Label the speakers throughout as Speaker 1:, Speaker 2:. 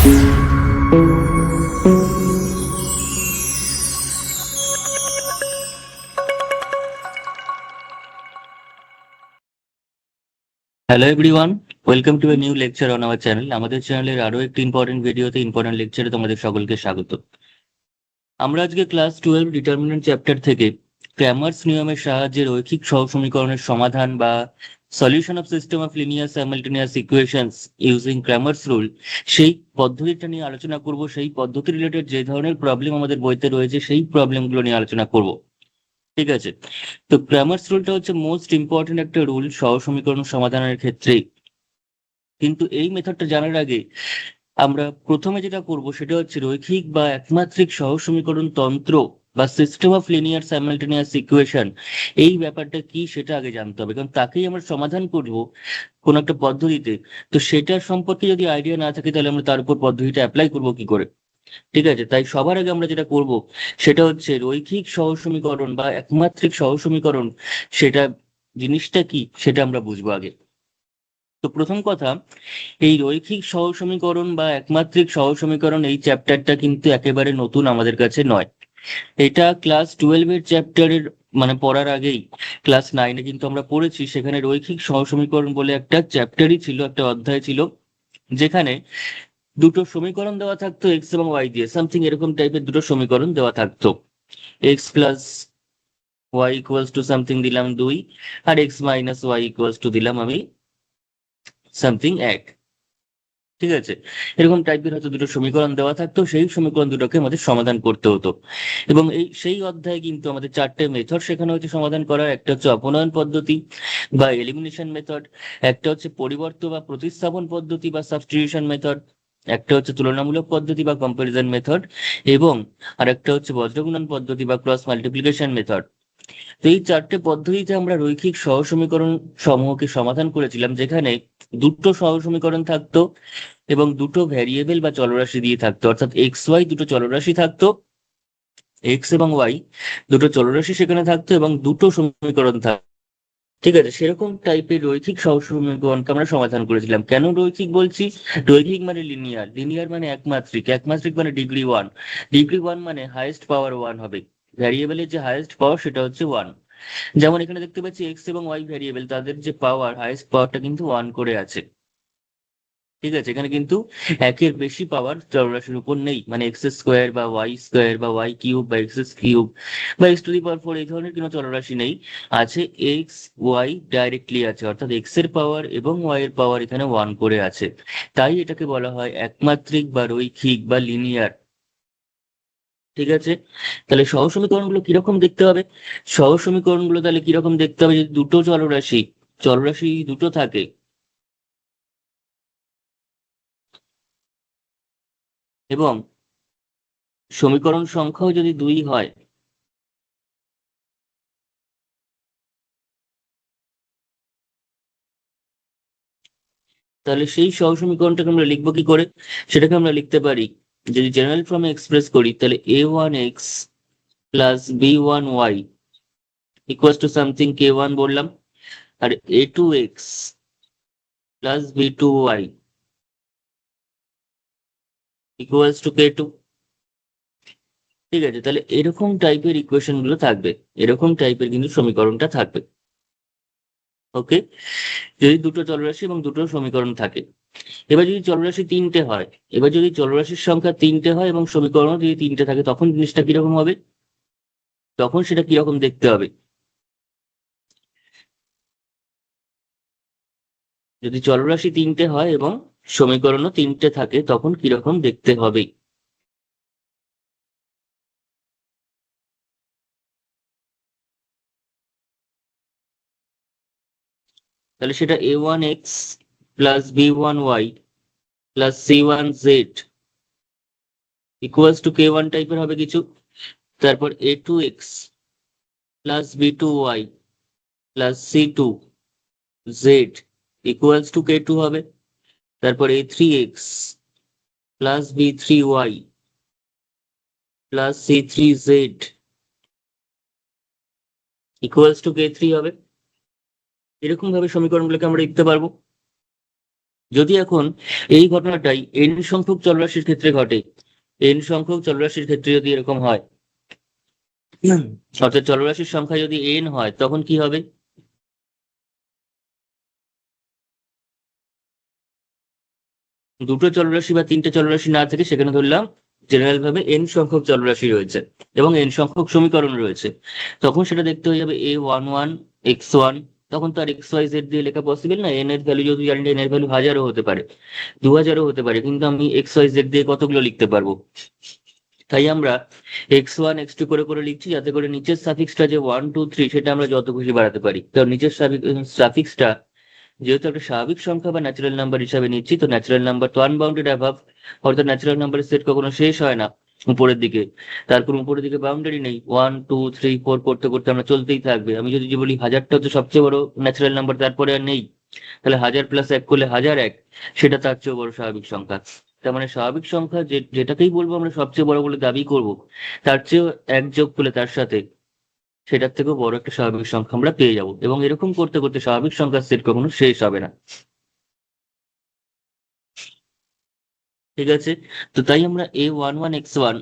Speaker 1: Hello everyone, welcome to a new lecture on our channel. আমাদের চ্যানেলের আরো একটি ইম্পর্টেন্ট ভিডিওতে ইম্পর্টেন্ট লেকচারে তোমাদের সকলকে স্বাগত। আমরা আজকে ক্লাস 12 ডিটারমিনেন্ট চ্যাপ্টার থেকে ক্র্যামার্স নিয়মের সাহায্যে রৈখিক সহসমীকরণের সমাধান বা solution of system of linear simultaneous equations using Cramer's rule সেই পদ্ধতিটা নিয়ে আলোচনা করব। সেই পদ্ধতি রিলেটেড যে ধরনের প্রবলেম আমাদের বইতে রয়েছে সেই প্রবলেমগুলো নিয়ে আলোচনা করব। ঠিক আছে, তো ক্র্যামার্স রুলটা হচ্ছে মোস্ট ইম্পর্টেন্ট একটা রুল সহসমীকরণ সমাধানের ক্ষেত্রে। কিন্তু এই মেথডটা জানার আগে আমরা প্রথমে যেটা করব সেটা হচ্ছে রৈখিক বা একমাত্রিক সহসমীকরণ তন্ত্র বা system of linear simultaneous equation এই ব্যাপারটা কি সেটা আগে জানতে হবে, কারণ তাকেই আমরা সমাধান করব কোন একটা পদ্ধতিতে। তো সেটার সম্পর্কে যদি আইডিয়া না থাকে তাহলে আমরা তার উপর পদ্ধতিটা অ্যাপ্লাই করব কি করে? ঠিক আছে, তাই সবার আগে আমরা যেটা করব সেটা হচ্ছে রৈখিক সহসমীকরণ বা একমাত্রিক সহসমীকরণ সেটা জিনিসটা কি সেটা আমরা বুঝবো আগে। তো প্রথম কথা, এই রৈখিক সহসমীকরণ বা একমাত্রিক সহসমীকরণ এই চ্যাপ্টারটা কিন্তু একেবারে নতুন আমাদের কাছে নয়। এটা ক্লাস 12 এর চ্যাপ্টারের মানে পড়ার আগেই ক্লাস 9-এ কিন্তু আমরা পড়েছি। সেখানে রৈখিক সহসমীকরণ বলে একটা চ্যাপ্টারই ছিল, একটা অধ্যায় ছিল, যেখানে দুটো সমীকরণ দেওয়া থাকতো এক্স এবং ওয়াই দিয়ে, সামথিং এরকম টাইপের দুটো সমীকরণ দেওয়া থাকতো। X plus y equals to something দিলাম 2, আর x minus y equals to দিলাম আমি সামথিং 1। ঠিক আছে, এরকম টাইপের হয়তো দুটো সমীকরণ দেওয়া থাকতো, সেই সমীকরণ দুটোকে আমাদের সমাধান করতে হতো। এবং সেই অধ্যায়ে কিন্তু আমাদের চারটে মেথড শেখানো হয়েছে সমাধান করার। একটা হচ্ছে অপনয়ন পদ্ধতি বা এলিমিনেশন মেথড, একটা হচ্ছে পরিবর্তন বা প্রতিস্থাপন পদ্ধতি বা সাবস্টিটিউশন মেথড, একটা হচ্ছে তুলনামূলক পদ্ধতি বা কম্পারিজন মেথড, এবং আরেকটা হচ্ছে বজ্রগুণন পদ্ধতি বা ক্রস মাল্টিপ্লিকেশন মেথড। তো এই চারটে পদ্ধতিতে আমরা রৈখিক সহসমীকরণ সমূহকে সমাধান করেছিলাম, যেখানে দুটো সহসমীকরণ থাকতো এবং দুটো ভ্যারিয়েবল বা চলরাশি দিয়ে থাকতো, অর্থাৎ এক্স ওয়াই দুটো চলরাশি থাকতো, এক্স এবং ওয়াই দুটো চলরাশি সেখানে থাকতো এবং দুটো সমীকরণ থাকতো। ঠিক আছে, সেরকম টাইপের রৈখিক সহসমীকরণকে আমরা সমাধান করেছিলাম। কেন রৈখিক বলছি? রৈখিক মানে লিনিয়ার, লিনিয়ার মানে একমাত্রিক, একমাত্রিক মানে ডিগ্রি ওয়ান, ডিগ্রি ওয়ান মানে হাইয়েস্ট পাওয়ার ওয়ান হবে। ভ্যারিয়েবলের যে হাইয়েস্ট পাওয়ার সেটা হচ্ছে ওয়ান। যেমন এখানে দেখতে পাচ্ছি এক্স এবং ওয়াই ভ্যারিয়েবল, তাদের যে পাওয়ার হাইয়েস্ট পাওয়ারটা কিন্তু ওয়ান করে আছে। ঠিক আছে, এখানে কিন্তু একের বেশি পাওয়ার চলরাশির উপর নেই, মানে এক্স স্কোয়ার বা ওয়াই কিউব বা এক্স কিউব বা x to the power four এই ধরনের কোনো চলরাশি নেই। আছে এক্স ওয়াই ডাইরেক্টলি আছে, অর্থাৎ এক্স এর পাওয়ার এবং ওয়াই এর পাওয়ার এখানে ওয়ান করে আছে। তাই এটাকে বলা হয় একমাত্রিক বা রৈখিক বা লিনিয়ার। ঠিক আছে, তাহলে সহসমীকরণগুলো কিরকম দেখতে হবে? সহসমীকরণগুলো তাহলে কিরকম দেখতে হবে? যদি দুটো চলরাশি চলরাশি দুটো থাকে এবং সমীকরণ সংখ্যাও যদি দুই হয়, তাহলে সেই সহসমীকরণটাকে আমরা লিখবো কি করে? সেটাকে আমরা লিখতে পারি, যদি জেনারেল ফর্মে এক্সপ্রেস করি, তাহলে a1x plus b1y equals to something k1 বললাম, আর a2x plus b2y equals to k2। ঠিক আছে, তাহলে এরকম টাইপের ইকুয়েশন গুলো থাকবে, এরকম টাইপের কিন্তু সমীকরণটা থাকবে। ওকে, যদি দুটো চলরাশি এবং দুটো সমীকরণ থাকে। এবার যদি চলরাশি তিনটে হয়, এবার যদি চলরাশির সংখ্যা তিনটে হয় এবং সমীকরণও যদি তিনটে থাকে, তখন জিনিসটা কিরকম হবে? তখন সেটা কিরকম দেখতে হবে? যদি চলরাশি তিনটে হয় এবং সমীকরণও তিনটে থাকে তখন কিরকম দেখতে হবে? তাহলে সেটা a1x plus b1y plus c1z equals two k1 টাইপের হবে কিছু। তারপর a2x plus b2y plus c2z equals to k2 হবে। তারপর a3x plus b3y plus c3z equals to k3 হবে। এরকম ভাবে সমীকরণগুলোকে আমরা লিখতে পারবো। যদি এখন এই ঘটনাটাই n সংখ্যক চলরাশির ক্ষেত্রে ঘটে, n সংখ্যক চলরাশির ক্ষেত্রে যদি এরকম হয়, অর্থাৎ চলরাশির সংখ্যা যদি n হয়, তখন কি হবে? দুটো চলরাশি বা তিনটে চলরাশি না থেকে সেখানে ধরলাম জেনারেল ভাবে n সংখ্যক চলরাশি রয়েছে এবং n সংখ্যক সমীকরণ রয়েছে, তখন সেটা দেখতে হয়ে যাবে a11 x1। তখন তো আর এক্স ওয়াই জেড দিয়ে লেখা পসিবল না, n এর ভ্যালু যদি জানি n এর ভ্যালু 1000ও হতে পারে, 2000ও হতে পারে, কিন্তু আমি এক্স ওয়াই জেড দিয়ে কতগুলো লিখতে পারবো? তাই আমরা x1 x2 করে করে লিখছি, যাতে করে নিচের সাফিক্সটা যে 1 2 3 সেটা আমরা যত খুশি বাড়াতে পারি। কারণ নিচের সাফিক্সটা যেহেতু একটা স্বাভাবিক সংখ্যা বা ন্যাচারাল নাম্বার হিসাবে নিচ্ছি, তো ন্যাচারাল নাম্বার তো আনবাউন্ডেড অ্যাভাব, অর্থাৎ ন্যাচারাল নাম্বারের সেট কখনো শেষ হয় না উপরের দিকে। তারপর উপরের দিকে বাউন্ডারি নেই, 1 2 3 4 করতে করতে আমরা চলতেই থাকবে। আমি যদি বলি 1000টা হচ্ছে সবচেয়ে বড় ন্যাচারাল নাম্বার, তারপরে আর নেই, তাহলে 1000 + 1 করলে 1001, সেটা তার চেয়েও বড় স্বাভাবিক সংখ্যা। তার মানে স্বাভাবিক সংখ্যা যেটাকেই বলবো আমরা সবচেয়ে বড় বলে দাবি করব, তার চেয়েও এক যোগ করলে তার সাথে সেটার থেকেও বড় একটা স্বাভাবিক সংখ্যা আমরা পেয়ে যাব, এবং এরকম করতে করতে স্বাভাবিক সংখ্যার সেট কখনো শেষ হবে না। ঠিক আছে, তো তাই আমরা a11 x1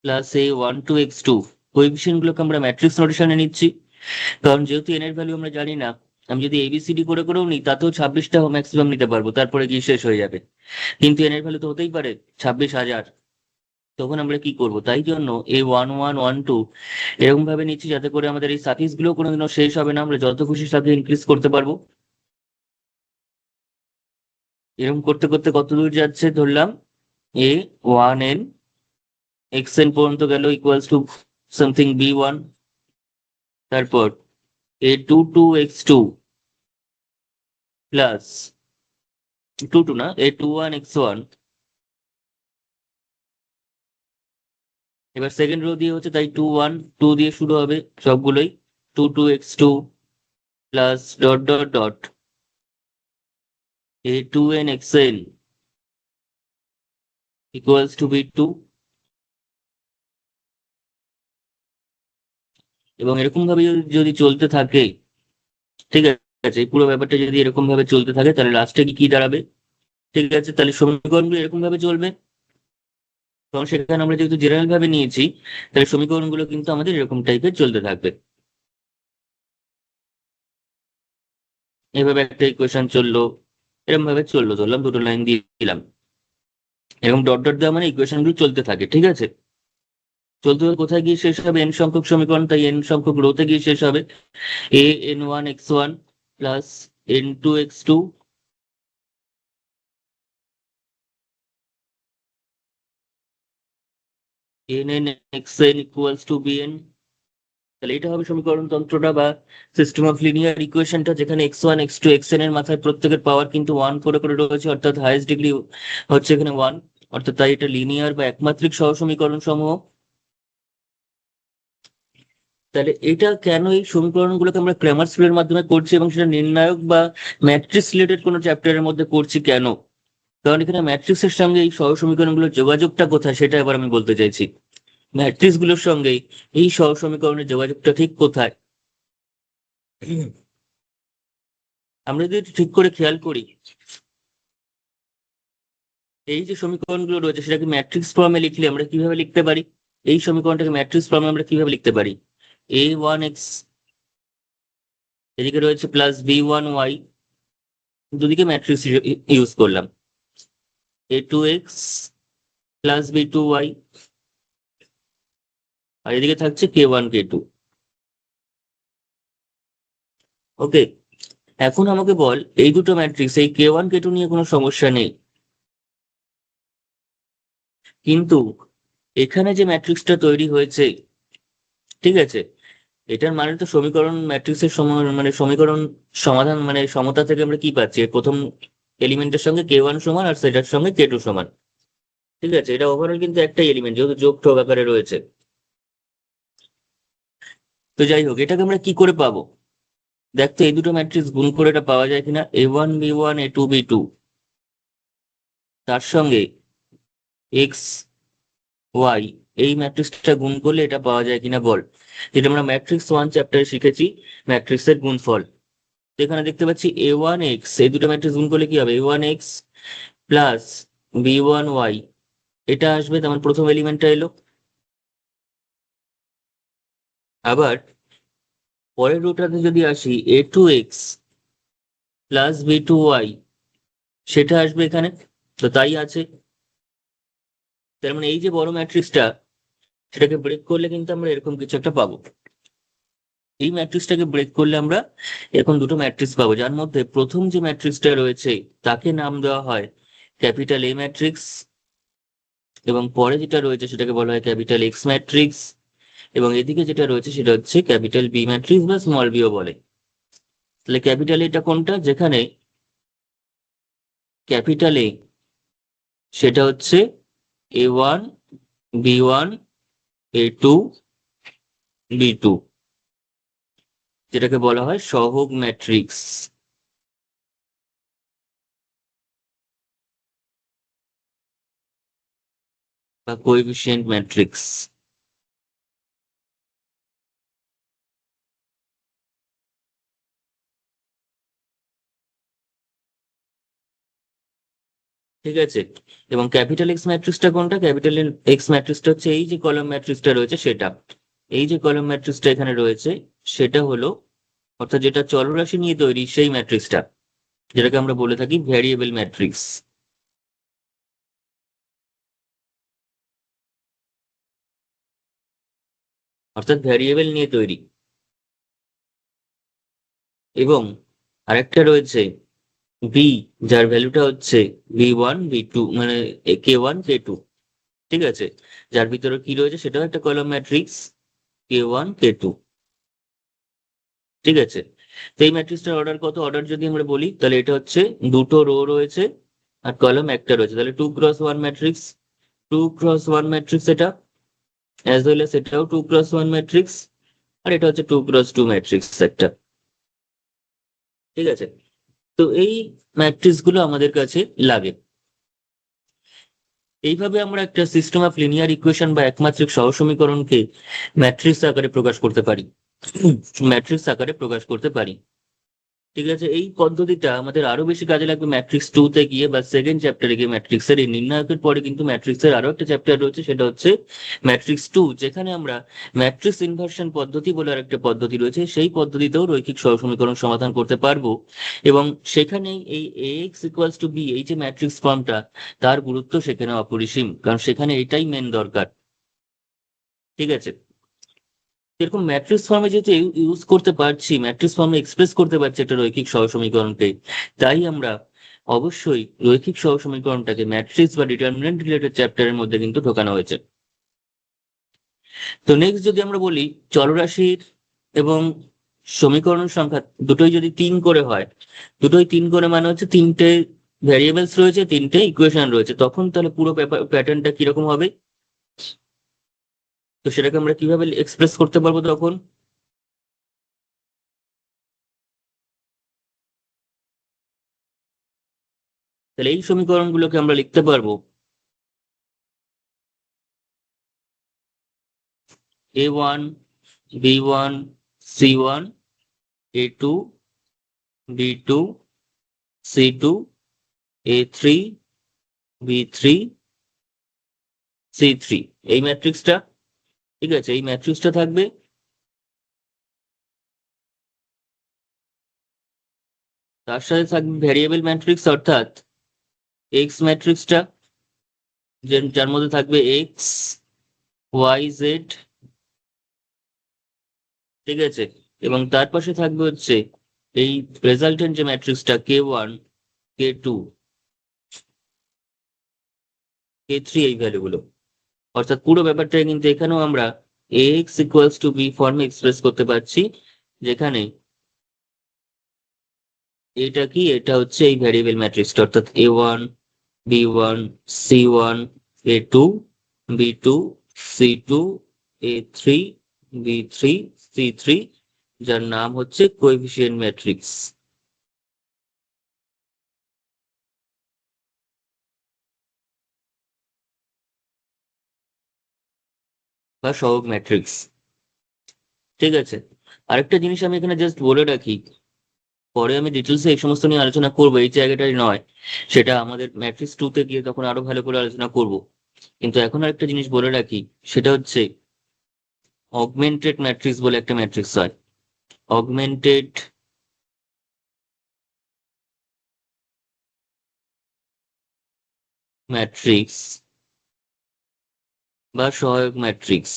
Speaker 1: plus a12 x2 coefficient গুলোকে আমরা ম্যাট্রিক্স নোটেশনে নিচ্ছি। কারণ যেহেতু এন এর ভ্যালু আমরা জানি না, আমি যদি এবিসিডি করে করেও নিই তাতেও 26টা ম্যাক্সিমাম নিতে পারবো, তারপরে গিয়ে শেষ হয়ে যাবে। কিন্তু এন এর ভ্যালু তো হতেই পারে 26,000, তখন আমরা কি করব? তাই জন্য a11 12 এরকম ভাবে নিচ্ছি যাতে করে আমাদের এই সাফিক্স গুলো কোনোদিনও শেষ হবে না, আমরা যত খুশি সাথে ইনক্রিজ করতে পারবো। এরকম করতে করতে কত দূর যাচ্ছে, ধরলাম a1n xn পর্যন্ত গেল ইকুয়ালস টু সামথিং b1, তারপর a22 x2 প্লাস 22 না a21 x1। এবার সেকেন্ড রো দিয়ে হচ্ছে, তাই 2 1 2 দিয়ে শুরু হবে সবগুলোই, 22 x2 plus dot dot dot a2n xn equals to b2। এবং এরকম ভাবে যদি চলতে থাকে, ঠিক আছে, এই পুরো ব্যাপারটা যদি এরকম ভাবে চলতে থাকে, তাহলে লাস্টে কি কি দাঁড়াবে? ঠিক আছে, তাহলে সমীকরণগুলো এরকম ভাবে চলবে, কারণ সেখানে আমরা যেহেতু জেনারেল ভাবে নিয়েছি, তাহলে সমীকরণগুলো কিন্তু আমাদের এরকম টাইপের চলতে থাকবে। এইভাবে একটা ইকুয়েশন চললো, এরকম ভাবে চললো, ধরলাম দুটো লাইন দিয়ে দিলাম, এরকম ডট ডট দেওয়া মানে ইকুয়েশন গুলো চলতে থাকে। ঠিক আছে, চলতে চলতে কোথায় গিয়ে শেষ হবে? এন সংখ্যক সমীকরণ, তাই এন সংখ্যক রোতে গিয়ে শেষ হবে। an1 x1 plus n2 x2 nn xn equals to bn। তাহলে এটা হবে সমীকরণ তন্ত্রটা বা সিস্টেম অফ লিনিয়ার ইকুয়েশনটা, যেখানে x1 x2 xn এর মাথায় প্রত্যেকের পাওয়ার কিন্তু 1 করে করে রয়েছে, অর্থাৎ হাইয়েস্ট ডিগ্রি হচ্ছে এখানে 1, অর্থাৎ তাই এটা লিনিয়ার বা একমাত্রিক সহ সমীকরণ সমূহ। তাহলে এটা কেন এই সমীকরণগুলোকে আমরা ক্র্যামার রুলের মাধ্যমে করছি, এবং সেটা নির্ণায়ক বা ম্যাট্রিক্স রিলেটেড কোনো চ্যাপ্টারের মধ্যে করছি কেন? কারণ এখানে ম্যাট্রিক্সের সঙ্গে এই সহ সমীকরণগুলোর যোগাযোগটা কোথায় সেটা এবার আমি বলতে চাইছি। ম্যাট্রিক্স গুলোর সঙ্গে এই সহ সমীকরণের যোগাযোগটা ঠিক কোথায়? আমরা যদি একটু ঠিক করে খেয়াল করি, এই যে সমীকরণগুলো রয়েছে সেটাকে ম্যাট্রিক্স ফর্মে লিখলে আমরা কিভাবে লিখতে পারি? এই সমীকরণটাকে ম্যাট্রিক্স ফর্মে আমরা কিভাবে লিখতে পারি? a1 x এদিকে রয়েছে প্লাস b1 y, দুদিকে ম্যাট্রিক্স ইউজ করলাম, a2 x plus b2 y, আর এদিকে থাকছে k1 k2। ওকে, এখন আমাকে বল, এই দুটো ম্যাট্রিক্স এই k1 k2 নিয়ে কোনো সমস্যা নেই, কিন্তু এখানে যে ম্যাট্রিক্সটা তৈরি হয়েছে, ঠিক আছে, এটার মানে তো সমীকরণ ম্যাট্রিক্সের মানে সমীকরণ সমাধান মানে সমতা থেকে আমরা কি পাচ্ছি? এর প্রথম এলিমেন্টের সঙ্গে k1 সমান আর সেটার সঙ্গে k2 সমান। ঠিক আছে, এটা ওভারঅল কিন্তু একটাই এলিমেন্ট, যেহেতু যোগ ঠোক আকারে রয়েছে। তো যাই হোক, এটাকে আমরা কি করে পাবো? দেখতো এই দুটো ম্যাট্রিক্স গুণ করে এটা পাওয়া যায় কিনা, a1 b1 a2 b2, তার সঙ্গে এক্স ওয়াই, এই ম্যাট্রিক্সটা গুণ করলে এটা পাওয়া যায় কিনা বল, যেটা আমরা ম্যাট্রিক্স 1 চ্যাপ্টারে শিখেছি, ম্যাট্রিক্সের গুণফল। এখানে দেখতে পাচ্ছি a1x, এই দুটো ম্যাট্রিক্স গুণ করলে কি হবে, a1x প্লাস b1y, এটা আসবে, তেমন প্রথম এলিমেন্টটা এলো। আবার পরের রোটাতে যদি আসি, a2x প্লাস b2y, সেটা আসবে এখানে। তো তাই আছে। তার মানে এই যে বড় ম্যাট্রিক্সটা, সেটাকে ব্রেক করলে কিন্তু আমরা এরকম কিছু একটা পাবো। এই ম্যাট্রিক্সটাকে ব্রেক করলে আমরা এরকম দুটো ম্যাট্রিক্স পাবো, যার মধ্যে প্রথম যে ম্যাট্রিক্সটা রয়েছে তাকে নাম দেওয়া হয় ক্যাপিটাল এ ম্যাট্রিক্স, এবং পরে যেটা রয়েছে সেটাকে বলা হয় ক্যাপিটাল এক্স ম্যাট্রিক্স, এবং এদিকে যেটা রয়েছে সেটা হচ্ছে ক্যাপিটাল বি ম্যাট্রিক্স বা স্মল বিও বলে। তাহলে ক্যাপিটাল এটা কোনটা, যেখানে ক্যাপিটাল এ সেটা হচ্ছে a1 b1 a2 b2, যেটাকে বলা হয় সহগ ম্যাট্রিক্স বা কোএফিসিয়েন্ট ম্যাট্রিক্স। ঠিক আছে। এবং ক্যাপিটাল এক্স ম্যাট্রিক্সটা কোনটা, ক্যাপিটাল এক্স ম্যাট্রিক্সটা হচ্ছে এই যে কলাম ম্যাট্রিক্সটা রয়েছে সেটা। এই যে কলাম ম্যাট্রিক্সটা এখানে রয়েছে সেটা হলো, অর্থাৎ যেটা চলরাশি নিয়ে তৈরি সেই ম্যাট্রিক্সটা, যেটাকে আমরা বলে থাকি ভ্যারিয়েবল ম্যাট্রিক্স, অর্থাৎ ভ্যারিয়েবল নিয়ে তৈরি। এবং আরেকটা রয়েছে বি, যার ভ্যালুটা হচ্ছে b1 b2, মানে k1 k2। ঠিক আছে, যার ভিতরে কি রয়েছে সেটাও একটা কলাম ম্যাট্রিক্স k1 k2। ঠিক আছে। তো এই ম্যাট্রিক্সটার অর্ডার কত, অর্ডার যদি আমরা বলি তাহলে এটা হচ্ছে দুটো রো রয়েছে আর কলাম একটা রয়েছে, তাহলে 2x1 ম্যাট্রিক্স, 2x1 ম্যাট্রিক্স এটা, অ্যাজ ওয়েল এস এটাও 2x1 ম্যাট্রিক্স, আর এটা হচ্ছে 2x2 ম্যাট্রিক্স একটা। ঠিক আছে। তো এই ম্যাট্রিক্স গুলো আমাদের কাছে লাগে। এইভাবে আমরা একটা সিস্টেম অফ লিনিয়ার ইকুয়েশন বা একমাত্রিক সহসমীকরণকে ম্যাট্রিক্স আকারে প্রকাশ করতে পারি, ম্যাট্রিক্স আকারে প্রকাশ করতে পারি। ঠিক আছে, এই পদ্ধতিটা আমাদের আরো বেশি কাজে লাগবে ম্যাট্রিক্স টু তে গিয়ে বা সেকেন্ড চ্যাপ্টারে গিয়ে। ম্যাট্রিক্সের এই নির্ণায়কের পরে কিন্তু ম্যাট্রিক্সের আরো একটা চ্যাপ্টার রয়েছে, সেটা হচ্ছে ম্যাট্রিক্স টু, যেখানে আমরা ম্যাট্রিক্স ইনভার্সন পদ্ধতি বলে আর একটা পদ্ধতি রয়েছে, সেই পদ্ধতিতেও রৈখিক সহসমীকরণ সমাধান করতে পারবো। এবং সেখানে এই ax ইকুয়ালস টু বি, এই যে ম্যাট্রিক্স ফর্মটা, তার গুরুত্ব সেখানে অপরিসীম, কারণ সেখানে এটাই মেন দরকার। ঠিক আছে। এরকম ম্যাট্রিক্স ফর্মে যেহেতু ইউজ করতে পারছি, ম্যাট্রিক্স ফর্মে এক্সপ্রেস করতে পারছি একটা রৈখিক সহসমীকরণকে, তাই আমরা অবশ্যই রৈখিক সহসমীকরণটাকে ম্যাট্রিক্স বা ডিটারমিনেন্ট রিলেটেড চ্যাপ্টারের মধ্যে কিন্তু ঢোকানো হয়েছে। তো নেক্সট যদি আমরা বলি, চলরাশির এবং সমীকরণ সংখ্যা দুটোই যদি 3 করে হয়, দুটোই 3 করে মানে হচ্ছে তিনটে ভ্যারিয়েবলস রয়েছে, তিনটে ইকুয়েশন রয়েছে, তখন তাহলে পুরো প্যাটার্নটা কিরকম হবে, তো সেটাকে আমরা কিভাবে এক্সপ্রেস করতে পারবো তখন। তাহলে এই সমীকরণগুলোকে আমরা লিখতে পারবো a1 b1 c1 a2 b2 c2 a3 b3 c3, এই ম্যাট্রিক্সটা। ঠিক আছে, এই ম্যাট্রিক্সটা থাকবে। তার সাথে থাকবে ভ্যারিয়েবল ম্যাট্রিক্স, অর্থাৎ এক্স ম্যাট্রিক্সটা, যার মধ্যে থাকবে এক্স ওয়াই জেড। ঠিক আছে। এবং তার পাশে থাকবে হচ্ছে এই রেজাল্টেন্ট যে ম্যাট্রিক্সটা k1 k2 k3, এই ভ্যালুগুলো। অর্থাৎ পুরো ব্যাপারটা কিন্তু এখানেও আমরা ax ইকুয়ালস টু বি ফর্মে এক্সপ্রেস করতে পারছি, যেখানে এটা কি, এটা হচ্ছে এই ভ্যারিয়েবল ম্যাট্রিক্সটা, অর্থাৎ a1 b1 c1 a2 b2 c2 a3 b3 c3, যার নাম হচ্ছে কোএফিসিয়েন্ট ম্যাট্রিক্স বা সহগ ম্যাট্রিক্স। ঠিক আছে। আরেকটা জিনিস আমি এখানে জাস্ট বলে রাখি, পরে আমি ডিটেলসে এই সমস্ত নিয়ে আলোচনা করবো, এই জায়গাটাই নয়, সেটা আমাদের ম্যাট্রিক্স টুতে গিয়ে তখন আরো ভালো করে আলোচনা করব। কিন্তু এখন আরেকটা জিনিস বলে রাখি, সেটা হচ্ছে অগমেন্টেড ম্যাট্রিক্স বলে একটা ম্যাট্রিক্স হয়। অগমেন্টেড ম্যাট্রিক্স বা সহায়ক ম্যাট্রিক্স,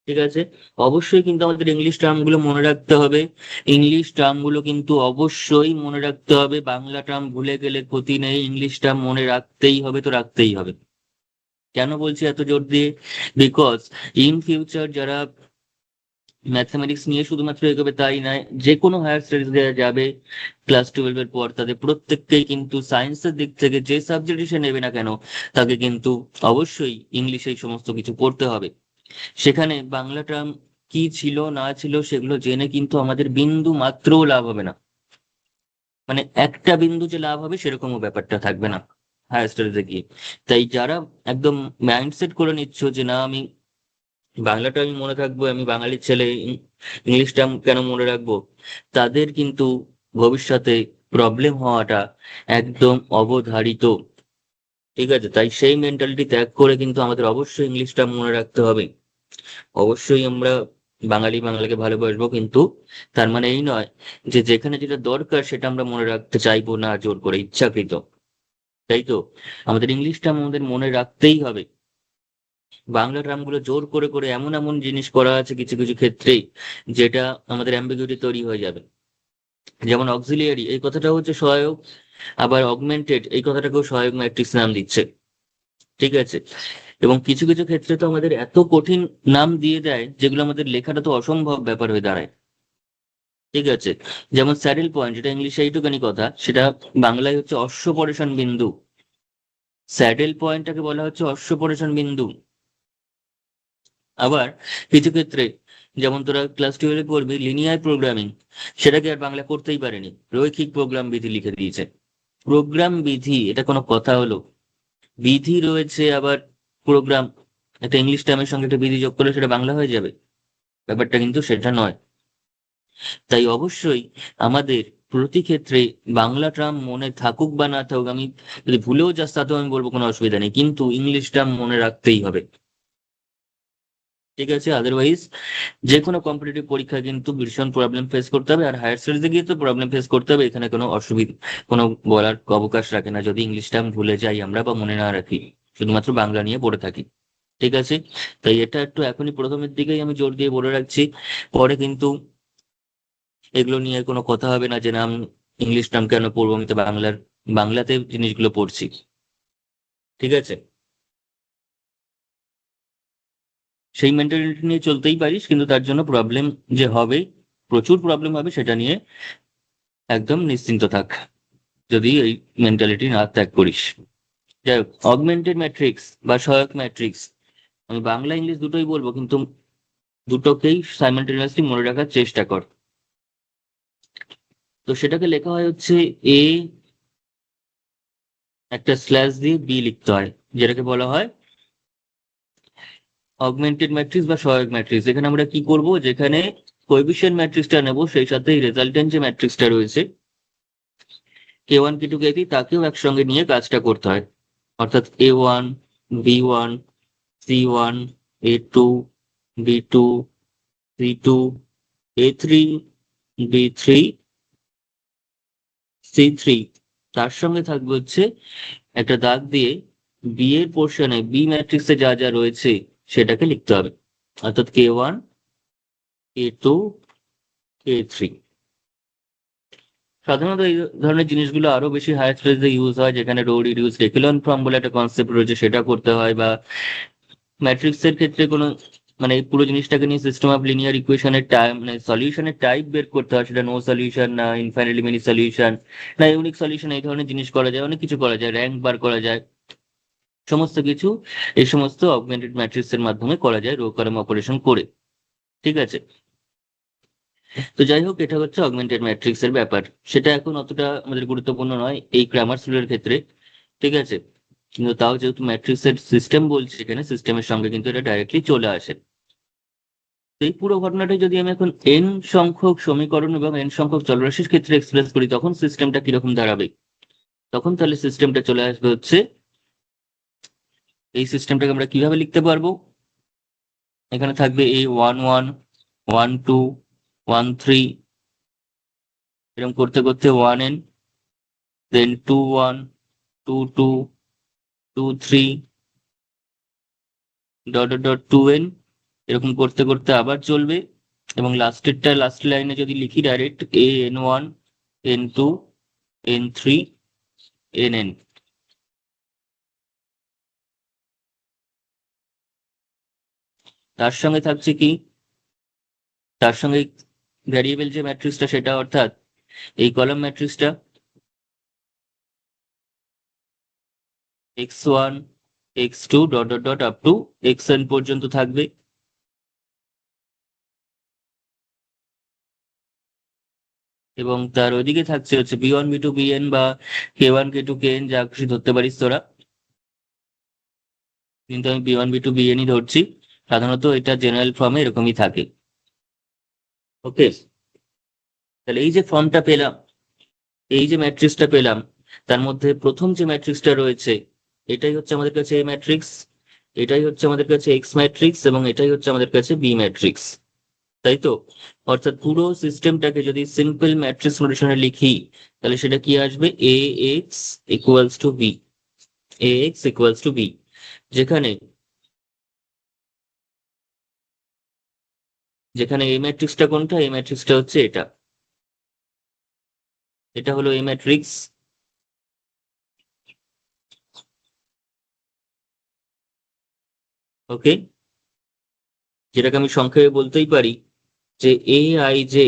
Speaker 1: ঠিক আছে? অবশ্যই কিন্তু আমাদের ইংলিশ টার্ম গুলো মনে রাখতে হবে। ইংলিশ টার্ম গুলো কিন্তু অবশ্যই মনে রাখতে হবে। বাংলা টার্ম ভুলে গেলে ক্ষতি নেই, ইংলিশ টার্ম মনে রাখতেই হবে, তো রাখতেই হবে। কেন বলছি এত জোর দিয়ে? বিকজ ইন ফিউচার যারা ম্যাথমেটিক্স নিয়ে শুধুমাত্র এগোবে তাই নয়, যে কোনো হায়ার স্টাডিজ যাবে ক্লাস 12 এর পর, তাদের প্রত্যেককেই কিন্তু সায়েন্সের দিক থেকে যে সাবজেক্ট সে নেবে না কেন, তাকে কিন্তু অবশ্যই ইংলিশে এই সমস্ত কিছু পড়তে হবে। সেখানে বাংলা টার্ম কি ছিল না ছিল সেগুলো জেনে কিন্তু আমাদের বিন্দু মাত্রও লাভ হবে না। মানে একটা বিন্দু যে লাভ হবে সেরকমও ব্যাপারটা থাকবে না হায়ার স্টাডিজে গিয়ে। তাই যারা একদম মাইন্ডসেট করে নিচ্ছ যে না আমি বাংলাটা আমি মনে থাকবো, আমি বাঙালির ছেলে, ইংলিশটা কেন মনে রাখবো, তাদের কিন্তু ভবিষ্যতে প্রবলেম হওয়াটা একদম অবধারিত। ঠিক আছে? তাই সেই মেন্টালিটি ত্যাগ করে কিন্তু আমাদের অবশ্যই ইংলিশটা মনে রাখতে হবে। অবশ্যই আমরা বাঙালি বাংলাকে ভালোবাসবো, কিন্তু তার মানে এই নয় যে যেখানে যেটা দরকার সেটা আমরা মনে রাখতে চাইবো না জোর করে ইচ্ছাকৃত। তাই তো আমাদের ইংলিশটা আমাদের মনে রাখতেই হবে। বাংলা গ্রামগুলো জোর করে করে এমন এমন জিনিস করা আছে কিছু কিছু ক্ষেত্রেই, যেটা আমাদের অ্যাম্বিগুইটি তৈরি হয়ে যাবে। যেমন অক্সিলিয়ারি এই কথাটা হচ্ছে সহায়ক, আবার অগমেন্টেড এই কথাটাকেও সহায়ক ম্যাট্রিক্স নাম দিচ্ছে। ঠিক আছে? এবং কিছু কিছু ক্ষেত্রে তো আমাদের এত কঠিন নাম দিয়ে দেয় যেগুলো আমাদের লেখাটা তো অসম্ভব ব্যাপার হয়ে দাঁড়ায়। ঠিক আছে? যেমন স্যাডেল পয়েন্ট, যেটা ইংলিশে এইটুখানি কথা, সেটা বাংলায় হচ্ছে অশ্বপরেশন বিন্দু। স্যাডেল পয়েন্টটাকে বলা হচ্ছে অশ্বপরেশন বিন্দু। আবার কিছু ক্ষেত্রে, যেমন তোরা ক্লাস 12-এ পড়বি লিনিয়ার প্রোগ্রামিং, সেটাকে আর বাংলা করতেই পারেনি, রৈখিক প্রোগ্রাম বিধি লিখে দিয়েছে। প্রোগ্রাম বিধি এটা কোনো কথা হলো? বিধি রয়েছে, আবার প্রোগ্রাম, একটা ইংলিশ টার্মের সঙ্গে একটা বিধি যোগ করলে সেটা বাংলা হয়ে যাবে? ব্যাপারটা কিন্তু সেটা নয়। তাই অবশ্যই আমাদের প্রতি ক্ষেত্রে বাংলা টার্ম মনে থাকুক বা না থাকুক, আমি যদি ভুলেও যাস তাতেও আমি বলবো কোনো অসুবিধা নেই, কিন্তু ইংলিশ টার্ম মনে রাখতেই হবে। ঠিক আছে? আদারওয়াইজ যে কোনো কম্পিটিটিভ পরীক্ষা কিন্তু ভীষণ প্রবলেম ফেস করতে হবে, আর হায়ার স্টাডিজে গিয়ে তো প্রবলেম ফেস করতে হবে। এখানে কোনো অসুবিধা, কোনো বলার অবকাশ রাখে না যদি ইংলিশটা ভুলে যাই আমরা বা মনে না রাখি, শুধুমাত্র বাংলা নিয়ে পড়ে থাকি। ঠিক আছে? তাই এটা একটু এখনই প্রথমের দিকেই আমি জোর দিয়ে বলে রাখছি। পরে কিন্তু এগুলো নিয়ে কোনো কথা হবে না যে না আমি ইংলিশ টার্ম কেন পড়বো, আমি তো বাংলাতে জিনিসগুলো পড়ছি। ঠিক আছে? সেই মেন্টালিটি নিয়ে চলতেই পারিস, কিন্তু তার জন্য প্রবলেম যে হবে, প্রচুর প্রবলেম হবে, সেটা নিয়ে একদম নিশ্চিন্ত থাক যদি এই মেন্টালিটি না ত্যাগ করিস। যাই হোক, অগমেন্টেড ম্যাট্রিক্স বা সহায়ক ম্যাট্রিক্স, আমি বাংলা ইংলিশ দুটোই বলবো, কিন্তু দুটোকেই সাইমালটেনিয়াসলি মনে রাখার চেষ্টা কর। তো সেটাকে লেখা হয় হচ্ছে এ, একটা স্ল্যাশ দিয়ে বি লিখতে হয়, যেটাকে বলা হয় অগমেন্টেড ম্যাট্রিক্স বা সহায়ক ম্যাট্রিক্স। এখানে আমরা কি করব, যেখানে কোএফিসিয়েন্ট ম্যাট্রিক্সটা নেব সেই সাথে রেজাল্টেন্ট যে ম্যাট্রিক্সটা রয়েছে K1 K2 K3, তাকেও একসঙ্গে নিয়ে কাজটা করতে হয়। অর্থাৎ A1 B1 C1 A2 B2 C2 A3 B3, তার সঙ্গে থাকবে হচ্ছে একটা দাগ দিয়ে বি এর পোর্শনে বি ম্যাট্রিক্সে যা যা রয়েছে সেটাকে লিখতে হবে। অর্থাৎ K1 K2 K3। সাধারণত এই ধরনের জিনিসগুলো আরো বেশি হায়ার স্টাডিজে ইউজ হয়, যেখানে রো রিডিউস একেলন ফর্ম বলে একটা কনসেপ্ট রয়েছে, সেটা করতে হয়। বা ম্যাট্রিক্স এর ক্ষেত্রে কোনো, মানে এই পুরো জিনিসটাকে নিয়ে সিস্টেম অফ লিনিয়ার ইকুয়েশনের টাইপ, মানে সলিউশনের টাইপ বের করতে হয়, সেটা নো সলিউশন না ইনফাইনাইটলি মেনি সলিউশন না ইউনিক সলিউশন, এই ধরনের জিনিস করা যায়, অনেক কিছু করা যায়, র্যাঙ্ক বার করা যায়, সমস্ত কিছু এই সমস্ত অগমেন্টেড ম্যাট্রিক্স এর মাধ্যমে করা যায় রো কলাম অপারেশন করে। ঠিক আছে? তো যাই হোক, এটা হচ্ছে অগমেন্টেড ম্যাট্রিক্স এর ব্যাপার। সেটা এখন অতটা আমাদের গুরুত্বপূর্ণ নয় এই গ্রামার স্কুলের ক্ষেত্রে। ঠিক আছে? কিন্তু তাও যেহেতু ম্যাট্রিক্সের সিস্টেম বলছে এখানে, সিস্টেমের সঙ্গে কিন্তু এটা ডাইরেক্টলি চলে আসে। এই পুরো ঘটনাটাই যদি আমি এখন এন সংখ্যক সমীকরণ এবং এন সংখ্যক চলরাশির ক্ষেত্রে এক্সপ্রেস করি, তখন সিস্টেমটা কিরকম দাঁড়াবে? তখন তাহলে সিস্টেমটা চলে আসবে হচ্ছে, এই সিস্টেমটাকে আমরা কিভাবে লিখতে পারবো? এখানে থাকবে a11, 12, 13, এরকম করতে করতে 1n, দেন 21, 22, 23, ডট ডট ডট 2n, এরকম করতে করতে আবার চলবে। এবং লাস্ট লাইনে যদি লিখি direct an1, n2, n3, nn। তার সঙ্গে থাকছে কি? তার সঙ্গে ভ্যারিয়েবল যে ম্যাট্রিক্সটা সেটা, অর্থাৎ এই কলাম ম্যাট্রিক্সটা x1, x2 dot dot dot up to xn পর্যন্ত থাকবে। এবং তার ওইদিকে থাকছে হচ্ছে b1, b2, bn বা k1, k2, kn, যা খুশি ধরতে পারিস তোরা, কিন্তু আমি b1, b2, bn ই ধরছি। সাধারণত এটা জেনারেল ফর্মে এরকমই থাকে। ওকে, তাহলে এই যে ফর্মটা পেলাম, এই যে ম্যাট্রিক্সটা পেলাম, তার মধ্যে প্রথম যে ম্যাট্রিক্সটা রয়েছে এটাই হচ্ছে আমাদের কাছে এ ম্যাট্রিক্স, এটাই হচ্ছে আমাদের কাছে এক্স ম্যাট্রিক্স, এবং এটাই হচ্ছে আমাদের কাছে বি ম্যাট্রিক্স, তাই তো? অর্থাৎ পুরো সিস্টেমটাকে যদি সিম্পল ম্যাট্রিক্স নোটেশনে লিখি, তাহলে সেটা কি আসবে? A x equals to B, A x equals to B, যেখানে যেখানে এ ম্যাট্রিক্সটা কোনটা? এ ম্যাট্রিক্সটা হচ্ছে এটা, এটা হলো এ ম্যাট্রিক্স। ওকে, যেটাকে আমি সংক্ষেপে বলতেই পারি যে A I J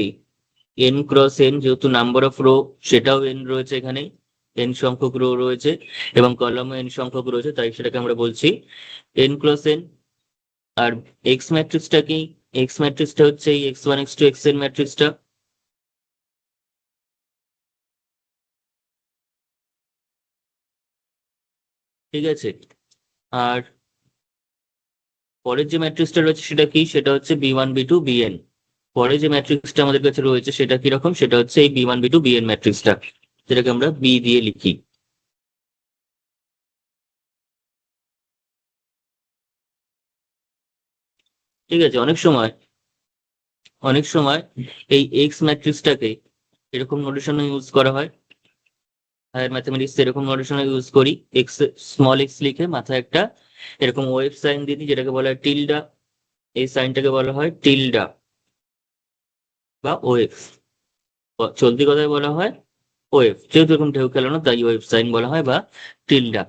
Speaker 1: N cross N, যেহেতু নাম্বার অফ রো সেটাও এন রয়েছে এখানে, এন সংখ্যক রো রয়েছে, এবং কলামও এন সংখ্যক রয়েছে, তাই সেটাকে আমরা বলছি এন ক্রস এন। আর এক্স ম্যাট্রিক্সটা কি? এক্স ম্যাট্রিক্সটা হচ্ছে এই x1, x2, xn ম্যাট্রিক্সটা। ঠিক আছে, আর পরের যে ম্যাট্রিক্সটা রয়েছে সেটা কি? সেটা হচ্ছে b1, b2, bn। পরে যে ম্যাট্রিক্সটা আমাদের কাছে রয়েছে সেটা কিরকম? সেটা হচ্ছে এই b1, b2, bn ম্যাট্রিক্সটা, যেটাকে আমরা বি দিয়ে লিখি। ঠিক আছে, অনেক সময় এই এক্স ম্যাট্রিক্সটাকে এরকম নোটেশনে ইউজ করা হয়। হায়ার ম্যাথমেটিক্স এরকম নোটেশনে ইউজ করি, এক্স, স্মল এক্স লিখে মাথায় একটা এরকম ওয়েভ সাইন দিয়ে দিই, যেটাকে বলা হয় টিলডা। এই সাইনটাকে বলা হয় টিলডা বা ওয়েভ, চলতি কথায় বলা হয় ওয়েভ, যেহেতু এরকম ঢেউ খেলানো তাই ওয়েভ সাইন বলা হয় বা টিলডা।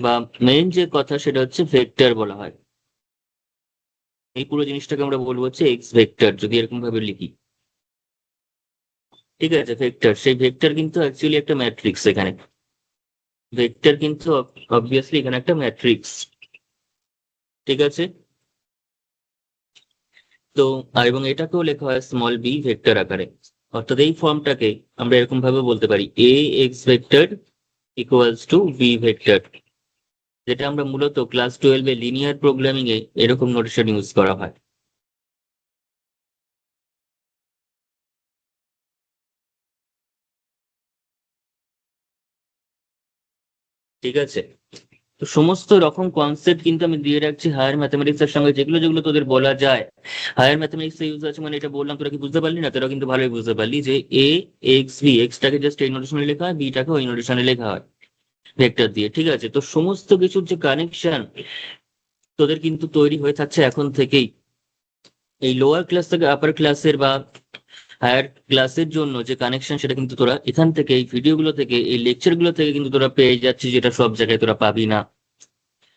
Speaker 1: বা মেইন যে কথা সেটা হচ্ছে ভেক্টর বলা হয়। এই পুরো জিনিসটাকে আমরা বলবো হচ্ছে এক্স ভেক্টর, যদি এরকম ভাবে লিখি। ঠিক আছে, ভেক্টর, সেই ভেক্টর কিন্তু অ্যাকচুয়ালি একটা ম্যাট্রিক্স এখানে, ভেক্টর কিন্তু অবভিয়াসলি এখানে একটা ম্যাট্রিক্স। ঠিক আছে, তো এবং এটাকেও লেখা হয় স্মল বি ভেক্টর আকারে। অর্থাৎ এই ফর্মটাকে আমরা এরকম ভাবে বলতে পারি A x vector equals to B vector, যেটা আমরা মূলত ক্লাস 12-এ লিনিয়ার প্রোগ্রামিং এ এরকম নোটেশন ইউজ করা হয়। ঠিক আছে, তো সমস্ত রকম কনসেপ্ট কিন্তু আমি দিয়ে রাখছি হায়ার ম্যাথমেটিক্স এর সঙ্গে, যেগুলো যেগুলো তোদের বলা যায় হায়ার ম্যাথমেটিক্স ইউজ আছে, মানে এটা বললাম, তোরা কি বুঝতে পারলি? না, তোরা কিন্তু ভালোই বুঝতে পারলি যে এ এক্স বি, এক্সটাকে জাস্ট এই নোটেশনে লেখা হয়, বিটাকে ওই নোটেশনে লেখা হয় ভেক্টর দিয়ে। ঠিক আছে, তো সমস্ত কিছুর যে কানেকশন তোদের কিন্তু তৈরি হয়ে থাকছে এখন থেকেই। এই লোয়ার ক্লাস থেকে আপার ক্লাসের বা হায়ার ক্লাসের জন্য যে কানেকশন, সেটা কিন্তু তোরা এখান থেকে, এই ভিডিওগুলো থেকে, এই লেকচার গুলো থেকে কিন্তু তোরা পেয়ে যাচ্ছিস, যেটা সব জায়গায় তোরা পাবি না।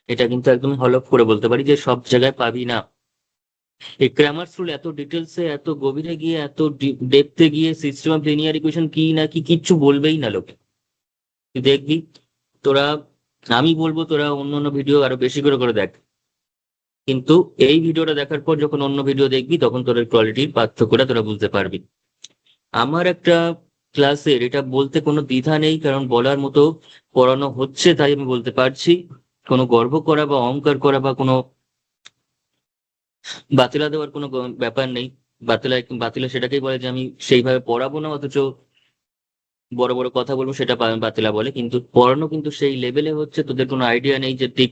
Speaker 1: এটা কিন্তু একদম হলফ করে বলতে পারি যে সব জায়গায় পাবি না। এই গ্রামার স্কুল এত ডিটেলসে, এত গভীরে গিয়ে, এত ডেপথে গিয়ে সিস্টেম অফ লিনিয়ার ইকুয়েশন কি না কি কিচ্ছু বলবেই না লোকে। তুই দেখবি, তোরা, আমি বলবো তোরা অন্য অন্য ভিডিও আরো বেশি করে করে দেখ, কিন্তু এই ভিডিওটা দেখার পর যখন অন্য ভিডিও দেখবি তখন তোদের কোয়ালিটির পার্থক্যটা তোরা বুঝতে পারবি। আমার একটা ক্লাসের, এটা বলতে কোনো দ্বিধা নেই, কারণ বলার মতো পড়ানো হচ্ছে তাই আমি বলতে পারছি। কোনো গর্ব করা বা অহংকার করা বা কোনো বাতিলা দেওয়ার কোনো ব্যাপার নেই। বাতিলা সেটাকেই বলে যে আমি সেইভাবে পড়াবো না, অথচ বড় বড় কথা বলবো, সেটা বাতিলা বলে। কিন্তু পড়ানো কিন্তু সেই লেভেলে হচ্ছে, তোদের কোনো আইডিয়া নেই যে ঠিক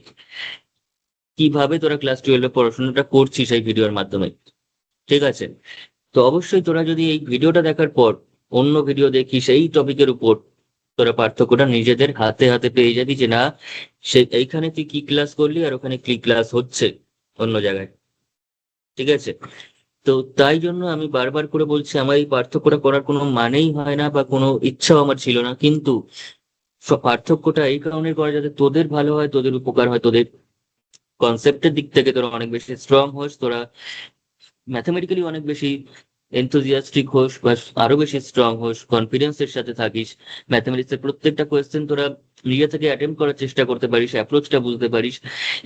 Speaker 1: কিভাবে তোরা ক্লাস 12 পড়াশোনাটা করছিস এই ভিডিওর মাধ্যমে। ঠিক আছে? তো অবশ্যই তোরা যদি এই ভিডিওটা দেখার পর অন্য ভিডিও দেখিস এই টপিকের উপর, তোরা পার্থক্যটা নিজেদের হাতে হাতে পেয়ে যাবি যে না, সে এইখানে তুই কি ক্লাস করলি আর ওখানে কি ক্লাস হচ্ছে অন্য জায়গায়। ঠিক আছে? তো তাই জন্য আমি বারবার করে বলছি, আমার এই পার্থক্যটা করার কোনো মানেই হয় না বা কোনো ইচ্ছাও আমার ছিল না, কিন্তু পার্থক্যটা এই কারণে করা যাতে তোদের ভালো হয়, তোদের উপকার হয়, তোদের কনসেপ্টের দিক থেকে তোরা অনেক বেশি স্ট্রং হোস, তোরা ম্যাথামেটিক্যালি অনেক বেশি এনথুজিয়াস্টিক হোস বা আরো বেশি স্ট্রং হোস, কনফিডেন্সের সাথে থাকিস। ম্যাথামেটিক্স এর প্রত্যেকটা কোয়েশ্চেন তোরা নিজে থেকে অ্যাটেম্প করার চেষ্টা করতে পারিস, অ্যাপ্রোচটা বুঝতে পারিস,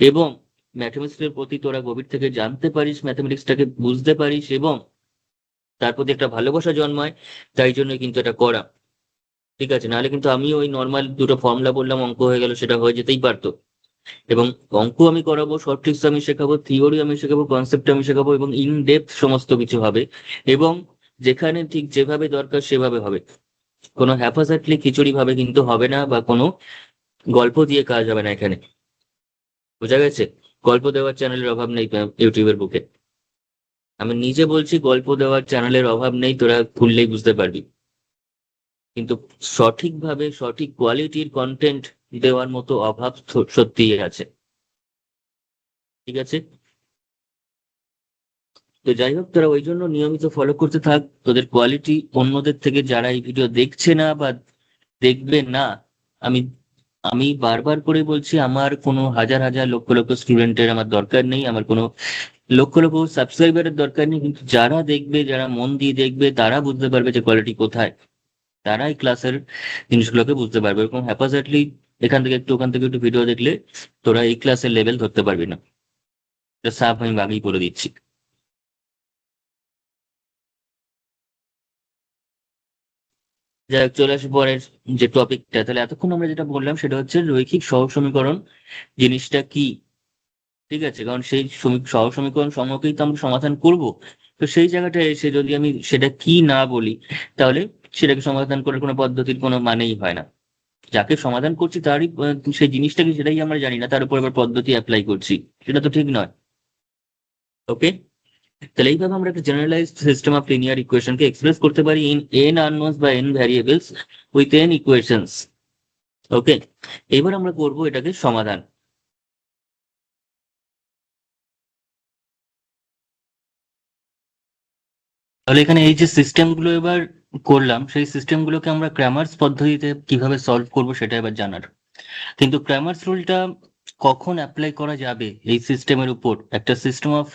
Speaker 1: এবং ম্যাথমেটিক্স এর প্রতি তোরা গভীর থেকে জানতে পারিস, ম্যাথমেটিক্সটাকে বুঝতে পারিস, এবং তার প্রতি একটা ভালোবাসা জন্মায়। তাই জন্য কিন্তু এটা করা। ঠিক আছে? নাহলে কিন্তু আমি ওই নর্মাল দুটো ফর্মুলা বললাম, অঙ্ক হয়ে গেল, সেটা হয়ে যেতেই পারতো। এবং অঙ্ক আমি করাবো, শর্ট ট্রিক্স আমি শেখাবো, থিওরি আমি শেখাবো, কনসেপ্ট আমি শেখাবো, এবং ইন ডেপথ সমস্ত কিছু হবে। এবং যেখানে ঠিক যেভাবে দরকার সেভাবে হবে। কোনো হ্যাপাজার্ডলি খিচুড়ি ভাবে কিন্তু হবে না, বা কোনো গল্প দিয়ে কাজ হবে না এখানে। বোঝা গেছে? গল্প দেওয়ার চ্যানেলের অভাব নেই ইউটিউবের বুকে। আমি নিজে বলছি, গল্প দেওয়ার চ্যানেলের অভাব নেই, তোরা খুললেই বুঝতে পারবি। কিন্তু সঠিকভাবে সঠিক কোয়ালিটির কন্টেন্ট দেওয়ার মতো অভাব সত্যিই আছে। ঠিক আছে? তো যাই হোক, তোরা ওই জন্য নিয়মিত ফলো করতে থাক। তোদের কোয়ালিটি অন্যদের থেকে, যারা এই ভিডিও দেখছে না বা দেখবে না, আমি আমি বারবার করে বলছি, আমার কোনো হাজার হাজার লক্ষ লক্ষ স্টুডেন্টের আমার দরকার নেই, আমার কোনো লক্ষ লক্ষ সাবস্ক্রাইবারের দরকার নেই, কিন্তু যারা দেখবে, যারা মন দিয়ে দেখবে, তারা বুঝতে পারবে যে কোয়ালিটি কোথায়। তারা এই ক্লাসের জিনিসগুলোকে বুঝতে পারবে। এরকম হ্যাপাজার্ডলি এখান থেকে একটু ওখান থেকে একটু ভিডিও দেখলে তোরা এই ক্লাসের লেভেল ধরতে পারবি না। এটা সাফ আমি আগেই বলে দিচ্ছি। যাই হোক, চলে আসি পরের যে টপিকটা। তাহলে এতক্ষণ আমরা যেটা বললাম সেটা হচ্ছে রৈখিক সহগ সমীকরণ জিনিসটা কি। ঠিক আছে? কারণ সেই সহগ সমীকরণ সমূহকেই তো আমরা সমাধান করব। তো সেই জায়গাটায় এসে যদি আমি সেটা কি না বলি, তাহলে সেটাকে সমাধান করার কোনো পদ্ধতির কোনো মানেই হয় না। যাকে সমাধান করছি তারই সেই জিনিসটাকে, সেটাই আমরা জানি না, তার উপর আবার পদ্ধতি অ্যাপ্লাই করছি, সেটা তো ঠিক নয়। ওকে? তাহলে এইভাবে আমরা একটা জেনারেলাইজড সিস্টেম অফ লিনিয়ার ইকুয়েশনকে এক্সপ্রেস করতে পারি ইন এন আননোনস বা n variables with n equations. Okay? এবার আমরা করব এটাকে সমাধান। তাহলে এখানে এই যে সিস্টেমগুলো এবার করলাম, সেই সিস্টেমগুলোকে আমরা ক্র্যামার্স পদ্ধতিতে কিভাবে সলভ করব সেটা এবার জানার। কিন্তু ক্র্যামার্স রুলটা কখন অ্যাপ্লাই করা যাবে এই সিস্টেমের উপর, একটা সিস্টেম অফ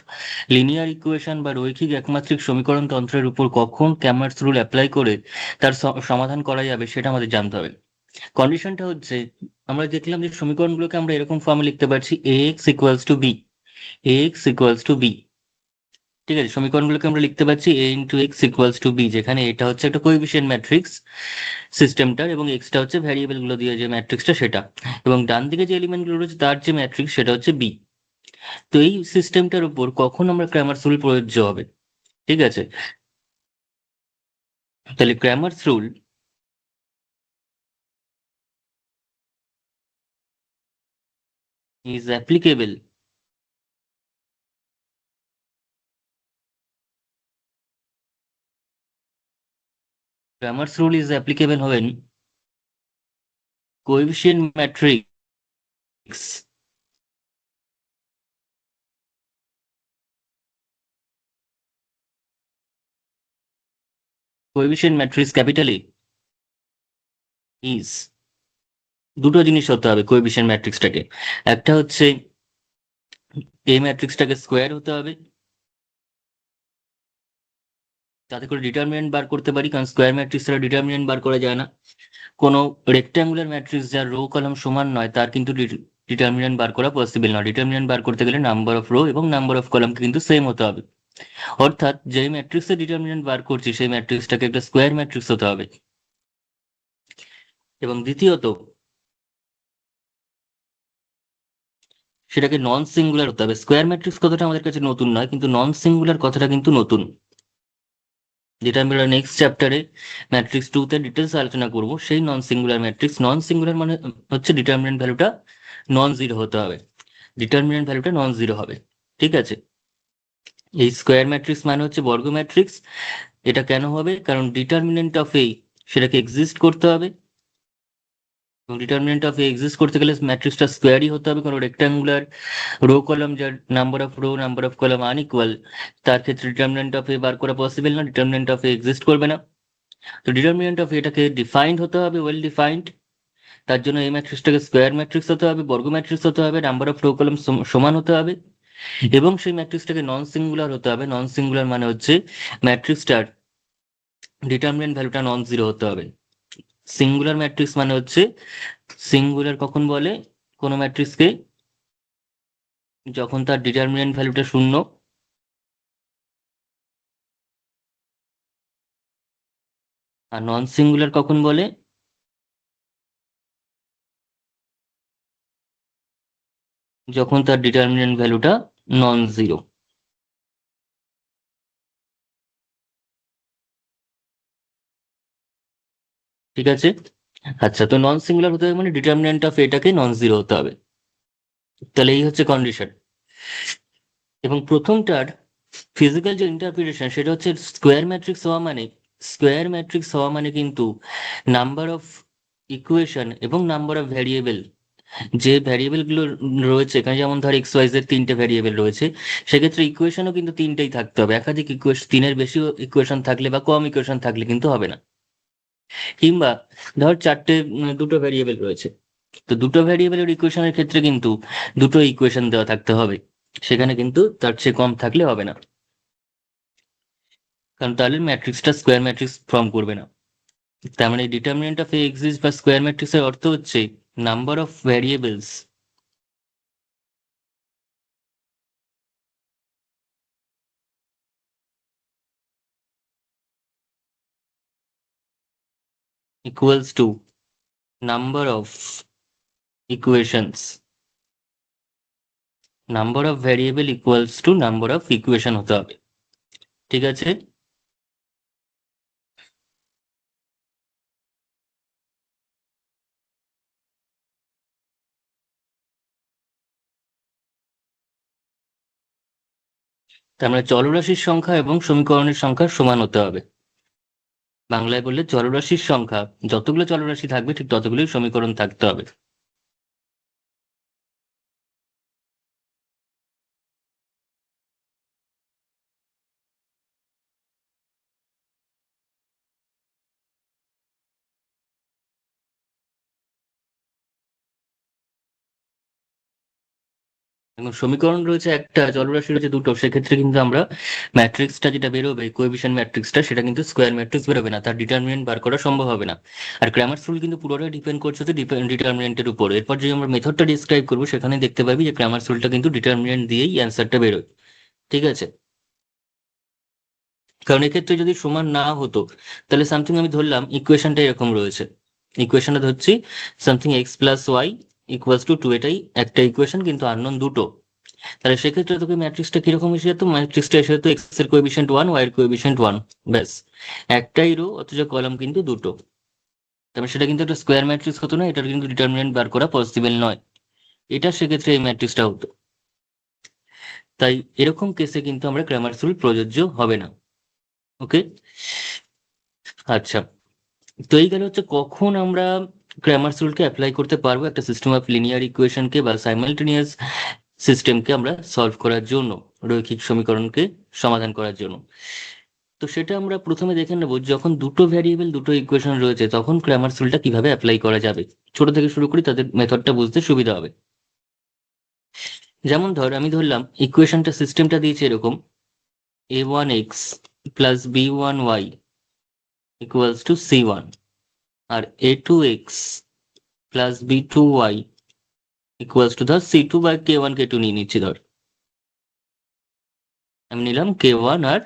Speaker 1: লিনিয়ার ইকুয়েশন বা রৈখিক একমাত্রিক সমীকরণ তন্ত্রের উপর কখন ক্র্যামার্স রুল অ্যাপ্লাই করে তার সমাধান করা যাবে, সেটা আমাদের জানতে হবে। কন্ডিশনটা হচ্ছে, আমরা দেখলাম যে সমীকরণগুলোকে আমরা এরকম ফর্মে লিখতে পারছি: A x equals to B, A x equals to B. ঠিক আছে? সমীকরণগুলোকে আমরা লিখতে পারছি A into x equals to B, যেখানে এটা হচ্ছে একটা কোএফিসিয়েন্ট ম্যাট্রিক্স সিস্টেমটার, এবং এক্সটা হচ্ছে ভ্যারিয়েবল গুলো দিয়ে যে ম্যাট্রিক্সটা সেটা, এবং ডান দিকে যে এলিমেন্ট গুলো রয়েছে তার যে ম্যাট্রিক্স সেটা হচ্ছে বি। তো এই সিস্টেমটার উপর কখন আমরা ক্র্যামার্স রুল প্রযোজ্য হবে? ঠিক আছে? তাহলে Cramer's rule is applicable, Cramer's rule is applicable when coefficient matrix coefficient matrix capital A is, দুটো জিনিস হতে হবে কোএফিসিয়েন্ট ম্যাট্রিক্সটাকে। একটা হচ্ছে এ ম্যাট্রিক্সটাকে স্কোয়ার হতে হবে, তাতে করে ডিটারমিনেন্ট বার করতে পারি, কারণ স্কোয়ার ম্যাট্রিক্স ছাড়া ডিটারমিনেন্ট বার করা যায় না। কোনো রেক্ট্যাঙ্গুলার ম্যাট্রিক্স যার রো কলাম সমান নয় তার কিন্তু ডিটারমিনেন্ট বার করা পসিবল নয়। ডিটারমিনেন্ট বার করতে গেলে নাম্বার অফ রো এবং নাম্বার অফ কলামকে কিন্তু সেম হতে হবে। অর্থাৎ যে ম্যাট্রিক্সের ডিটারমিনেন্ট বার করছি সেই ম্যাট্রিক্সটাকে একটা স্কোয়ার ম্যাট্রিক্স হতে হবে। এবং দ্বিতীয়ত সেটাকে নন সিঙ্গুলার হতে হবে। স্কোয়ার ম্যাট্রিক্স কথাটা আমাদের কাছে নতুন নয়, কিন্তু নন সিঙ্গুলার কথাটা কিন্তু নতুন, যেটা আমরা নেক্সট চ্যাপ্টারে ম্যাট্রিক্স 2 তে ডিটেলস আলোচনা করব। সেই non singular matrix, non singular মানে হচ্ছে ডিটারমিনেন্ট ভ্যালুটা নন জিরো হতে হবে, ডিটারমিনেন্ট ভ্যালুটা নন জিরো হবে। ঠিক আছে, এই স্কোয়ার ম্যাট্রিক্স মানে হচ্ছে বর্গ ম্যাট্রিক্স। এটা কেন হবে? কারণ ডিটারমিনেন্ট অফ এ সেটাকে এক্সিস্ট করতে হবে, এবং ডিটারমিনেন্ট অফ এ এক্সিস্ট করতে গেলে ম্যাট্রিক্সটা স্কোয়ারই হতে হবে। কোনো রেক্টাঙ্গুলার রো কলাম যার number of rho number of column unequal, তার ক্ষেত্রে ডিটারমিনেন্ট অফ এ বার করা পসিবল না, ডিটারমিনেন্ট অফ এ এক্সিস্ট করবে না। তো ডিটারমিনেন্ট অফ এটাকে ডিফাইন্ড হতে হবে, ওয়েল ডিফাইন্ড। তার জন্য এই ম্যাট্রিক্সটাকে স্কোয়ার ম্যাট্রিক্স হতে হবে, বর্গ ম্যাট্রিক্স হতে হবে, নাম্বার অফ রো কলাম সমান হতে হবে, এবং সেই ম্যাট্রিক্সটাকে নন সিঙ্গুলার হতে হবে। নন সিঙ্গুলার মানে হচ্ছে ম্যাট্রিক্সটার ডিটারমিনেন্ট ভ্যালুটা নন জিরো হতে হবে। সিঙ্গুলার ম্যাট্রিক্স মানে হচ্ছে, সিঙ্গুলার কখন বলে কোনো ম্যাট্রিক্সকে? যখন তার ডিটারমিনেন্ট ভ্যালুটা শূন্য। আর নন সিঙ্গুলার কখন বলে? যখন তার ডিটারমিনেন্ট ভ্যালুটা নন জিরো। ঠিক আছে, আচ্ছা, তো নন সিঙ্গুলার হতে হবে মানে ডিটারমিনেন্ট অফ এটাকে নন জিরো হতে হবে। তাহলে এই হচ্ছে কন্ডিশন। এবং প্রথমটার ফিজিক্যাল যে ইন্টারপ্রিটেশন সেটা হচ্ছে স্কোয়ার ম্যাট্রিক্স হওয়া মানে, স্কোয়ার ম্যাট্রিক্স হওয়া মানে কিন্তু নাম্বার অফ ইকুয়েশন এবং নাম্বার অফ ভ্যারিয়েবল, যে ভ্যারিয়েবল গুলো রয়েছে এখানে, যেমন ধর এক্স ওয়াই জেড তিনটে ভ্যারিয়েবল রয়েছে, সেক্ষেত্রে ইকুয়েশনও কিন্তু তিনটেই থাকতে হবে। একাধিক ইকুয়েশন, তিনের বেশি ইকুয়েশন থাকলে বা কম ইকুয়েশন থাকলে কিন্তু হবে না। কিংবা ধর চারটে দুটো ভ্যারিয়েবল রয়েছে, তো দুটো ভ্যারিয়েবলের ইকুয়েশনের ক্ষেত্রে কিন্তু দুটো ইকুয়েশন দেওয়া থাকতে হবে, সেখানে কিন্তু তার চেয়ে কম থাকলে হবে না, কারণ তাহলে ম্যাট্রিক্সটা স্কোয়ার ম্যাট্রিক্স ফর্ম করবে না। তার মানে ডিটারমিনেন্ট অফ এ এক্সিস্ট বা স্কোয়ার ম্যাট্রিক্সের অর্থ হচ্ছে number of variables equals to number of equations, number of variable equals to number of equation হতে হবে। ঠিক আছে, তার মানে চলরাশির সংখ্যা এবং সমীকরণের সংখ্যা সমান হতে হবে। বাংলায় বললে চলরাশির সংখ্যা, যতগুলো চলরাশি থাকবে ঠিক ততগুলোই সমীকরণ থাকতে হবে। এবং সমীকরণ রয়েছে একটা, চলরাশি রয়েছে দুটো, সেক্ষেত্রে কিন্তু আমরা ম্যাট্রিক্সটা যেটা বেরোবে, কোএফিসিয়েন্ট ম্যাট্রিক্সটা, সেটা কিন্তু স্কোয়ার ম্যাট্রিক্স বেরোবে না, তার ডিটারমিনেন্ট বার করা সম্ভব হবে না। আর ক্র্যামারস রুল কিন্তু পুরোটাই ডিপেন্ড করছে তো ডিটারমিনেন্টের উপর। এরপর যে আমরা মেথডটা ডিসক্রাইব করবো সেখানে দেখতে পাবি যে ক্র্যামারস রুলটা কিন্তু ডিটারমিনেন্ট দিয়েই অ্যান্সারটা বেরোয়। ঠিক আছে, কারণ এক্ষেত্রে যদি সমান না হতো, তাহলে সামথিং আমি ধরলাম ইকুয়েশনটা এরকম রয়েছে, ইকুয়েশনটা ধরছি something x plus y equals to two, এটাই একটা ইকুয়েশন কিন্তু আননোন দুটো। তাহলে সেক্ষেত্রে তোকে ম্যাট্রিক্সটা কিরকম এসে যেত? ম্যাট্রিক্সটা এসে যেত এক্স এর কোএফিসিয়েন্ট ওয়ান, ওয়াই এর কোএফিসিয়েন্ট ওয়ান, ব্যাস। একটাই রো অথচ কলাম কিন্তু দুটো, তবে সেটা কিন্তু একটা স্কোয়ার ম্যাট্রিক্স হতো না, এটার কিন্তু ডিটারমিনেন্ট বার করা পসিবল নয়। এটা সেক্ষেত্রে এই ম্যাট্রিক্সটা হতো। তাই এরকম কেসে কিন্তু আমরা ক্র্যামারস রুল প্রযোজ্য হবে না। ওকে, আচ্ছা, তো এই গেল হচ্ছে কখন আমরা ক্র্যামারস রুলকে অ্যাপ্লাই করতে পারবো একটা সিস্টেম অফ লিনিয়ার ইকুয়েশনকে বা সাইমালটেনিয়াস সিস্টেমকে আমরা সলভ করার জন্য, রৈখিক সমীকরণকে সমাধান করার জন্য। তো সেটা আমরা প্রথমে দেখে নেবো, যখন দুটো ভ্যারিয়েবল দুটো ইকুয়েশন রয়েছে তখন ক্র্যামারস রুলটা কিভাবে অ্যাপ্লাই করা যাবে। ছোট থেকে শুরু করি, তাদের মেথডটা বুঝতে সুবিধা হবে। যেমন ধর আমি ধরলাম ইকুয়েশনটা, সিস্টেমটা দিয়েছে এরকম, a1x plus b1y equals to c1, আর a2x plus b2y equals to ধর c2 বা k1 k2 নিয়ে নিচ্ছি। ধর আমি নিলাম k1 আর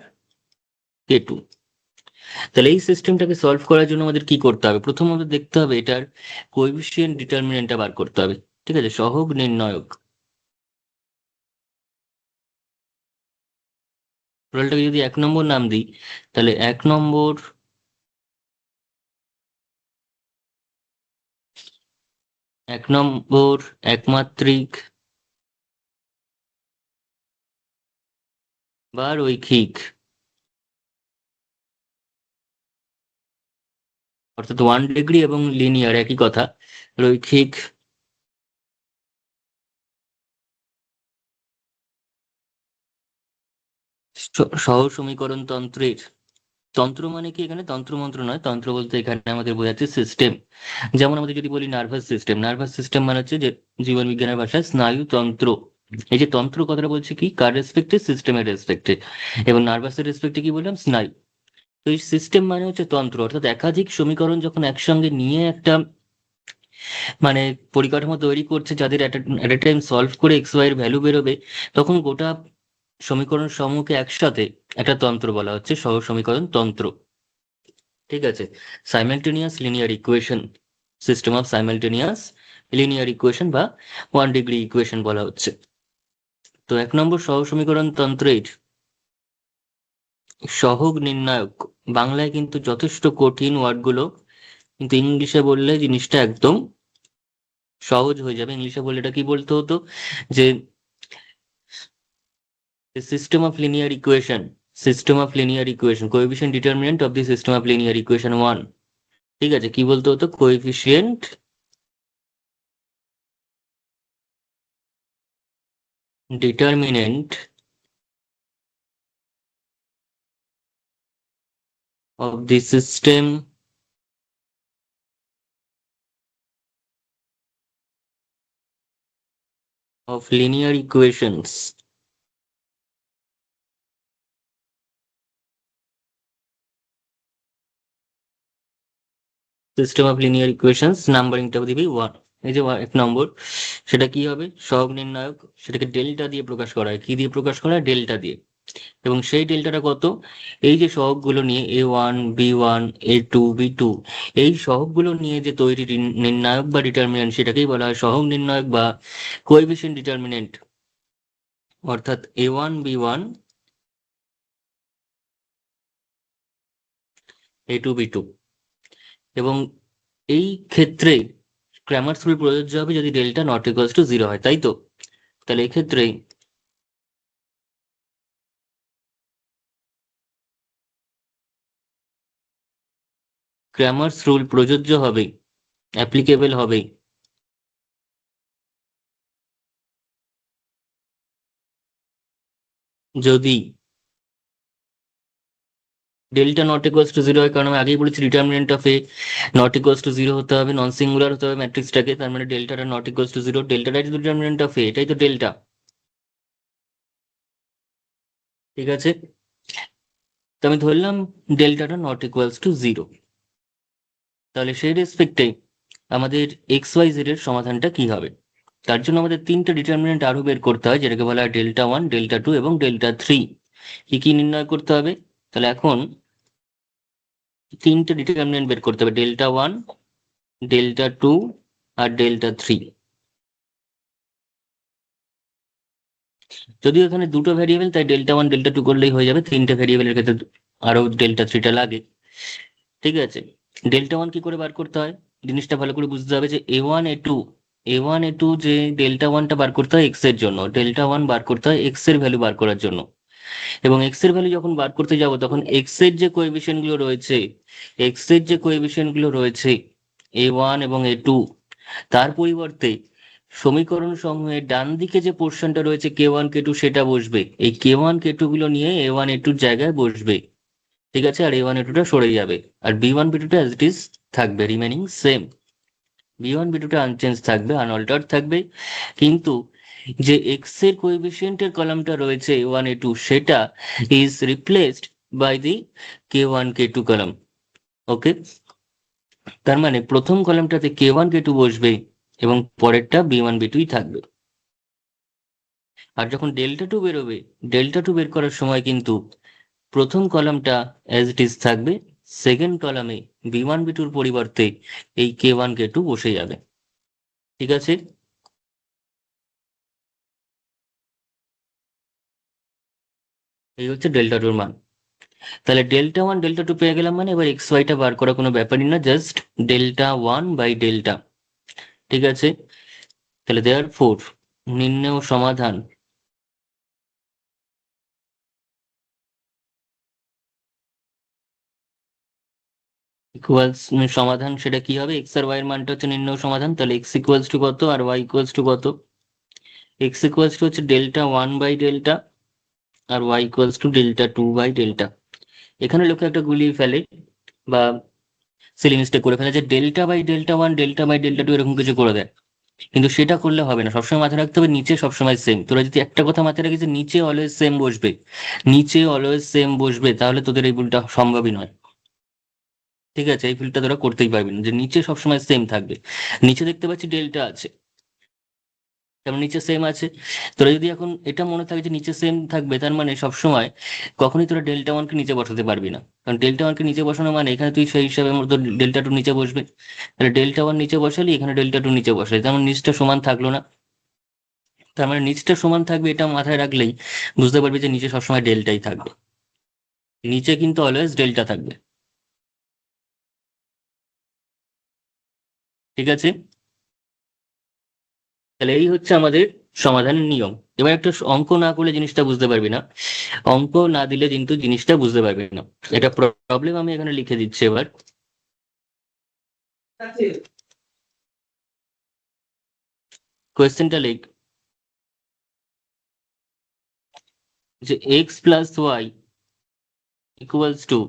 Speaker 1: k2। তাহলে এই সিস্টেমটাকে সলভ করার জন্য আমাদের কি করতে হবে? প্রথম আমাদের দেখতে হবে এটার কোএফিসিয়েন্ট ডিটারমিনেন্টটা বার করতে হবে। ঠিক আছে, সহগ নির্ণায়ক। টোটালটাকে যদি 1 নম্বর নাম দিই, তাহলে 1 নম্বর একমাত্রিক বা রৈখিক, অর্থাৎ 1 ডিগ্রি এবং লিনিয়ার একই কথা, রৈখিক সহ সমীকরণ তন্ত্রের, তন্ত্র মানে কি এখানে তন্ত্রমন্ত্র নয়, তন্ত্র বলতে এখানে আমাদের বোঝাচ্ছে সিস্টেম। যেমন আমাদের যদি বলি নার্ভাস সিস্টেম, নার্ভাস সিস্টেম মানে হচ্ছে যে জীবন বিজ্ঞানের ভাষায় স্নায়ুতন্ত্র। এই যে তন্ত্র কথাটা বলছে কি কার রেসপেক্টে? সিস্টেমের রেসপেক্টে। এবং নার্ভাসের রেসপেক্টে কি বললাম? স্নায়ু। তো এই সিস্টেম মানে হচ্ছে তন্ত্র, অর্থাৎ একাধিক সমীকরণ যখন একসঙ্গে নিয়ে একটা মানে পরিকাঠামো তৈরি করছে, যাদের এট এ টাইম সলভ করে এক্স ওয়াই এর ভ্যালু বেরোবে, তখন গোটা সমীকরণ সমূহকে একসাথে একটা তন্ত্র বলা হচ্ছে সহ সমীকরণ তন্ত্র। ঠিক আছে, simultaneous linear equation, system of simultaneous linear equation বা 1 ডিগ্রি ইকুয়েশন বলা হচ্ছে। তো 1 নম্বর সহ সমীকরণ তন্ত্রের সহগ নির্ণায়ক, বাংলায় কিন্তু যথেষ্ট কঠিন ওয়ার্ডগুলো, কিন্তু ইংলিশে বললে জিনিসটা একদম সহজ হয়ে যাবে। ইংলিশে বললে এটা কি বলতে হতো যে system of linear equation, system of linear equation, coefficient determinant of the system of linear equation 1। ঠিক আছে, কি বলতে হতো? Coefficient determinant of the system of linear equations, system of linear equations নাম্বারিংটা দিবি 1। এই যে 1 নম্বর, সেটা কি হবে? সহগ নির্ণায়ক, সেটাকে ডেল্টা দিয়ে প্রকাশ করা হয়। কি দিয়ে প্রকাশ করা হয়? ডেল্টা দিয়ে। এবং সেই ডেল্টাটা কত? এই যে সহগগুলো নিয়ে A1 B1 A2 B2, এই সহগগুলো নিয়ে যে তৈরি নির্ণায়ক বা ডিটারমিনেন্ট, সেটাকেই বলা হয় সহগ নির্ণায়ক বা কোএফিসিয়েন্ট ডিটারমিনেন্ট। অর্থাৎ A1 B1 A2 B2। এবং এই ক্ষেত্রে ক্র্যামারস রুল প্রযোজ্য হবে যদি ডেল্টা নট ইকুয়ালস টু 0 হয়, তাই তো? তাহলে এক্ষেত্রে ক্র্যামারস রুল প্রযোজ্য হবে, অ্যাপ্লিকেবল হবে যদি ডেল্টা নট ইকুয়ালস টু 0 হয়। কারণ আমি আগেই বলেছি determinant of A not equals to 0 হতে হবে, নন সিঙ্গুলার হতে হবে ম্যাট্রিক্সটাকে। তার মানে ডেল্টাটা নট ইকুয়ালস টু 0, ডেল্টাটাই তো ডিটারমিনেন্ট অফ এ, এটাই তো ডেল্টা। ঠিক আছে, তো আমি ধরলাম ডেল্টাটা নট ইকুয়ালস টু 0। তাহলে সেই রেসপেক্টে আমাদের এক্স ওয়াই জেড এর সমাধানটা কি হবে? তার জন্য আমাদের 3টে ডিটারমিনেন্ট আরো বের করতে হয়, যেটাকে বলা হয় ডেল্টা 1, ডেল্টা 2 এবং ডেল্টা 3। কি কি নির্ণয় করতে হবে? তাহলে এখন 3টে ডিটারমিনেন্ট বের করতে হবে, ডেল্টা 1, ডেল্টা 2 আর ডেল্টা 3। যদিও এখানে দুটো ভ্যারিয়েবল, তাই ডেল্টা 1 ডেল্টা 2 করলেই হয়ে যাবে। 3টে ভ্যারিয়েবলের ক্ষেত্রে আরো ডেল্টা 3টা লাগে। ঠিক আছে, ডেল্টা 1 কি করে বার করতে হয়? জিনিসটা ভালো করে বুঝতে হবে যে A1 A2 যে ডেল্টা 1টা বার করতে হয় এক্স এর জন্য, ডেল্টা 1 বার করতে হয় এক্স এর ভ্যালু বার করার জন্য। এবং এক্স এর ভ্যালু যখন বার করতে যাব, তখন এক্স এর যে কোএফিসিয়েন্ট গুলো রয়েছে, এক্স এর যে কোএফিসিয়েন্ট গুলো রয়েছে A1 এবং A2, তার পরিবর্তে সমীকরণ সমূহের ডান দিকে যে পোর্শনটা রয়েছে K1 K2, সেটা বসবে। এই K1 K2 গুলো নিয়ে A1 A2 জায়গায় বসবে। ঠিক আছে, আর A1 A2টা সরে যাবে, আর B1 B2টা অ্যাজ ইট ইজ থাকবে, রিমেনিং সেম। B1 B2টা আনচেঞ্জ থাকবে, আনঅল্টার্ড থাকবে। কিন্তু যে এক্স এর কোএফিসিয়েন্টের কলামটা রয়েছে A1 A2, সেটা is replaced by the K1 K2 column. Okay, তার মানে প্রথম কলামটাতে K1 K2 বসবে এবং পরেরটা B1 B2ই থাকবে। আর যখন ডেল্টা 2 বেরোবে, ডেল্টা 2 বের করার সময় কিন্তু প্রথম কলামটা অ্যাজ ইট ইজ থাকবে, সেকেন্ড কলামে b1 b2 পরিবর্তে এই k1 k2 বসে যাবে। ঠিক আছে, এই হচ্ছে ডেল্টা টুর মান। তাহলে ডেল্টা ওয়ান ডেল্টা টু পেয়ে গেলাম, মানে এবার এক্স ওয়াইটা বার করা কোনো ব্যাপারই না, just delta one by delta. ঠিক আছে, তাহলে দেয়ার ফোর নির্ণেয় সমাধান ইকুয়ালস, সমাধান সেটা কি হবে, এক্স আর ওয়াই এর মানটা হচ্ছে নির্ণেয় সমাধান। তাহলে এক্স ইকুয়ালস টু কত আর ওয়াই ইকুয়ালস টু কত? এক্স ইকুয়ালস টু হচ্ছে ডেল্টা ওয়ান বাই ডেল্টা আর y equals to delta two by delta. এখানে লোকে একটা গুলিয়ে ফেলে বা সিলি মিস্টেক করে ফেলে যে delta by delta one delta by delta two এরকম কিছু করে দেয়, কিন্তু সেটা করলে হবে না। সবসময় মাথায় রাখতে হবে নিচে সবসময় সেম। তোরা যদি একটা কথা মাথায় রাখিস যে নিচে অলওয়েজ সেম বসবে, নিচে অলওয়েজ সেম বসবে, তাহলে তোদের এই ভুলটা সম্ভবই নয়। ঠিক আছে, এই ভুলটা তোরা করতেই পারবি না যে নিচে সবসময় সেম থাকবে। নিচে দেখতে পাচ্ছি ডেল্টা আছে, তেমন নিচে সেম আছে। তোরা যদি এখন এটা মনে থাকে যে নিচে সেম থাকবে, তার মানে সবসময় কখনোই তোরা ডেল্টা ওয়ানকে নিচে বসাতে পারবি না, কারণ ডেল্টা ওয়ানকে নিচে বসানো মানে এখানে তুই সেই হিসাবে মতো ডেল্টা টু নিচে বসবে। তাহলে ডেল্টা ওয়ান নিচে বসালি, এখানে ডেল্টা টু নিচে বসালি, তেমন নিচটা সমান থাকলো না। তার মানে নিচটা সমান থাকবে, এটা মাথায় রাখলেই বুঝতে পারবি যে নিচে সবসময় ডেল্টাই থাকবে, নিচে কিন্তু অলওয়েজ ডেল্টা থাকবে। ঠিক আছে, তাহলে এই হচ্ছে আমাদের সমাধানের নিয়ম। এবার একটা অঙ্ক না করলে জিনিসটা বুঝতে পারবি না, অঙ্ক না দিলে কিন্তু জিনিসটা বুঝতে পারবি না। এটা প্রবলেম আমি এখানে লিখে দিচ্ছি এবার। কোয়েশ্চেনটা লিখ যে x plus y equals to,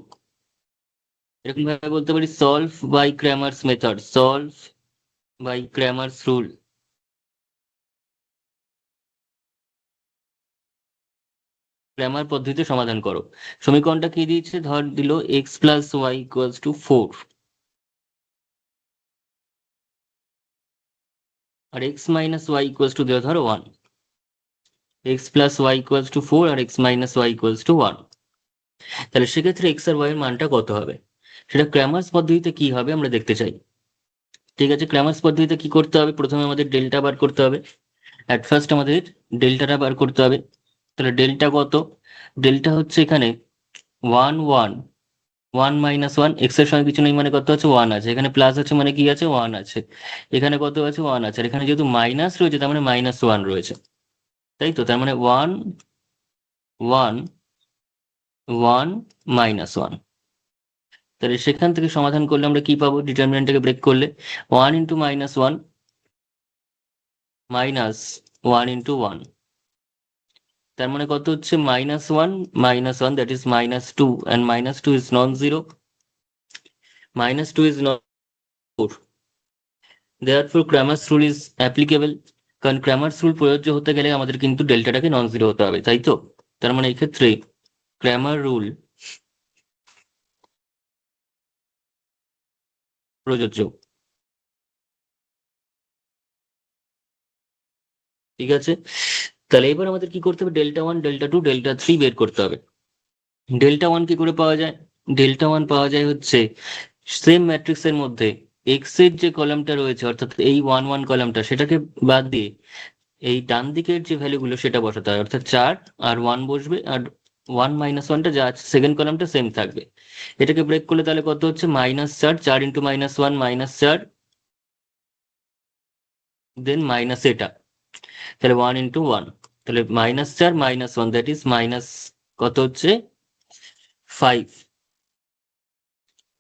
Speaker 1: এরকম ভাবে বলতে পারি solve by Cramer's method, solve by Cramer's rule. Cramer পদ্ধতিতে সমাধান করো। সমীকরণটা কি দিয়েছে, ধর দিল x plus y equals to four, আর x minus y equals to দিল ধরো one. X plus y equals to four আর x minus y equals to one. তাহলে সেক্ষেত্রে এক্স আর ওয়াই এর মানটা কত হবে, সেটা ক্র্যামার্স পদ্ধতিতে কি হবে আমরা দেখতে চাই। ঠিক আছে, ক্র্যামার্স পদ্ধতিতে কি করতে হবে, প্রথমে আমাদের ডেল্টা বার করতে হবে। অ্যাট ফার্স্ট আমাদের ডেল্টাটা বার করতে হবে। তাহলে ডেল্টা কত, ডেল্টা হচ্ছে এখানে one one, one minus one, x এর সঙ্গে কিছু নেই মানে কত আছে, ওয়ান আছে, এখানে প্লাস আছে মানে কি আছে, ওয়ান আছে, এখানে কত আছে, ওয়ান আছে, আর এখানে যেহেতু মাইনাস রয়েছে তার মানে মাইনাস ওয়ান রয়েছে, তাই তো। তার মানে one one one minus one. তাহলে সেখান থেকে সমাধান করলে আমরা কি পাবো, ডিটারমিনেন্টটাকে ব্রেক করলে one into minus one minus one into one, তার মানে কত হচ্ছে minus one that is minus two, and minus two is non zero, minus two is not four. Therefore Cramer's rule is applicable, কারণ Cramer's rule প্রযোজ্য হতে গেলে আমাদের কিন্তু ডেল্টাটাকে নন জিরো হতে হবে, তাই তো। তার মানে এই ক্ষেত্রে ক্র্যামার রুল প্রযোজ্য। ঠিক আছে, তাহলে এবার আমাদের কি করতে হবে, delta one delta two delta three বের করতে হবে। ডেল্টা ওয়ান কি করে পাওয়া যায়, ডেল্টা ওয়ান পাওয়া যায় হচ্ছে সেম ম্যাট্রিক্সের মধ্যে এক্স এর যে কলামটা রয়েছে, অর্থাৎ এই ওয়ান ওয়ান কলামটা, সেটাকে বাদ দিয়ে এই ডান দিকের যে ভ্যালুগুলো সেটা বসাতে হয়, অর্থাৎ চার আর ওয়ান বসবে, আর ওয়ান মাইনাস ওয়ানটা যা আছে সেকেন্ড কলামটা সেম থাকবে। এটাকে ব্রেক করলে তাহলে কত হচ্ছে, মাইনাস চার, চার ইন্টু মাইনাস ওয়ান মাইনাস চার, দেন মাইনাস এটা, তাহলে ওয়ান ইন্টু ওয়ান, তাহলে মাইনাস চার minus one that is minus কত হচ্ছে ফাইভ।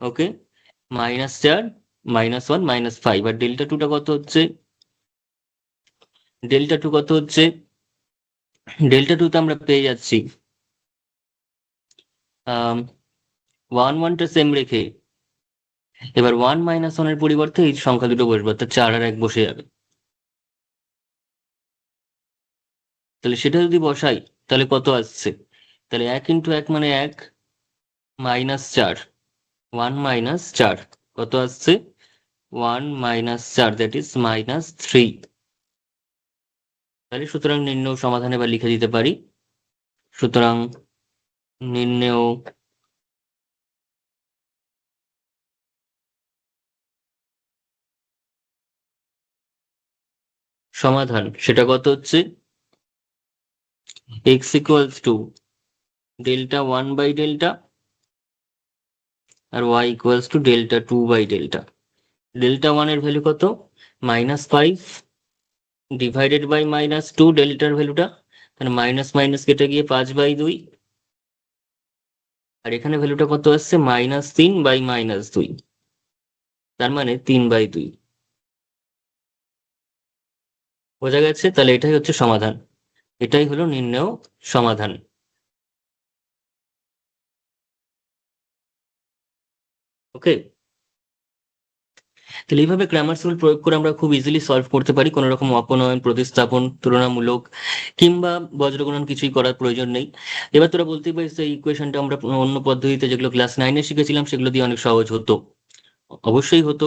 Speaker 1: ওকে, মাইনাস চার মাইনাস ওয়ান মাইনাস ফাইভ, আর ডেল্টা টুটা কত হচ্ছে, ডেল্টা টু কত হচ্ছে, ডেল্টা টু তো আমরা পেয়ে যাচ্ছি ওয়ান ওয়ানটা সেম রেখে, এবার ওয়ান মাইনাস ওয়ানের পরিবর্তে এই সংখ্যা দুটো বসবে, অর্থাৎ চার আর এক বসে যাবে। তাহলে সেটা যদি বসাই তাহলে কত আসছে, তাহলে এক ইন্টু এক মানে এক, মাইনাস চার, ওয়ান মাইনাস চার, কত আসছে, ওয়ান মাইনাস চার দ্যাট ইজ মাইনাস থ্রি। তাহলে সুতরাং নির্ণয় সমাধানে বা লিখে দিতে পারি, সুতরাং নির্ণেয় সমাধান সেটা কত হচ্ছে, x equals to delta one by delta আর y equals to delta two by delta. Delta ওয়ানের ভ্যালু কত, -5 ডিভাইডেড বাই -2, ডেল্টার ভ্যালুটা, তাহলে মাইনাস মাইনাস কেটে গিয়ে 5/2, আর এখানে ভ্যালুটা কত আসছে, -3 বাই -2, তার মানে 3/2। বোঝা গেছে? তাহলে এটাই হচ্ছে সমাধান, এটাই হলো নির্ণেয় সমাধান। ওকে, তাহলে এইভাবে ক্রামারস রুল প্রয়োগ করে আমরা খুব ইজিলি সলভ করতে পারি, কোনো রকম অপনয়ন, প্রতিস্থাপন, তুলনামূলক কিংবা বজ্রগুণন কিছুই করার প্রয়োজন নেই। এবার তোরা বলতেই পারিস এই ইকুয়েশনটা আমরা অন্য পদ্ধতিতে যেগুলো ক্লাস 9-এ শিখেছিলাম সেগুলো দিয়ে অনেক সহজ হতো। অবশ্যই হতো,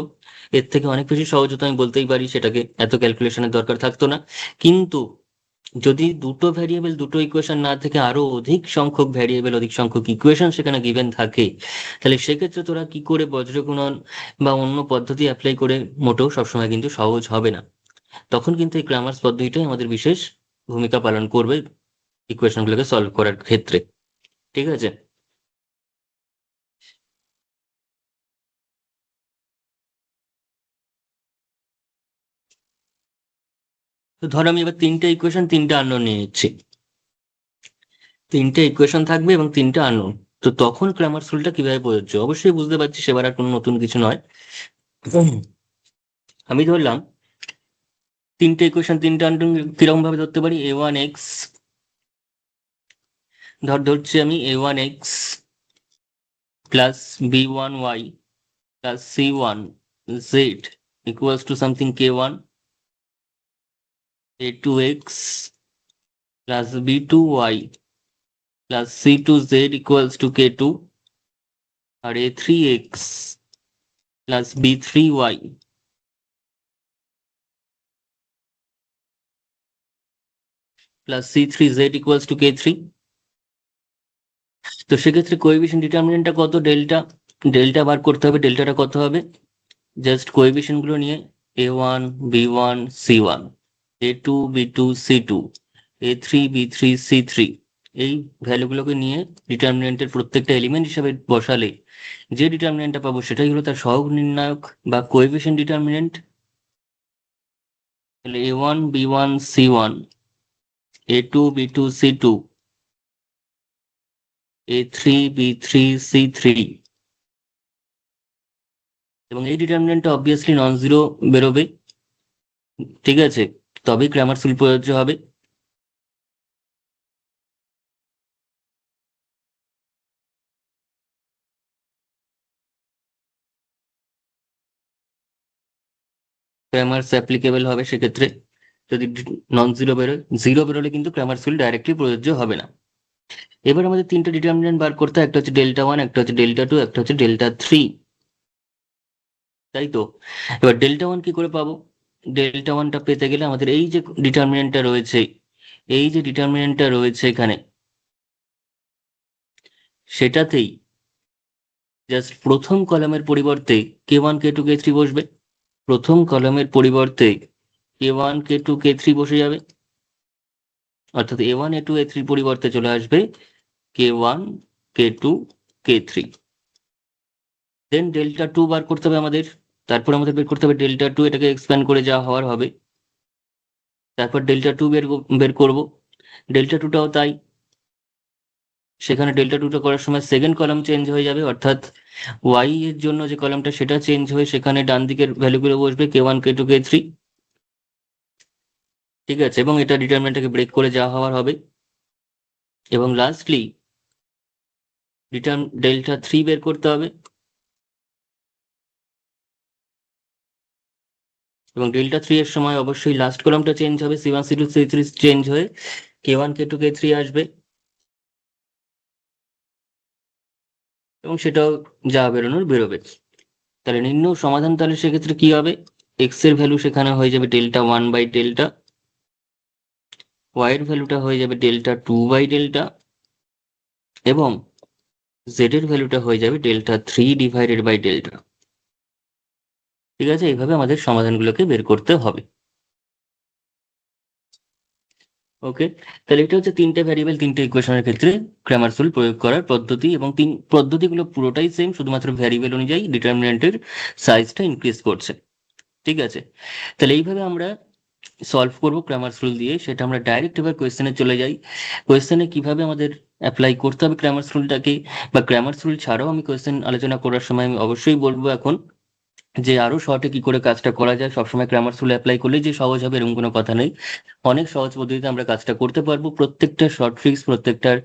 Speaker 1: এর থেকে অনেক বেশি সহজ হতো, আমি বলতেই পারি, সেটাকে এত ক্যালকুলেশনের দরকার থাকতো না। কিন্তু যদি দুটো ভ্যারিয়েবল, দুটো ইকুয়েশন না থেকে আরো অধিক সংখ্যক ভ্যারিয়েবল, অধিক সংখ্যক ইকুয়েশন সেখানে গিভেন থাকে, তাহলে সেক্ষেত্রে তোরা কি করে বজ্রগুণন বা অন্য পদ্ধতি অ্যাপ্লাই করে মোটেও সবসময় কিন্তু সহজ হবে না। তখন কিন্তু এই ক্রামার্স পদ্ধতিটাই আমাদের বিশেষ ভূমিকা পালন করবে ইকুয়েশনগুলোকে সলভ করার ক্ষেত্রে। ঠিক আছে? তো ধর আমি এবার তিনটে ইকুয়েশন, তিনটে আননোন নিয়ে নিচ্ছি। তিনটে ইকুয়েশন থাকবে এবং তিনটে আননোন। তো তখন ক্রামার্স রুলটা কিভাবে প্রযোজ্য, অবশ্যই বুঝতে পারছি সেবার আর কোনো নতুন কিছু নয়। আমি ধরলাম তিনটে ইকুয়েশন, তিনটে আননোন কিরকম ভাবে ধরতে পারি, a1x, ধরছি আমি a1x plus b1y plus c1z equals to something k1, a2x plus b2y plus c2z equals to k2, আর a3x plus b3y plus c3z equals to k3। তো সেক্ষেত্রে কোএফিশিয়েন্ট ডিটারমিনেন্টটা কত, ডেল্টা। ডেল্টা বার করতে হবে, ডেল্টাটা কত হবে, জাস্ট কোএফিশিয়েন্ট গুলো নিয়ে a1 b1 c1, a2 b2 c2, a3 b3 c3, এই ভ্যালুগুলোকে নিয়ে ডিটারমিনেন্টের প্রত্যেকটা এলিমেন্ট হিসাবে বসালে যে ডিটারমিনেন্টটা পাবো সেটাই হলো তার সহগ নির্ণায়ক বা কোএফিশিয়েন্ট ডিটারমিনেন্ট। তাহলে a1 b1 c1, a2 b2 c2, a3 b3 c3, এবং এই ডিটারমিনেন্টটা অবভিয়াসলি নন জিরো বেরোবে। ঠিক আছে? তবেই ক্রামার্স রুল প্রযোজ্য হবে। ক্রামার্স অ্যাপ্লিকেবল হবে সেক্ষেত্রে। যদি নন জিরো বেরোয়, জিরো বেরোলে কিন্তু ক্রামার্স রুল ডাইরেক্টলি প্রযোজ্য হবে না। এবার আমাদের তিনটা ডিটারমিনেন্ট বার করতে হয়, একটা হচ্ছে ডেল্টা ওয়ান, একটা হচ্ছে ডেল্টা টু, একটা হচ্ছে ডেল্টা থ্রি, তাই তো? এবার ডেল্টা ওয়ান কি করে পাবো, ডেল্টা ওয়ানটা পেতে গেলে আমাদের এই যে ডিটারমিনেন্টটা রয়েছে, এই যে ডিটারমিনেন্টটা রয়েছে এখানে, সেটাতেই জাস্ট প্রথম কলামের পরিবর্তে k1 k2 k3 বসবে। প্রথম কলামের পরিবর্তে k1 k2 k3 বসে যাবে, অর্থাৎ a1 a2 a3 পরিবর্তে চলে আসবে k1 k2 k3। দেন ডেল্টা টু বার করতে হবে আমাদের, তারপর আমাদের বের করতে হবে ডেল্টা টু, এটাকে এক্সপ্যান্ড করে যা হওয়ার হবে, তারপর ডেল্টা টু বের করব। ডেল্টা টুটাও তাই, সেখানে ডেল্টা টুটা করার সময় সেকেন্ড কলাম চেঞ্জ হয়ে যাবে, অর্থাৎ ওয়াই এর জন্য যে কলামটা সেটা চেঞ্জ হয়ে সেখানে ডান দিকের ভ্যালুগুলো বসবে k1 k2 k3। ঠিক আছে? এবং এটা ডিটারমিনেন্টটাকে ব্রেক করে যা হওয়ার হবে। এবং লাস্টলি ডেল্টা থ্রি বের করতে হবে, এবং ডেল্টা থ্রি এর সময় অবশ্যই লাস্ট কলামটা চেঞ্জ হবে, c1 c2 c3 চেঞ্জ হয়ে k1 k2 k3 আসবে, এবং সেটাও যা বেরোনোর বেরোবে। তাহলে নির্ণয় সমাধান তাহলে সেক্ষেত্রে কি হবে, এক্স এর ভ্যালু সেখানে হয়ে যাবে delta one by delta, y এর ভ্যালুটা হয়ে যাবে ডেল্টা টু বাই ডেল্টা, এবং জেড এর ভ্যালুটা হয়ে যাবে delta three divided by delta. ঠিক আছে? এইভাবে আমাদের সমাধানগুলোকে বের করতে হবে। ওকে, তাহলে এটা হচ্ছে তিনটে ভ্যারিয়েবল তিনটে ইকুয়েশনের ক্ষেত্রে ক্র্যামারস রুল প্রয়োগ করার পদ্ধতি, এবং তিন পদ্ধতিগুলো পুরোটাই সেম, শুধুমাত্র ভ্যারিয়েবল অনুযায়ী ডিটারমিনেন্টের সাইজটা ইনক্রিজ করছে। ঠিক আছে, তাহলে এইভাবে আমরা সলভ করব ক্র্যামারস রুল দিয়ে। সেটা আমরা ডাইরেক্ট এবার কোয়েশ্চেনে চলে যাই। কোয়েশ্চেনে কিভাবে আমাদের অ্যাপ্লাই করতে হবে ক্র্যামারস রুলটাকে, বা ক্র্যামারস রুল ছাড়াও আমি কোয়েশ্চেন আলোচনা করার সময় আমি অবশ্যই বলবো এখন যে আরো শর্টে কি করে কাজটা করা যায়। সবসময় ক্র্যামারস রুল অ্যাপ্লাই করলে যে সহজ হবে এরকম কোনো কথা নেই, অনেক সহজ পদ্ধতিতে আমরা কাজটা করতে পারবো। প্রত্যেকটা শর্ট ট্রিক্স, প্রত্যেকটার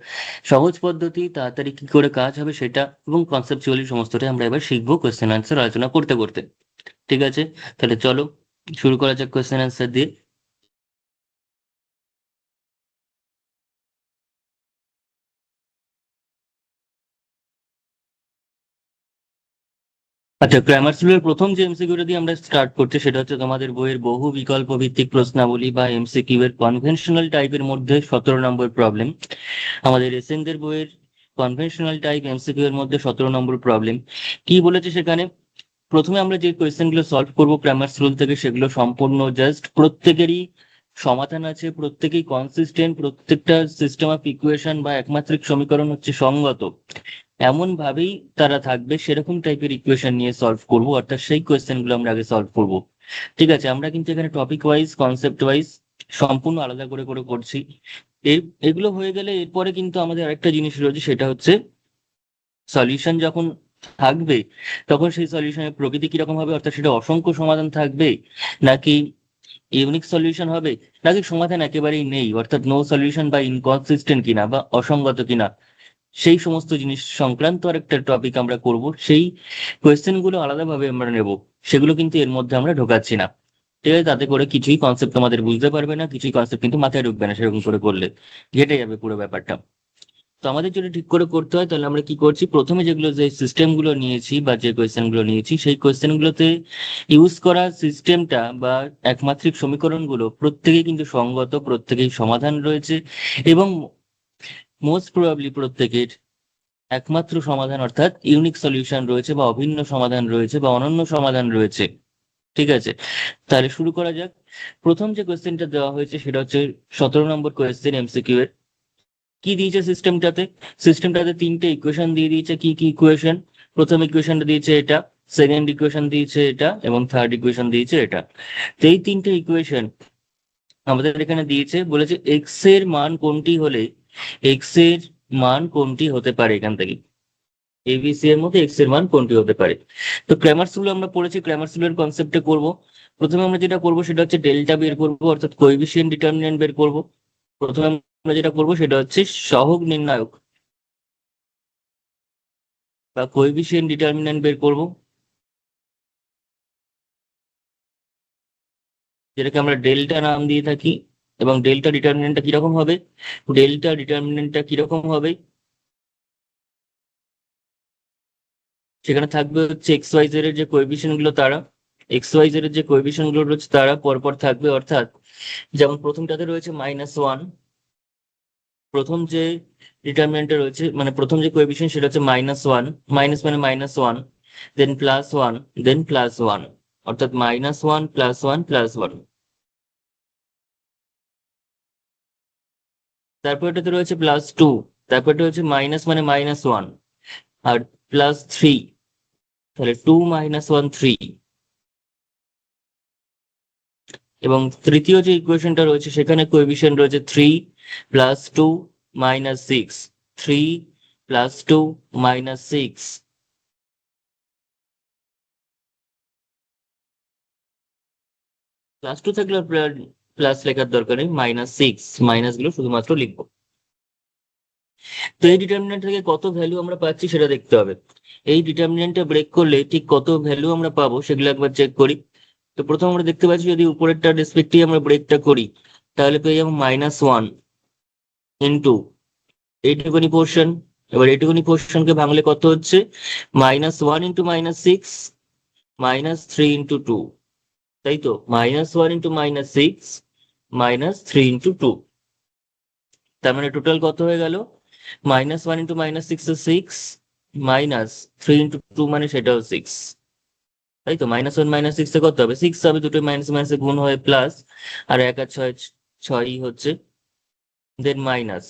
Speaker 1: সহজ পদ্ধতি, তাড়াতাড়ি কি করে কাজ হবে সেটা, এবং কনসেপচুয়ালি সমস্তটাই আমরা এবার শিখবো কোয়েশ্চেন আনসার আলোচনা করতে করতে। ঠিক আছে, তাহলে চলো শুরু করা যাক কোয়েশ্চেন আনসার দিয়ে। আচ্ছা, গ্রামার স্কুলের প্রথম যে এমসিকিউটা দিয়ে আমরা স্টার্ট করছি সেটা হচ্ছে তোমাদের বইয়ের বহু বিকল্প ভিত্তিক প্রশ্নাবলী বা এমসিকিউ এর কনভেনশনাল টাইপের মধ্যে 17 নম্বর প্রবলেম। আমাদের এসএনদের বইয়ের কনভেনশনাল টাইপ এমসিকিউ এর মধ্যে 17 নম্বর প্রবলেম। কি বলেছে সেখানে? প্রথমে আমরা যে কোয়েশ্চেন গুলো সলভ করবো গ্রামার রুল থেকে, সেগুলো সম্পূর্ণ জাস্ট প্রত্যেকেরই সমাধান আছে, প্রত্যেকেই কনসিস্টেন্ট, প্রত্যেকটা সিস্টেম অফ ইকুয়েশন বা একমাত্রিক সমীকরণ হচ্ছে সঙ্গত, এমন ভাবেই তারা থাকবে, সেরকম টাইপের ইকুয়েশন নিয়ে সলভ করব, অর্থাৎ সেই কোয়েশ্চেন গুলো আমরা আগে সলভ করব। ঠিক আছে, আমরা কিন্তু এখানে টপিক ওয়াইজ কনসেপ্ট ওয়াইজ সম্পূর্ণ আলাদা করে করে করছি। এই এগুলো হয়ে গেলে এরপরে কিন্তু আমাদের আরেকটা জিনিস রয়েছে, সেটা হচ্ছে সলিউশন যখন থাকবে তখন সেই সলিউশনের প্রকৃতি কিরকম হবে, অর্থাৎ সেটা অসংখ্য সমাধান থাকবে, নাকি ইউনিক সলিউশন হবে, নাকি সমাধান একেবারেই নেই, অর্থাৎ নো সলিউশন বা ইনকনসিস্টেন্ট কিনা বা অসঙ্গত কিনা, সেই সমস্ত জিনিস সংক্রান্ত আরেকটা টপিক আমরা করব। সেই কোয়েশ্চেন গুলো আলাদাভাবে আমরা নেব, সেগুলো কিন্তু এর মধ্যে আমরা ঢোকাচ্ছি না। ঠিক আছে, তাতে করে কিছুই কনসেপ্ট আমাদের বুঝতে পারবে না, কিছুই কনসেপ্ট কিন্তু মাথায় ঢুকবে না, সেরকম করে করলে ঘেটে যাবে পুরো ব্যাপারটা। তো আমাদের যদি ঠিক করে করতে হয় তাহলে আমরা কি করছি, প্রথমে যেগুলো যে সিস্টেম গুলো নিয়েছি বা যে কোয়েশ্চেন গুলো নিয়েছি সেই কোয়েশ্চেন গুলোতে ইউজ করা সিস্টেমটা বা একমাত্রিক সমীকরণগুলো প্রত্যেকেই কিন্তু সঙ্গত, প্রত্যেকেই সমাধান রয়েছে, এবং মোস্ট প্রবাবলি প্রত্যেকের একমাত্র সমাধান অর্থাৎ ইউনিক সলিউশন রয়েছে, বা অভিন্ন সমাধান রয়েছে, বা অনন্য সমাধান রয়েছে। ঠিক আছে, তাহলে শুরু করা যাক। প্রথম যে কোয়েশ্চেনটা দেওয়া হয়েছে সেটা হচ্ছে 17 নম্বর কোয়েশ্চেন এমসিকিউ এর। কি দিয়েছে সিস্টেমটাতে? সিস্টেমটাতে তিনটে ইকুয়েশন দিয়ে দিয়েছে। কি কি ইকুয়েশন? প্রথম ইকুয়েশনটা দিয়েছে এটা, সেকেন্ড ইকুয়েশন দিয়েছে এটা, এবং থার্ড ইকুয়েশন দিয়েছে এটা। তো এই তিনটে ইকুয়েশন আমাদের এখানে দিয়েছে, বলেছে এক্স এর মান কোনটি হলে এক্স এর মান কোনটি হতে পারে, এখান থেকে এবিসি এর মধ্যে এক্স এর মান কোনটি হতে পারে। তো ক্র্যামারস রুল আমরা পড়েছি, ক্র্যামারস রুলের কনসেপ্টে করব। প্রথমে আমরা যেটা করব সেটা হচ্ছে ডেল্টা বের করব, অর্থাৎ কোএফিসিয়েন্ট ডিটারমিনেন্ট বের করব। প্রথমে আমরা যেটা করব সেটা হচ্ছে সহগ নির্ণায়ক বা কোএফিসিয়েন্ট ডিটারমিনেন্ট বের করব, যেটাকে আমরা ডেল্টা নাম দিয়ে থাকি। এবং ডেল্টা ডিটারমিনেন্টটা কিরকম হবে? ডেল্টা ডিটারমিনেন্টটা কিরকম হবে? সেখানে থাকবে হচ্ছে এক্স ওয়াই জেড এর যে কোএফিসিয়েন্ট গুলো তারা, এক্স ওয়াই জেড এর যে কোএফিসিয়েন্ট গুলো রয়েছে তারা পরপর থাকবে, অর্থাৎ যেমন প্রথমটাতে রয়েছে -1, প্রথম যে ডিটারমিনেন্টটা রয়েছে মানে প্রথম যে কোএফিসিয়েন্ট সেটা হচ্ছে -1, মাইনাস মানে -1, দেন +1, দেন +1, অর্থাৎ -1 +1 +1। তারপর এটাতে রয়েছে +2, তারপর এটা হচ্ছে মাইনাস মানে -1, আর +3, তাহলে 2 -1 3। এবং তৃতীয় যে ইকুয়েশনটা রয়েছে সেখানে কোএফিসিয়েন্ট রয়েছে 3 +2 -6, 3 +2 -6। +2 থাকলে প্লাস লেখার দরকার নেই, -6, মাইনাস গুলো শুধুমাত্র লিখবো। তো এই ডিটারমিনেন্ট থেকে কত ভ্যালু আমরা পাচ্ছি সেটা দেখতে হবে। এই ডিটারমিনেন্টটা ব্রেক করলে ঠিক কত ভ্যালু আমরা পাবো সেগুলো একবার চেক করি। তো প্রথম আমরা দেখতে পাচ্ছি যদি উপরেরটা রেসপেক্টিভ আমরা ব্রেকটা করি তাহলে পেয়ে যাবো -1 ইন্টু এইটুকুনি পোর্শন। এবার এইটুকুনি পোর্শনকে ভাঙলে কত হচ্ছে? -1 ইন্টু -6, -3 ইন্টু 2, তাই তো? -1 ইন্টু -6, -3 ইন্টু 2, তার মানে টোটাল কত হয়ে গেল? -1 ইন্টু -6 -3 ইন্টু 2 মানে সেটাও 6, তাই তো? -1 -6 এ কত হবে? 6 হবে, দুটো মাইনাস মাইনাসে গুণ হয়ে প্লাস, আর 1 আর 6 6ই হচ্ছে। Than minus.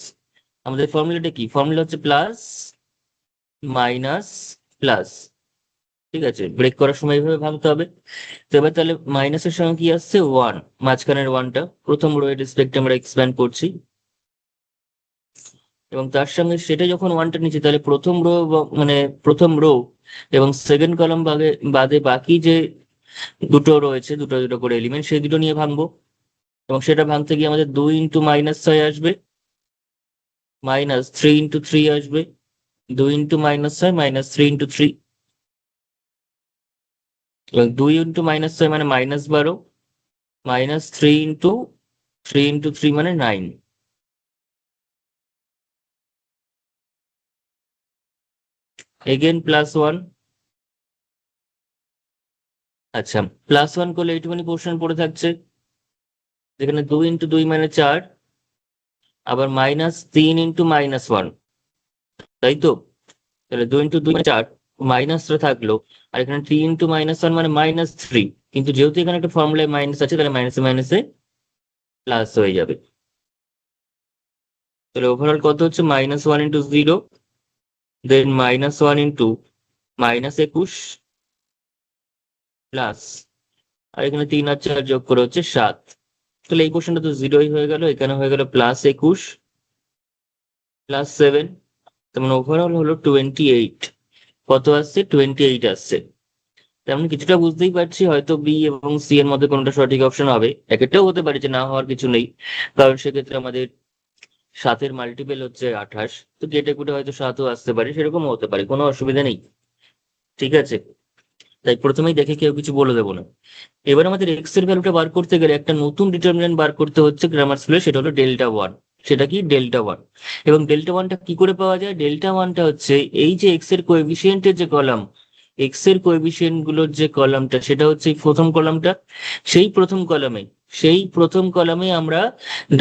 Speaker 1: আমাদের ফর্মুলাটা কি? ফর্মুলা হচ্ছে প্লাস মাইনাস প্লাস। ঠিক আছে, ব্রেক করার সময় এইভাবে ভাঙতে হবে। তো এবার তাহলে মাইনাসের সঙ্গে কি আসছে? ওয়ান। মাঝখানের ওয়ানটা প্রথম রো এর রেসপেক্টে আমরা এক্সপ্যান্ড করছি, এবং তার সঙ্গে সেটা যখন ওয়ানটা নিচ্ছি তাহলে প্রথম রো, মানে প্রথম রো এবং সেকেন্ড কলাম বাদে বাদে বাকি যে দুটো রয়েছে, দুটো দুটো করে এলিমেন্ট, সেই দুটো নিয়ে ভাঙবো। এবং সেটা ভাঙতে গিয়ে আমাদের 2 × -6 আসবে, -3 × 3 আসবে, 2 × -6 -3 × 3, এবং 2 × -6 মানে -12, -3 × 3 মানে 9। এগেন +1। আচ্ছা, +1 করলে এইটুকুনি পোর্শন পড়ে থাকছে, যেখানে 2 × 2 মানে 4, আবার -3 × -1, তাই তো? তাহলে 2 × 2 মানে 4, মাইনাসটা থাকলো, আর এখানে 3 × -1 মানে -3। কিন্তু যেহেতু এখানে একটা ফর্মুলায় মাইনাস আছে, তাহলে মাইনাসে মাইনাসে প্লাস হয়ে যাবে। তাহলে ওভারঅল কত হচ্ছে? -1 × 0, দেন -1 × -21 প্লাস, আর এখানে 3 আর 4 যোগ করে হচ্ছে 7। তাহলে এই কোশ্চেনটা তো জিরোই হয়ে গেল, এখানে হয়ে গেল +21 +7, তার মানে ওভারঅল হলো 28। কত আসছে? 28 আসছে। তেমন কিছুটা বুঝতেই পারছি, হয়তো বি এবং সি এর মধ্যে কোনোটা সঠিক অপশন হবে, একটাও হতে পারে যে না হওয়ার কিছু নেই, কারণ সেক্ষেত্রে আমাদের 7-এর মাল্টিপল হচ্ছে 28, তো কেটে কুটে হয়তো 7ও আসতে পারে, সেরকমও হতে পারে, কোনো অসুবিধা নেই। ঠিক আছে, তাই প্রথমেই দেখে কেউ কিছু বলে দেবো না। এবার আমাদের এক্স এর ভ্যালুটা বার করতে গেলে একটা নতুন ডিটারমিনেন্ট বার করতে হচ্ছে গ্রামার স্কুলে, সেটা হলো ডেল্টা 1। সেটা কি? ডেল্টা 1। এবং ডেল্টা 1টা কি করে পাওয়া যায়? ডেল্টা 1টা হচ্ছে এই যে এক্স এর কোএফিসিয়েন্টের যে কলাম, এক্স এর কোএফিসিয়েন্ট গুলোর যে কলামটা, সেটা হচ্ছে এই প্রথম কলামটা। সেই প্রথম কলামে আমরা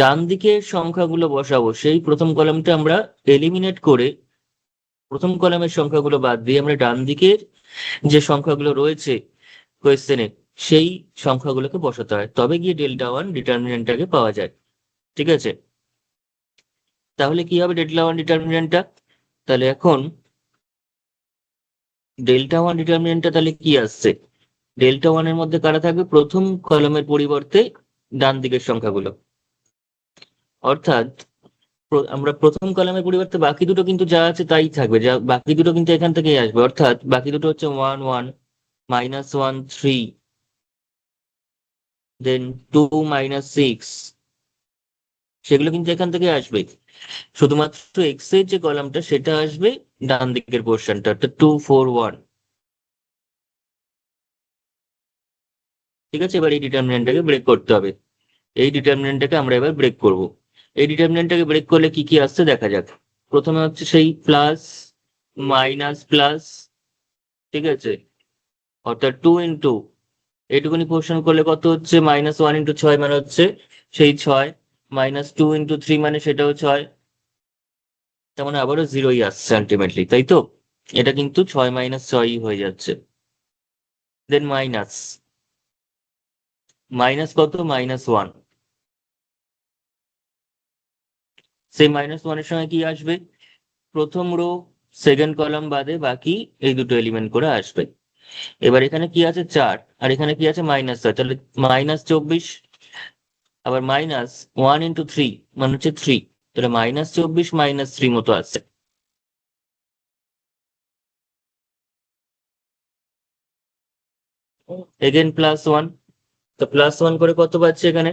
Speaker 1: ডান দিকের সংখ্যাগুলো বসাবো, সেই প্রথম কলামটা আমরা এলিমিনেট করে প্রথম কলামের সংখ্যাগুলো বাদ দিয়ে আমরা ডান দিকের যে সংখ্যাগুলো রয়েছে কোয়েশ্চেনে, সেই সংখ্যাগুলোকে বসাতে হয়, তবে গিয়ে ডেল্টা 1 ডিটারমিনেন্টটাকে পাওয়া যায়। ঠিক আছে, তাহলে কি হবে ডেল্টা 1 ডিটারমিনেন্টটা? তাহলে এখন ডেল্টা 1 ডিটারমিনেন্টটা তাহলে কি আসছে? ডেল্টা 1 এর মধ্যে কারা থাকবে? প্রথম কলামের পরিবর্তে ডান দিকের সংখ্যাগুলো। অর্থাৎ আমরা প্রথম কলামের পরিবর্তে বাকি দুটো কিন্তু যা আছে তাই থাকবে, যা বাকি দুটো কিন্তু এখান থেকেই আসবে। অর্থাৎ বাকি দুটো হচ্ছে 1 1, -1 3, দেন 2 -6, সেগুলো কিন্তু এখান থেকে আসবে। শুধুমাত্র এক্স এর যে কলামটা সেটা আসবে ডান দিকের পোর্শনটা, অর্থাৎ 2 4 1। ঠিক আছে, এবার এই ডিটারমিনেন্টটাকে ব্রেক করতে হবে। এই ডিটারমিনেন্টটাকে আমরা এবার ব্রেক করব। এই ডিটারমিনেন্টটাকে ব্রেক করলে কি কি আসছে দেখা যাক। প্রথমে হচ্ছে সেই প্লাস মাইনাস প্লাস। ঠিক আছে, অর্থাৎ 2 × এইটুকুনি পোর্শন করলে কত হচ্ছে? -1 × 6 মানে হচ্ছে সেই 6, -2 × 3 মানে সেটাও 6, তার মানে আবারও জিরোই আসছে আলটিমেটলি, তাই তো? এটা কিন্তু 6 - 6 হয়ে যাচ্ছে। দেন মাইনাস, মাইনাস কত? -1। সেই -1 এর সঙ্গে কি আসবে? প্রথম রো সেকেন্ড কলাম বাদে বাকি এই দুটো এলিমেন্ট করে আসবে। এবার এখানে কি আছে? 4, আর এখানে কি আছে? -4, তাহলে -24, আবার -1 × 3 মানে হচ্ছে 3, তাহলে -24 -3 মতো আছে। এগেন +1, তো +1 করে কত পাচ্ছে এখানে?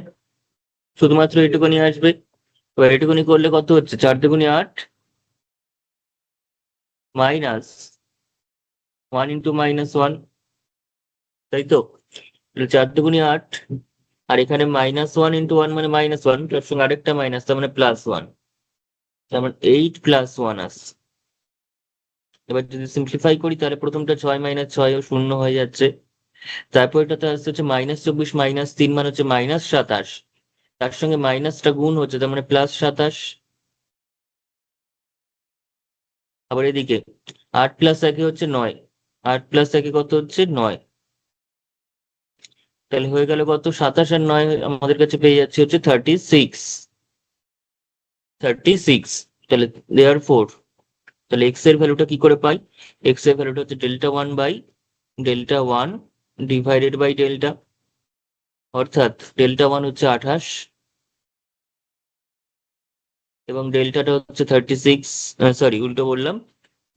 Speaker 1: শুধুমাত্র এটুকুনি আসবে। এবার এটুকুনি করলে কত হচ্ছে? 4 × 2 = 8, মাইনাস 1 × -1, তাই তো? 4 × 2 = 8, আর এখানে -1 × 1 মানে -1, তার সঙ্গে আরেকটা মাইনাস, তার মানে +1, তার মানে 8 + 1 আসছে। এবার যদি সিম্পলিফাই করি তাহলে প্রথমটা 6 - 6 ও শূন্য হয়ে যাচ্ছে। তারপর এটাতে আসছে হচ্ছে -24 -3 মানে হচ্ছে -27, তার সঙ্গে মাইনাসটা গুণ হচ্ছে, তার মানে +27। আবার এদিকে 8 + 1 হচ্ছে 9, 8 + 1 কত হচ্ছে? 9। তাহলে হয়ে গেল কত? 27 আর 9 আমাদের কাছে পেয়ে যাচ্ছে হচ্ছে 36। 36। তাহলে therefore তাহলে x এর ভ্যালুটা কি করে পাই? x এর ভ্যালুটা হচ্ছে ডেল্টা 1 ডিভাইডেড বাই ডেল্টা, অর্থাৎ ডেল্টা 1 হচ্ছে 28 এবং ডেল্টাটা হচ্ছে 36। সরি, উল্টো বললাম।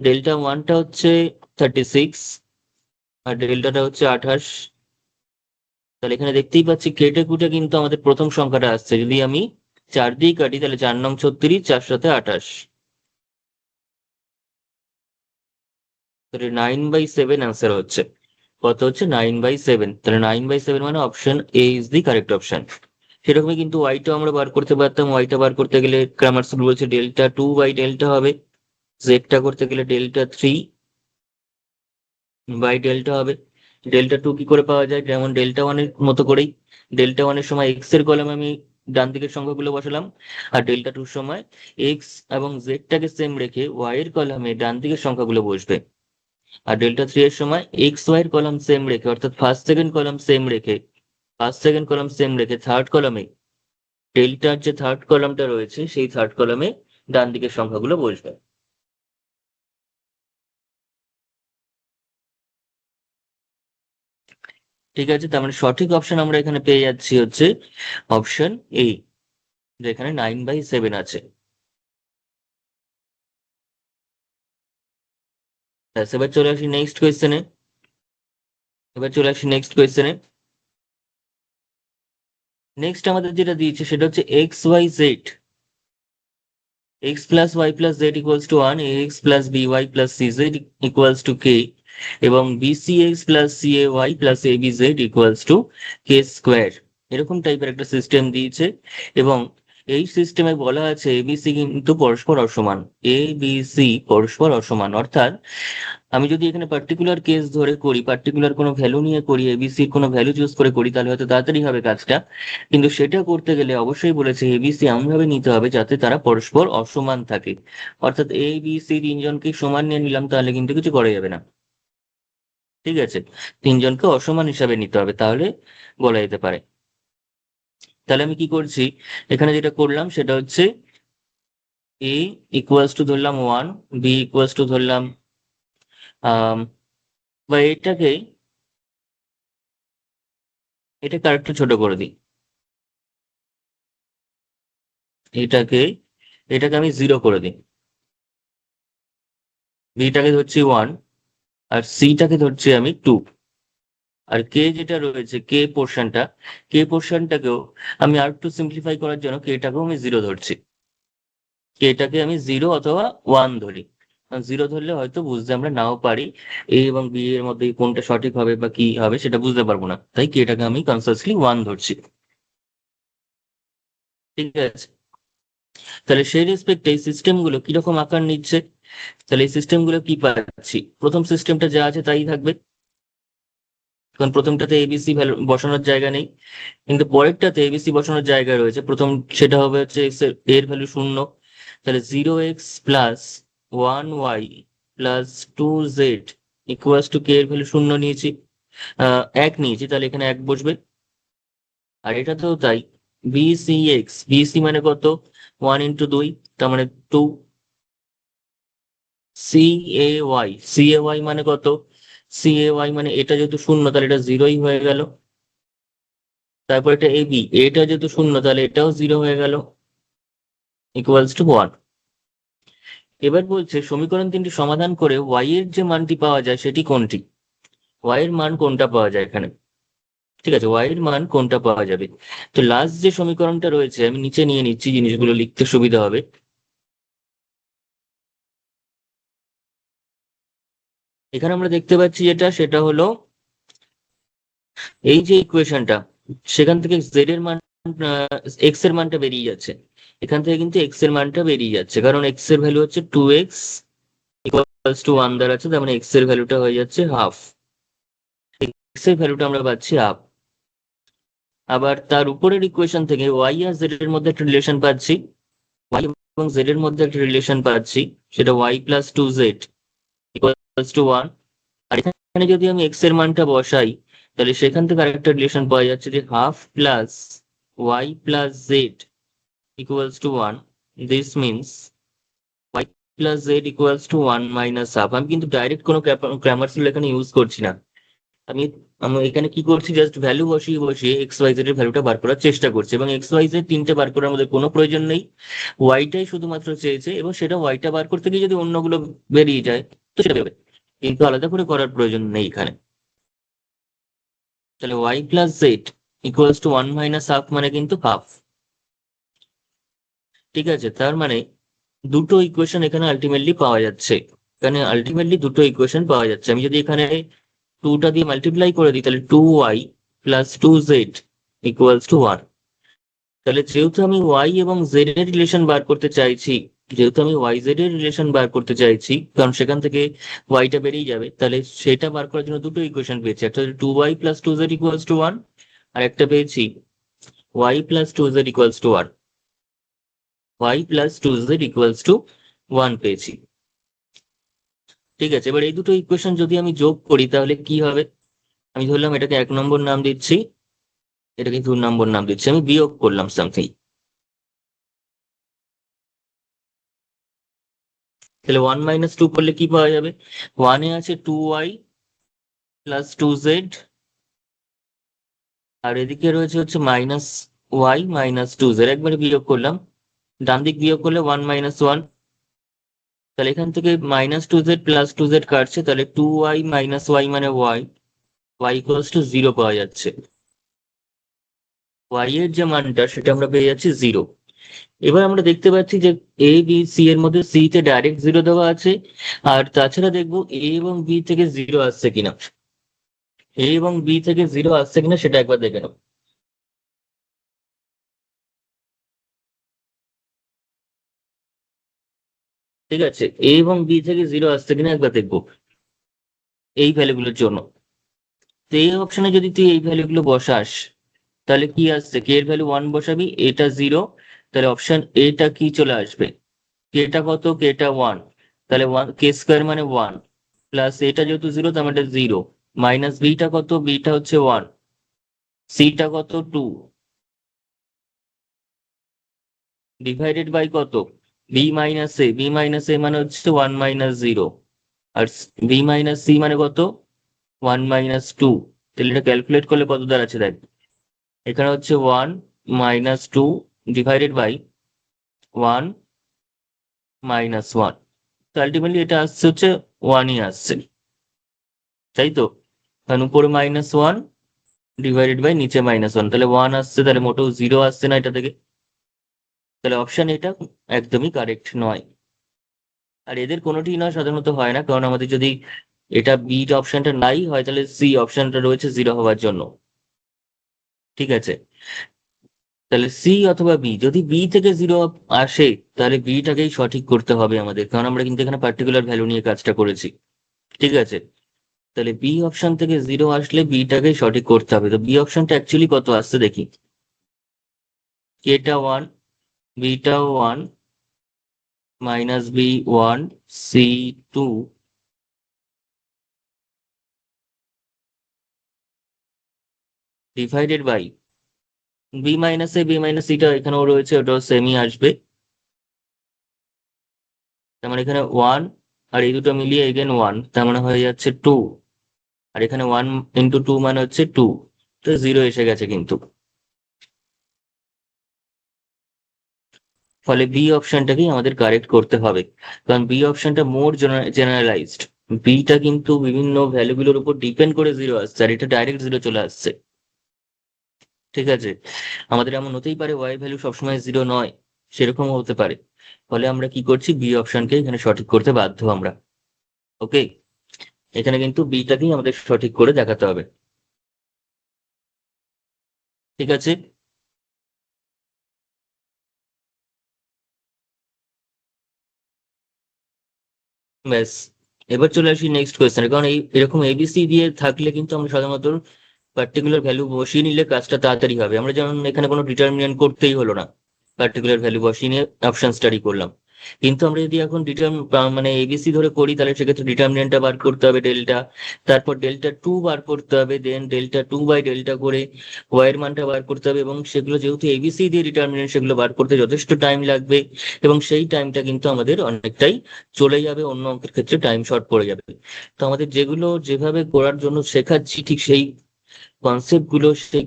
Speaker 1: ডেল্টা 1টা হচ্ছে 36 আর ডেল্টাটা হচ্ছে 28। তাহলে এখানে দেখতেই পাচ্ছি কেটে কুটে কিন্তু আমাদের প্রথম সংখ্যাটা আসছে। যদি আমি 4 দিয়ে কাটি তাহলে 4 নং 36, 4 সাথে 28, তাহলে 9/7 অ্যান্সার হচ্ছে। কত হচ্ছে? 9/7। তাহলে 9/7 মানে option A is the correct option. সেরকমই কিন্তু ওয়াইটা আমরা বার করতে পারতাম। ওয়াইটা বার করতে গেলে ক্রামার রুল বলছে ডেল্টা 2/ডেল্টা হবে। জেডটা করতে গেলে ডেল্টা 3/ডেল্টা হবে। ডেল্টা 2 কি করে পাওয়া যায়? যেমন ডেল্টা 1 এর মতো করেই, ডেল্টা 1 এর সময় এক্স এর কলামে আমি ডান দিকের সংখ্যাগুলো বসালাম, আর ডেল্টা 2 সময় এক্স এবং জেডটাকে সেম রেখে ওয়াই এর কলামে ডান দিকের সংখ্যাগুলো বসবে। আর ডেল্টা 3 এর সময় এক্স ওয়াই এর কলাম সেম রেখে, অর্থাৎ ফার্স্ট সেকেন্ড কলাম সেম রেখে থার্ড কলামে, ডেল্টার যে থার্ড কলামটা রয়েছে সেই থার্ড কলামে ডান দিকের সংখ্যাগুলো বসবে। ঠিক আছে, তার মানে সঠিক অপশন আমরা এখানে পেয়ে যাচ্ছি হচ্ছে অপশন এ, যেখানে 9/7 আছে। ব্যাস, এবার চলে আসি নেক্সট কোয়েশ্চেনে। নেক্সট আমাদের যেটা দিয়েছে সেটা হচ্ছে x, y, z ax plus by plus cz equals to k এবং bcx plus cay plus abz equals to k square, এরকম টাইপের একটা সিস্টেম দিয়েছে। এবং এই সিস্টেমে বলা আছে এবিসি কিন্তু পরস্পর অসমান। এবিসি পরস্পর অসমান, অর্থাৎ আমি যদি এখানে পার্টিকুলার কেস ধরে করি, পার্টিকুলার কোনো ভ্যালু নিয়ে করি, এবিসির কোনো ভ্যালু চুজ করে করি, তাহলে হয়তো তাড়াতাড়ি হবে কাজটা। কিন্তু সেটা করতে গেলে অবশ্যই বলেছে এবিসি এমনভাবে নিতে হবে যাতে তারা পরস্পর অসমান থাকে। অর্থাৎ এ বি সি তিনজনকে সমান নিয়ে নিলাম তাহলে কিন্তু কিছু করা যাবে না। ঠিক আছে, তিনজনকে অসমান হিসাবে নিতে হবে, তাহলে বলা যেতে পারে। তাহলে আমি কি করছি, এখানে যেটা করলাম সেটা হচ্ছে এ ইকুয়ালস টু ধরলাম 1, বি ইকুয়ালস টু ধরলাম বা এটাকে আরেকটু ছোট করে দিই। এটাকে এটাকে আমি 0 করে দিই। বিটাকে ধরছি 1 আর সিটাকে ধরছি আমি 2। আর কে পোর্শনটাকেও আমি আর একটু সিম্পলিফাই করার জন্য কেটাকেও আমি 0 ধরছি। কেটাকে আমি 0 অথবা 1 ধরি। 0 ধরলে হয়তো বুঝতে আমরা নাও পারি, এ এবং বি এর মধ্যে কোনটা সঠিক হবে বা কি হবে সেটা বুঝতে পারবো না, তাই কেটাকে আমি কনসিয়াসলি 1 ধরছি। ঠিক আছে, তাহলে সেই রেসপেক্টে এই সিস্টেমগুলো কিরকম আকার নিচ্ছে। তাহলে এই সিস্টেমগুলো কি পাচ্ছি, প্রথম সিস্টেমটা যা আছে তাই থাকবে, কারণ প্রথমটাতে এবিসি ভ্যালু বসানোর জায়গা নেই। কিন্তু পরেরটাতে এবিসি বসানোর জায়গা রয়েছে। প্রথম সেটা হবে হচ্ছে এক্স এর ভ্যালু 0, তাহলে 0x plus 1y plus 2z equals to K এর ভ্যালু 0 নিয়েছি, 1 নিয়েছি, তাহলে এখানে 1 বসবে। আর এটাতেও তাই, বিসি মানে কত? 1 × 2, তার মানে 2। সি এ ওয়াই মানে কত? সি এ ওয়াই মানে এটা যেহেতু 0 তাহলে এটা 0ই হয়ে গেল। তারপর এটা এবি, এটা যেহেতু 0 তাহলে এটাও 0 হয়ে গেল, ইকুয়ালস টু 1। এবার বলছে সমীকরণ 3টি সমাধান করে ওয়াই এর যে মানটি পাওয়া যায় সেটি কোনটি? ওয়াই এর মান কোনটা পাওয়া যায় এখানে? ঠিক আছে, ওয়াই এর মান কোনটা পাওয়া যাবে? তো লাস্ট যে সমীকরণটা রয়েছে আমি নিচে নিয়ে নিচ্ছি, জিনিসগুলো লিখতে সুবিধা হবে। এখানে আমরা দেখতে পাচ্ছি সেটা হলো এই যে ইকুয়েশনটা, সেখান থেকে জেড এর মান, এক্স এর মানটা বেরিয়ে যাচ্ছে। এখান থেকে কিন্তু এক্স এর মানটা বেরিয়ে যাচ্ছে, কারণ এক্স এর ভ্যালু হচ্ছে 2x ইকুয়ালস টু 1 দ্বারা আছে, তার মানে এক্স এর ভ্যালুটা হয়ে যাচ্ছে হাফ। এক্স এর ভ্যালুটা আমরা পাচ্ছি হাফ। আবার তার উপরের ইকুয়েশন থেকে ওয়াই আর জেড এর মধ্যে একটা রিলেশন পাচ্ছি, ওয়াই এবং জেড এর মধ্যে একটা রিলেশন পাচ্ছি, সেটা y plus 2z equals to 1। আর এখানে যদি আমি এক্স এর মানটা বসাই তাহলে সেখান থেকে আরেকটা রিলেশন পাওয়া যাচ্ছে যে half plus y plus z equals to 1। This means y plus z equals to 1 minus half. আমি কিন্তু ডাইরেক্ট কোনো গ্রামার রুল এখানে ইউজ করছি না। আমি আমি এখানে কি করছি, জাস্ট ভ্যালু বসিয়ে বসিয়ে এক্স ওয়াই জেড এর ভ্যালুটা বার করার চেষ্টা করছি, এবং এক্স ওয়াই জেড তিনটে বার করার আমাদের কোনো প্রয়োজন নেই। ওয়াইটাই শুধুমাত্র চেয়েছে, এবং সেটা ওয়াইটা বার করতে গিয়ে যদি অন্যগুলো বেরিয়ে যায় তো সেটা বেরোবে, কিন্তু আলাদা করে করার প্রয়োজন নেই এখানে। তাহলে y plus z equals to 1 minus half মানে কিন্তু হাফ। ঠিক আছে, তার মানে দুটো ইকুয়েশন এখানে আলটিমেটলি পাওয়া যাচ্ছে। এখানে আলটিমেটলি দুটো ইকুয়েশন পাওয়া যাচ্ছে। আমি যদি এখানে 2টা দিয়ে মাল্টিপ্লাই করে দিই, তাহলে 2y plus 2z equals to 1। তাহলে যেহেতু আমি ওয়াই এবং জেড এর রিলেশন বার করতে চাইছি, যেহেতু আমি ওয়াই জেড এর রিলেশন বার করতে চাইছি, কারণ সেখান থেকে ওয়াইটা বেরিয়ে যাবে, তাহলে সেটা বার করার জন্য দুটো ইকুয়েশন পেয়েছি। একটা হচ্ছে 2y plus 2z equals to 1, আর একটা পেয়েছি y plus 2z equals to 1। y plus 2z equals to 1 পেয়েছি। ঠিক আছে, এবার এই দুটো ইকুয়েশন যদি আমি যোগ করি তাহলে কি হবে? আমি ধরলাম এটাকে 1 নম্বর নাম দিচ্ছি, এটাকে 2 নম্বর নাম দিচ্ছি, আমি বিয়োগ করলাম সামথিং। তাহলে 1 মাইনাস 2 করলে কি পাওয়া যাবে? 1 এ আছে 2y প্লাস 2z, আর এদিকে রয়েছে হচ্ছে মাইনাস ওয়াই মাইনাস 2z। একবারে বিয়োগ করলাম, ডান দিক বিয়োগ করলে 1 মাইনাস 1। তাহলে এখান থেকে মাইনাস 2z প্লাস 2z কাটছে, তাহলে 2y মাইনাস ওয়াই মানে y, y ইকুয়ালস টু 0 পাওয়া যাচ্ছে। y এর যে মানটা সেটা আমরা পেয়ে যাচ্ছি 0। এবার আমরা দেখতে পাচ্ছি যে এ বি সি এর মধ্যে সি তে ডাইরেক্ট 0 দেওয়া আছে, আর তাছাড়া দেখবো এ এবং বি থেকে 0 আসছে কিনা। এ এবং বি থেকে 0 আসছে কিনা সেটা একবার দেখে নেব। ঠিক আছে, এ এবং বি থেকে 0 আসছে কিনা একবার দেখবো এই ভ্যালুগুলোর জন্য। তো এই অপশনে যদি তুই এই ভ্যালুগুলো বসাস তাহলে কি আসছে? কে এর ভ্যালু 1 বসাবি, এটা 0, তাহলে অপশন এটা কি চলে আসবে? কেটা কত? কেটা 1, তাহলে 1 কে স্কোয়ার মানে 1, প্লাস এটা যেহেতু 0 তার মানে 0, মাইনাস বিটা কত? বিটা হচ্ছে 1, সিটা কত? 2, ডিভাইডেড বাই কত? B minus a, b minus এ মানে হচ্ছে 1 মাইনাস 0, আর বি মাইনাস সি মানে কত? 1 মাইনাস 2। তাহলে এটা ক্যালকুলেট করলে কত দাঁড়াচ্ছে দেখ, এখানে হচ্ছে 1 মাইনাস 2 ডিভাইডেড বাই 1 মাইনাস 1। তো আলটিমেটলি এটা আসছে হচ্ছে 1ই আসছে, তাই তো? কারণ উপরে -1 ডিভাইডেড বাই নিচে -1, তাহলে 1 আসছে, তাহলে মোটেও 0 আসছে না এটা থেকে। তাহলে অপশন এটা একদমই কারেক্ট নয়। আর এদের কোনোটি নয় সাধারণত হয় না, কারণ আমাদের যদি এটা বি অপশনটা নাই হয় তাহলে সি অপশনটা রয়েছে 0 হওয়ার জন্য। ঠিক আছে, তাহলে সি অথবা বি, যদি বি থেকে 0 আসে তাহলে বিটাকেই সঠিক করতে হবে আমাদের, কারণ আমরা কিন্তু এখানে পার্টিকুলার ভ্যালু নিয়ে কাজটা করেছি। ঠিক আছে, তাহলে বি অপশন থেকে 0 আসলে বিটাকেই সঠিক করতে হবে। তো বি অপশনটা অ্যাকচুয়ালি কত আসছে দেখি, কেটা 1, beta 1, minus b 1, c 2, divided by b minus a, b minus সিটা এখানেও রয়েছে, ওটাও সেমই আসবে। তার মানে এখানে 1, আর এই দুটো মিলিয়ে এগেন 1, তার মানে হয়ে যাচ্ছে 2, আর এখানে 1 ইন্টু 2 মানে হচ্ছে 2, তো 0 এসে গেছে কিন্তু। ফলে বি অপশনটাকেই আমাদের কারেক্ট করতে হবে, কারণ বি অপশনটা মোর জেনারেলাইজড। বিটা কিন্তু বিভিন্ন ভ্যালুগুলোর উপর ডিপেন্ড করে 0 আসছে, আর এটা ডাইরেক্ট 0 চলে আসছে। ঠিক আছে, আমাদের এমন হতেই পারে ওয়াই ভ্যালু সবসময় 0 নয়, সেরকমও হতে পারে। ফলে আমরা কি করছি, বি অপশনকে এখানে সঠিক করতে বাধ্য আমরা। ওকে, এখানে কিন্তু বিটাকেই আমাদের সঠিক করে দেখাতে হবে। ঠিক আছে, ব্যাস। এবার চলে আসি নেক্সট কোয়েশ্চেন, কারণ এই এরকম এবিসি দিয়ে থাকলে কিন্তু আমরা সাধারণত পার্টিকুলার ভ্যালু বসিয়ে নিলে কাজটা তাড়াতাড়ি হবে। আমরা যেমন এখানে কোনো ডিটারমিনেন্ট করতেই হলো না, পার্টিকুলার ভ্যালু বসিয়ে নিয়ে অপশন স্টাডি করলাম। কিন্তু আমরা যদি এখন মানে এবিসি ধরে করি, তাহলে সেক্ষেত্রে ডিটারমিনেন্টটা বার করতে হবে ডেল্টা, তারপর ডেল্টা টু বার করতে হবে, দেন ডেল্টা টু বাই ডেল্টা করে ওয়াই এর মানটা বার করতে হবে, এবং সেগুলো যেহেতু এবিসি দিয়ে ডিটারমিনেন্ট, সেগুলো বার করতে যথেষ্ট টাইম লাগবে, এবং সেই টাইমটা কিন্তু আমাদের অনেকটাই চলে যাবে, অন্য অঙ্কের ক্ষেত্রে টাইম শর্ট পড়ে যাবে। তো আমাদের যেগুলো যেভাবে করার জন্য শেখাচ্ছি, ঠিক সেই কনসেপ্ট গুলো, সেই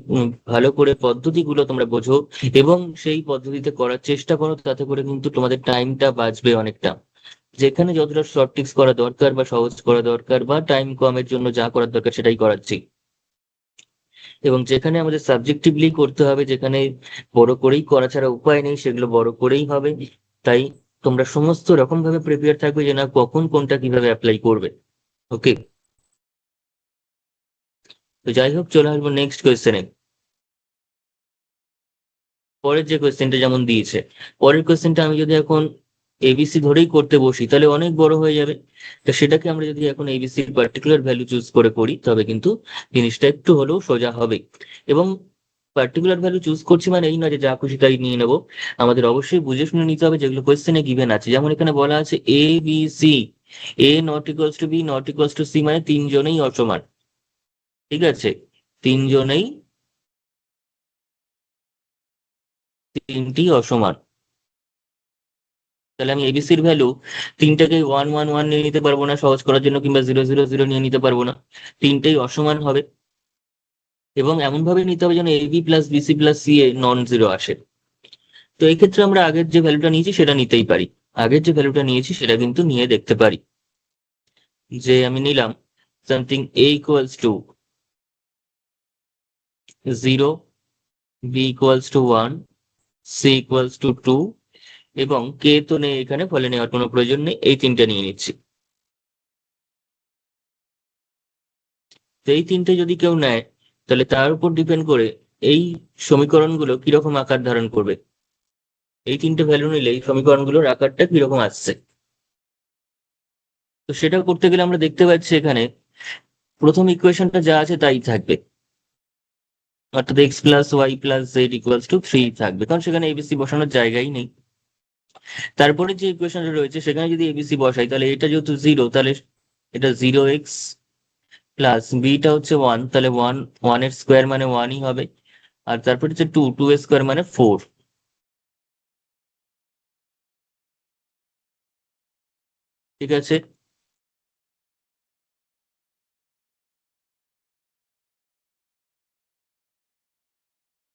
Speaker 1: ভালো করে পদ্ধতিগুলো তোমরা বোঝো এবং সেই পদ্ধতিতে করার চেষ্টা করো, তাতে করে কিন্তু তোমাদের টাইমটা বাঁচবে অনেকটা। যেখানে যতটা শর্ট ট্রিক্স করা দরকার বা সহজ করা দরকার বা টাইম কমের জন্য যা করার দরকার সেটাই করাচ্ছি, এবং যেখানে আমাদের সাবজেক্টিভলি করতে হবে, যেখানে বড় করেই করা ছাড়া উপায় নেই, সেগুলো বড় করেই হবে। তাই তোমরা সমস্ত রকম ভাবে প্রিপেয়ার থাকবে যে না, কখন কোনটা কিভাবে অ্যাপ্লাই করবে। ওকে, তো যাই হোক, চলে আসবো নেক্সট কোয়েশ্চেনে। পরের যে কোয়েশ্চেনটা যেমন দিয়েছে, পরের কোয়েশ্চেনটা আমি যদি এখন এবিসি ধরেই করতে বসি, তাহলে অনেক বড় হয়ে যাবে। তো সেটাকে আমরা যদি এখন এবিসি পার্টিকুলার ভ্যালু চুজ করে করি, তবে কিন্তু জিনিসটা একটু হলেও সোজা হবে। এবং পার্টিকুলার ভ্যালু চুজ করছি মানে এই নয় যে যা খুশি তাই নিয়ে নেবো। আমাদের অবশ্যই বুঝে শুনে নিতে হবে, যেগুলো কোয়েশ্চেনে গিভেন আছে। যেমন এখানে বলা আছে a b c, a not equals to b not equals to c, মানে তিনজনেই অসমান। ঠিক আছে, তিনজনেই, তিনটি অসমান। তাহলে আমি এবিসির ভ্যালু তিনটাকে ওয়ান ওয়ান ওয়ান নিয়ে নিতে পারবো না সহজ করার জন্য, কিংবা জিরো জিরো জিরো নিয়ে নিতে পারবো না, তিনটেই অসমান হবে। এবং এমন ভাবে নিতে হবে যেন a b plus BC plus c a non zero আসে। তো এই ক্ষেত্রে আমরা আগের যে ভ্যালুটা নিয়েছি সেটা নিতেই পারি, আগের যে ভ্যালুটা নিয়েছি সেটা কিন্তু নিয়ে দেখতে পারি। যে আমি নিলাম something a equals to zero, b equals to one, c equals to two, এবং কে তো নেই এখানে, ফলে নেওয়ার কোনো প্রয়োজন নেই, এই তিনটা নিয়ে নিচ্ছি। তো এই তিনটে যদি কেউ নেয়, তাহলে তার উপর ডিপেন্ড করে এই সমীকরণগুলো কিরকম আকার ধারণ করবে। এই তিনটে ভ্যালু নিলে এই সমীকরণগুলোর আকারটা কিরকম আসছে। তো সেটা করতে গেলে আমরা দেখতে পাচ্ছি এখানে প্রথম ইকুয়েশনটা যা আছে তাই থাকবে, অর্থাৎ x plus y plus z equals to three থাকবে, কারণ সেখানে এবিসি বসানোর জায়গাই নেই। তারপরে যে ইকুয়েশনটা রয়েছে সেখানে যদি এবিসি বসাই, তাহলে এটা যেহেতু জিরো, তাহলে এটা জিরো এক্স প্লাস বিটা হচ্ছে ওয়ান, তাহলে ওয়ান, ওয়ানের স্কোয়ার মানে ওয়ানই হবে। আর তারপরে হচ্ছে টু, টু এর স্কোয়ার মানে ফোর। ঠিক আছে,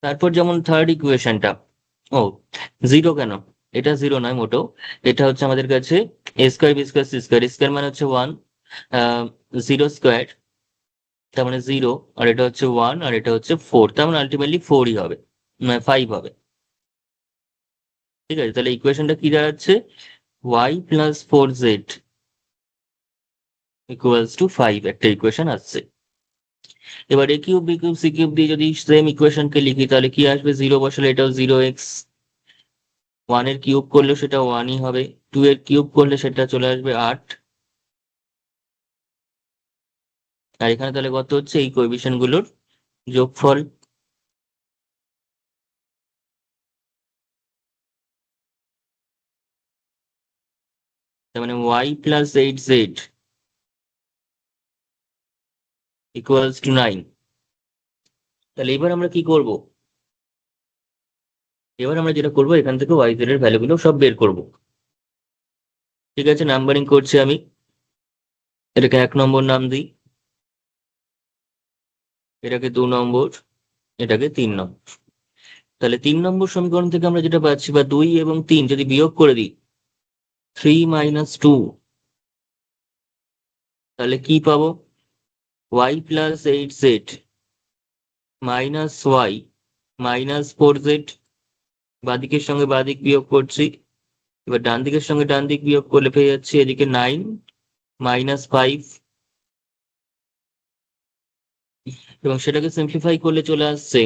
Speaker 1: তারপর যেমন থার্ড ইকুয়েশনটা, ও জিরো কেন, এটা জিরো নয় মোটেও, এটা হচ্ছে আমাদের কাছে a square b square c square, square মানে হচ্ছে ওয়ান, জিরো স্কোয়ার তার মানে জিরো, আর এটা হচ্ছে ওয়ান, আর এটা হচ্ছে ফোর, তার মানে আলটিমেটলি ফোরই হবে, ফাইভ হবে। ঠিক আছে, তাহলে ইকুয়েশনটা কি দাঁড়াচ্ছে, y plus four z equals to five, একটা ইকুয়েশন আসছে। এবার a cube b cube c cube দিয়ে যদি সেম ইকুয়েশনকে লিখি, তাহলে কি আসবে, জিরো বসালে এটাও জিরো এক্স, ওয়ান এর কিউব করলে সেটা ওয়ানই হবে, টু এর কিউব করলে সেটা চলে আসবে আট, আর এখানে তাহলে কত হচ্ছে, এই কোএফিসিয়েন্ট গুলোর যোগফল। তার মানে y plus eight z equals to nine. তাহলে এবার আমরা কি করব, এবার আমরা যেটা করবো, এখান থেকে ওয়াই জেড এর ভ্যালুগুলো সব বের করব। ঠিক আছে, নাম্বারিং করছি আমি, এটাকে এক নম্বর নাম দিই, এটাকে দু নম্বর, এটাকে তিন নম্বর। তাহলে তিন নম্বর সমীকরণ থেকে আমরা যেটা পাচ্ছি, বা দুই এবং তিন যদি বিয়োগ করে দিই, থ্রি মাইনাস টু, তাহলে কি পাবো, y plus eight z minus y minus four z. বাদিকের সঙ্গে বাদিক বিয়োগ করছি, এবার ডান দিকের সঙ্গে ডান দিক বিয়োগ করলে পেয়ে যাচ্ছি এদিকে নাইন মাইনাস ফাইভ, এবং সেটাকে সিম্পলিফাই করলে চলে আসছে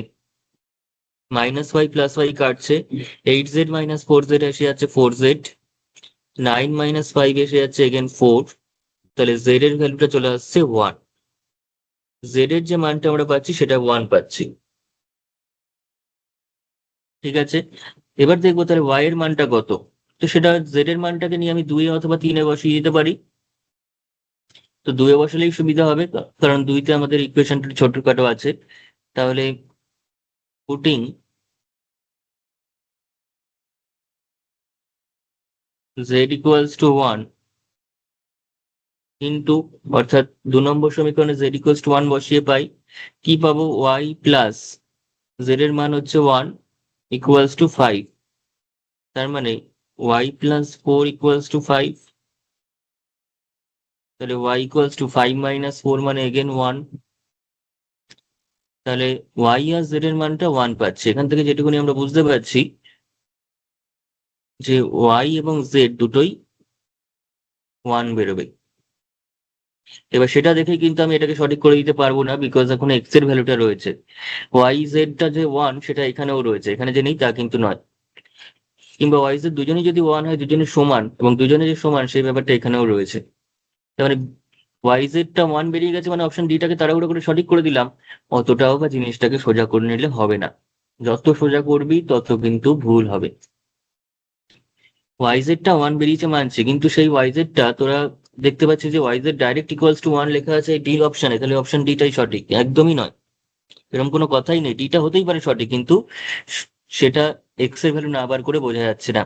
Speaker 1: মাইনাস ওয়াই প্লাস ওয়াই কাটছে, eight z minus four Z এসে যাচ্ছে four Z, nine minus five এসে যাচ্ছে এগেন ফোর, তাহলে জেড এর ভ্যালুটা চলে আসছে ওয়ান। জেড এর যে মানটা আমরা পাচ্ছি সেটা ওয়ান পাচ্ছি। ঠিক আছে, এবার দেখবো তাহলে ওয়াই এর মানটা কত। তো সেটা জেড এর মানটাকে নিয়ে আমি 2 অথবা 3 বসিয়ে দিতে পারি। তো 2 বসালেই সুবিধা হবে, কারণ 2তে আমাদের ইকুয়েশনটা ছোটখাটো আছে। তাহলে putting Z equals to 1 into, অর্থাৎ 2 নম্বর সমীকরণে জেড ইকুয়ালস টু 1 বসিয়ে পাই কি পাবো, ওয়াই প্লাস জেড এর মান হচ্ছে 1 ইকুয়ালস টু 5। তার মানে ওয়াই প্লাস 4 ইকুয়ালস টু 5। তাহলে ওয়াই ইকুয়ালস টু 5 মাইনাস 4 মানে এগেন 1। তাহলে ওয়াই আর জেড এর মানটা 1 পাচ্ছি। এখান থেকে যেটুকুনি আমরা বুঝতে পারছি যে ওয়াই এবং জেড দুটোই 1 বেরোবে। এবার সেটা দেখে কিন্তু আমি এটাকে সঠিক করে দিতে পারবো না, বিকজ এখন এক্স এর ভ্যালুটা রয়েছে। ওয়াই জেডটা যে 1 সেটা এখানেও রয়েছে, এখানে যে নেই তা কিন্তু নয়। কিংবা ওয়াই জেড দুজনেই যদি 1 হয়, দুজনে সমান, এবং দুজনে যে সমান সেই ব্যাপারটা এখানেও রয়েছে। তার মানে ওয়াই জেডটা 1 বেরিয়ে গেছে, মানে অপশন ডিটাকে তাড়াহুড়ো করে সঠিক করে দিলাম। অতটাও বা জিনিসটাকে সোজা করে নিলে হবে না। যত সোজা করবি তত কিন্তু ভুল হবে। ওয়াইজেডটা 1 বেরিয়েছে মানছি, কিন্তু সেই ওয়াইজেডটা তোরা দেখতে পাচ্ছিস যে ওয়াইজেড ডাইরেক্ট ইকুয়ালস টু 1 লেখা আছে ডি অপশনে। তাহলে অপশন ডিটাই সঠিক? একদমই নয়, এরকম কোনো কথাই নেই। ডিটা হতেই পারে সঠিক, কিন্তু সেটা এক্স এর ভ্যালু না বার করে বোঝা যাচ্ছে না।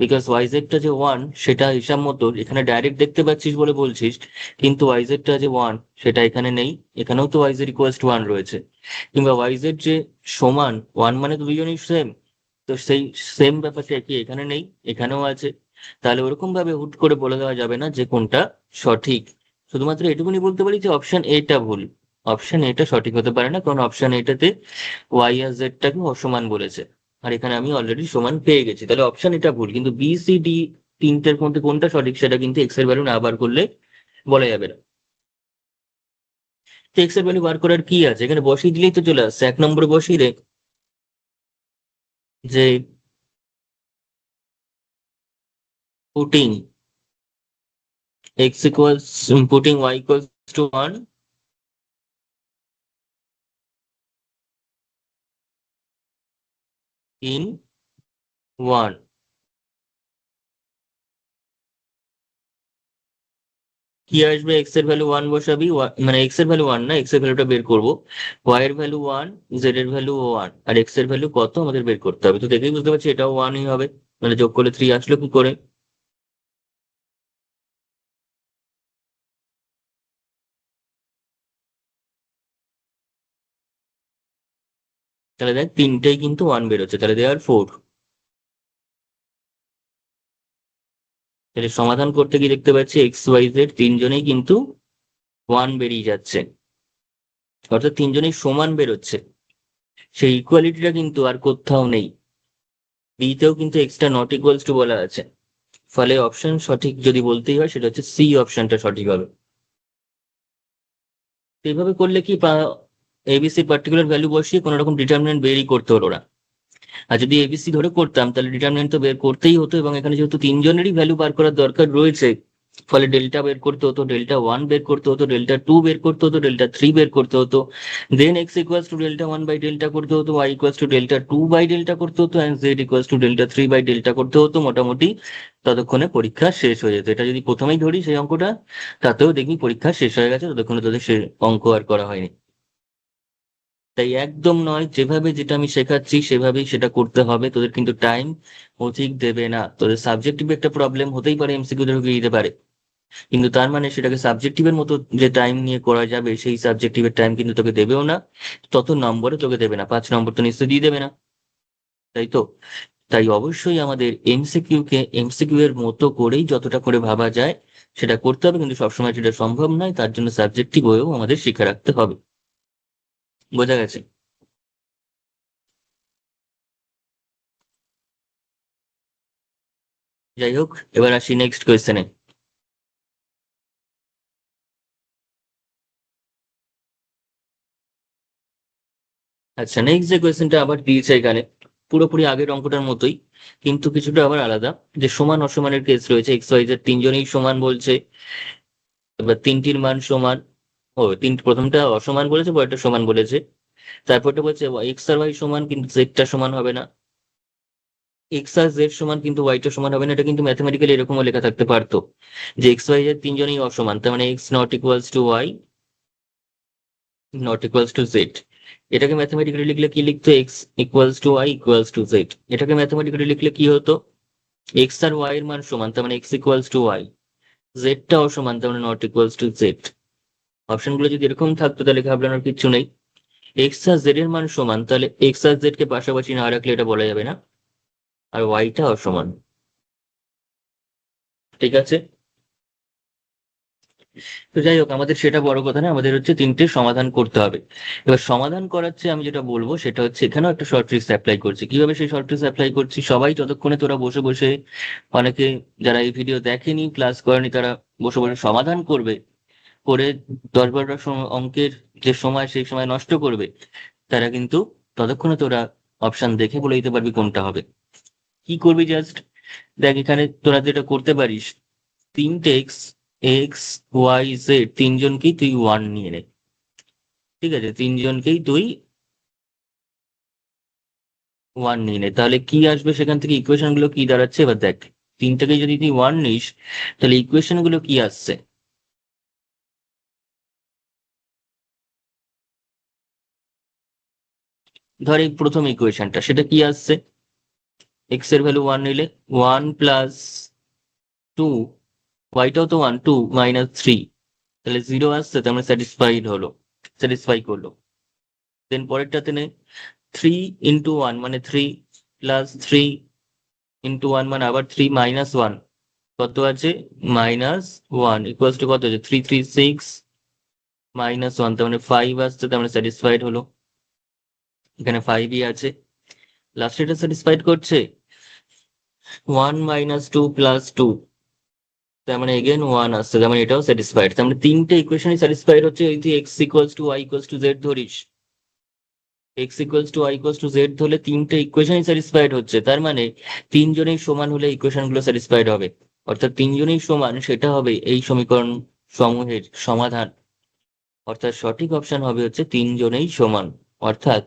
Speaker 1: বিকজ ওয়াইজেডটা যে 1 সেটা হিসাব মতো এখানে ডাইরেক্ট দেখতে পাচ্ছিস বলে বলছিস, কিন্তু ওয়াইজেডটা যে 1 সেটা এখানে নেই। এখানেও তো ওয়াইজেড ইকুয়ালস টু 1 রয়েছে। কিংবা ওয়াইজেড যে সমান 1 মানে তো দুজনই সেম। তো সেই সেম ব্যাপারটা কি এখানে নেই? এখানেও আছে। তাহলে ওরকম ভাবে হুট করে বলে দেওয়া যাবে না যে কোনটা সঠিক। শুধুমাত্র এটুকুনি বলতে পারি যে অপশন এটা ভুল। অপশন এটা সঠিক হতে পারে না, কারণ অপশন এটাতে ওয়াই আর জেডটাকে অসমান বলেছে, আর এখানে আমি অলরেডি সমান পেয়ে গেছি। তাহলে অপশন এটা ভুল, কিন্তু বি সি ডি তিনটের মধ্যে কোনটা সঠিক সেটা কিন্তু এক্স এর ভ্যালু না বার করলে বলা যাবে না। তো এক্স এর ভ্যালু বার করার কি আছে, এখানে বসিয়ে দিলেই তো চলে আসছে। 1 নম্বরে বসিয়ে দে যে putting x equals putting y equals to 1 in 1, কি আসবে? x এর ভ্যালু 1 বসাবি, মানে x এর ভ্যালু 1 না, x এর ভ্যালুটা বের করব। y এর ভ্যালু 1, z এর ভ্যালু 1, আর x এর ভ্যালু কত আমাদের বের করতে হবে। তো দেখেই বুঝতে পারছি এটাও 1ই হবে, মানে যোগ করলে 3 আসলো কি করে? তাহলে দেখ তিনটেই কিন্তু 1 বেরোচ্ছে, তাহলে দেওয়ার 4। তাহলে সমাধান করতে গিয়ে দেখতে পাচ্ছি এক্স ওয়াই জেড তিনজনেই কিন্তু 1 বেরিয়ে যাচ্ছে, অর্থাৎ তিনজনেই সমান বেরোচ্ছে। সেই ইকুয়ালিটিটা কিন্তু আর কোথাও নেই। বিতেও কিন্তু এক্সট্রা নট ইকুয়ালস টু বলা আছে। ফলে অপশন সঠিক যদি বলতেই হয় সেটা হচ্ছে সি অপশনটা সঠিক হবে। তো এইভাবে করলে কি এবিসি পার্টিকুলার ভ্যালু বসিয়ে কোনো রকম ডিটারমিনেন্ট বেরই করতে হলো না। আর যদি এবিসি ধরে করতাম তাহলে ডিটারমিনেন্ট তো বের করতেই হতো, এবং এখানে যেহেতু তিনজনেরই ভ্যালু বার করার দরকার রয়েছে, ফলে ডেল্টা বের করতে হতো, ডেল্টা 1 বের করতে হতো, ডেল্টা 2 বের করতে হতো, ডেল্টা 3 বের করতে হতো। Then x equals to delta 1 by delta করতে হতো, y equals to delta 2 by delta করতে হতো, and z equals to delta 3 by delta করতে হতো। মোটামুটি ততক্ষণে পরীক্ষা শেষ হয়ে যেত। এটা যদি প্রথমেই ধরি সেই অঙ্কটা, তাতেও দেখি পরীক্ষা শেষ হয়ে গেছে, ততক্ষণে তোদের সে অঙ্ক আর করা হয়নি। তাই একদম নয়, যেভাবে যেটা আমি শেখাচ্ছি সেভাবেই সেটা করতে হবে। তোদের কিন্তু টাইম অধিক দেবে না। তোদের সাবজেক্টিভ একটা প্রবলেম হতেই পারে, এমসিকিউ ঢুকিয়ে দিতে পারে, কিন্তু তার মানে সেটাকে সাবজেক্টিভের মতো যে টাইম নিয়ে করা যাবে সেই সাবজেক্টিভের টাইম কিন্তু তোকে দেবেও না। তত নম্বরে তোকে দেবে না, 5 নম্বর তো নিশ্চয়ই দিয়ে দেবে না, তাই তো? তাই অবশ্যই আমাদের এমসিকিউ কে এমসিকিউ এর মতো করেই যতটা করে ভাবা যায় সেটা করতে হবে, কিন্তু সবসময় সেটা সম্ভব নয়। তার জন্য সাবজেক্টিভ ওয়েও আমাদের শিখে রাখতে হবে। বোঝা গেছে? যাই হোক, এবার আসি নেক্সট কোয়েশ্চেনে। আচ্ছা, নেক্সট যে কোয়েশ্চেনটা আবার দিয়েছে এখানে, পুরোপুরি আগের অঙ্কটার মতোই, কিন্তু কিছুটা আবার আলাদা। যে সমান অসমানের কেস রয়েছে, এক্স ওয়াই জেড তিনজনেই সমান বলছে। এবার তিনটির মান সমান। প্রথমটা অসমান বলেছে, পরেরটা সমান বলেছে। তারপরটা বলছে এক্স আর ওয়াই সমান, কিন্তু জেডটা সমান হবে না। এক্স আর জেড সমান কিন্তু ওয়াইটা সমান হবে না, এটা কিন্তু ম্যাথমেটিক্যালি এরকমও লেখা থাকতে পারতো যে এক্স ওয়াই জেড তিনজনই অসমান, তার মানে x not equals to y not equals to z. এটাকে ম্যাথমেটিক্যালি লিখলে কি লিখতো? X equals to y equals to z. এটাকে ম্যাথমেটিক্যালি লিখলে কি হতো? এক্স আর ওয়াই এর মান সমান, তার মানে এক্স ইকুয়ালস টু ওয়াই, জেডটা অসমান, তার মানে নট ইকুয়ালস টু জেড। অপশনগুলো যদি এরকম থাকতো তাহলে ঘাবড়ানোর কিছু নেই। এক্স আর জেড এর মান সমান, তাহলে এক্স আর জেড কে পাশাপাশি না রাখলে এটা বলা যাবে না, আর ওয়াইটা অসমান। ঠিক আছে, তো যাই হোক, আমাদের সেটা বড় কথা না, আমাদের হচ্ছে তিনটে সমাধান করতে হবে। এবার সমাধান করাচ্ছে আমি যেটা বলবো সেটা হচ্ছে এখানেও একটা শর্ট ট্রিক্স অ্যাপ্লাই করছি। কিভাবে সেই শর্ট ট্রিক্স অ্যাপ্লাই করছি? সবাই যতক্ষণে তোরা বসে বসে, অনেকে যারা এই ভিডিও দেখেনি, ক্লাস করেনি, তারা বসে বসে সমাধান করবে, করে 10-12টা অঙ্কের যে সময় সেই সময় নষ্ট করবে, তারা কিন্তু ততক্ষণে তোরা অপশন দেখে বলে দিতে পারবি কোনটা হবে। কি করবি? জাস্ট দেখ, এখানে তোরা যেটা করতে পারিস, তিনটে এক্স, এক্স ওয়াই জেড তিনজনকেই তুই ওয়ান নিয়ে নে। ঠিক আছে, তিনজনকেই তুই ওয়ান নিয়ে নে, তাহলে কি আসবে সেখান থেকে? ইকুয়েশন গুলো কি দাঁড়াচ্ছে এবার দেখ। তিনটাকে যদি তুই ওয়ান নিস, তাহলে ইকুয়েশন গুলো কি আসছে? ধর এই প্রথম ইকুয়েশনটা, সেটা কি আসছে? এক্স এর ভ্যালু ওয়ান নিলে ওয়ান প্লাস টু, ওয়াইটাও তো ওয়ান, টু মাইনাস থ্রি, তাহলে জিরো আসছে, তার মানে স্যাটিসফাইড হলো, স্যাটিসফাই করলো। দেন পরেরটাতে নে, থ্রি ইন্টু ওয়ান মানে three, plus three into one মানে আবার থ্রি, মাইনাস ওয়ান, কত আছে? মাইনাস ওয়ান, ইকুয়ালস টু কত আছে? Three three six, minus one, তার মানে ফাইভ আসছে, তার মানে স্যাটিসফাইড হলো। এখানে ফাইভই আছে, লাস্ট এটা স্যাটিসফাইড করছে। One minus two plus two, তার মানে এগেন ওয়ান আসছে, তার মানে এটাও স্যাটিসফাইড। তার মানে তিনটে ইকুয়েশনই স্যাটিসফাইড হচ্ছে। এই তুই x equals to y equals to z ধরিস, x equals to y equals to z ধরলে তিনটে ইকুয়েশনই স্যাটিসফাইড হচ্ছে, তার মানে তিনজনেই সমান হলে ইকুয়েশন গুলো স্যাটিসফাইড হবে। অর্থাৎ তিনজনেই সমান, সেটা হবে এই সমীকরণ সমূহের সমাধান। অর্থাৎ সঠিক অপশন হবে হচ্ছে তিনজনেই সমান। অর্থাৎ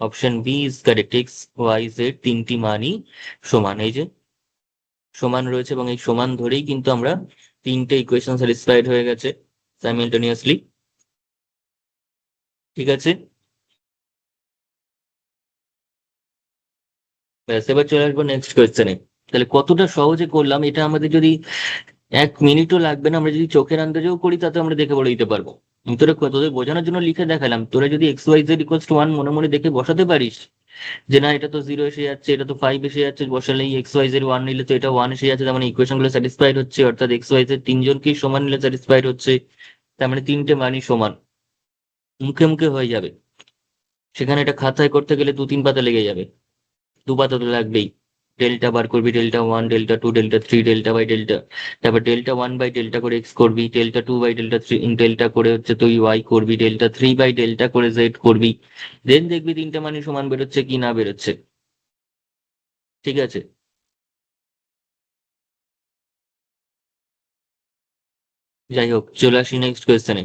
Speaker 1: option B is correct, x y z তিনটি মানই সমান। এই যে সমান রয়েছে, এবং এই সমান ধরেই কিন্তু আমরা তিনটে ইকুয়েশন স্যাটিসফাইড হয়ে গেছে সাইমেলটেনিয়াসলি। ঠিক আছে, ব্যাস এবার চলে আসবো নেক্সট কোয়েশ্চেনে। তাহলে কতটা সহজে করলাম এটা আমাদের যদি 1 মিনিটও লাগবে না, আমরা যদি চোখের আন্দাজেও করি তাতে আমরা দেখে বলে দিতে পারবো। আমি তোদের বোঝানোর জন্য লিখে দেখালাম, তোরা যদি x y z equals to one মনে মনে দেখে বসাতে পারিস, যে না এটা তো জিরো এসে যাচ্ছে, এটা তো ফাইভ এসে যাচ্ছে, বসালেই এক্স ওয়াই জেড ওয়ান নিলে তো এটা ওয়ান এসে যাচ্ছে, তার মানে ইকুয়েশন গুলো স্যাটিসফাইড হচ্ছে। অর্থাৎ এক্স ওয়াই জেড তিনজনকেই সমান নিলে স্যাটিসফাইড হচ্ছে, তার মানে তিনটে মানই সমান। মুখে মুখে হয়ে যাবে, সেখানে এটা খাতায় করতে গেলে 2-3 পাতা লেগে যাবে, 2 পাতা তো লাগবেই। ডেল্টা বার করবি, delta one, delta two, delta three, delta by delta, তারপর ডেল্টা ওয়ান বাই ডেল্টা করে এক্স করবি, delta two by delta three delta করে হচ্ছে তুই ওয়াই করবি, ডেল্টা থ্রি বাই ডেল্টা করে জেড করবি। দেন দেখবি তিনটে মানে সমান বেরোচ্ছে কি না বেরোচ্ছে। ঠিক আছে, যাই হোক চলে আসি নেক্সট কোয়েশ্চেনে।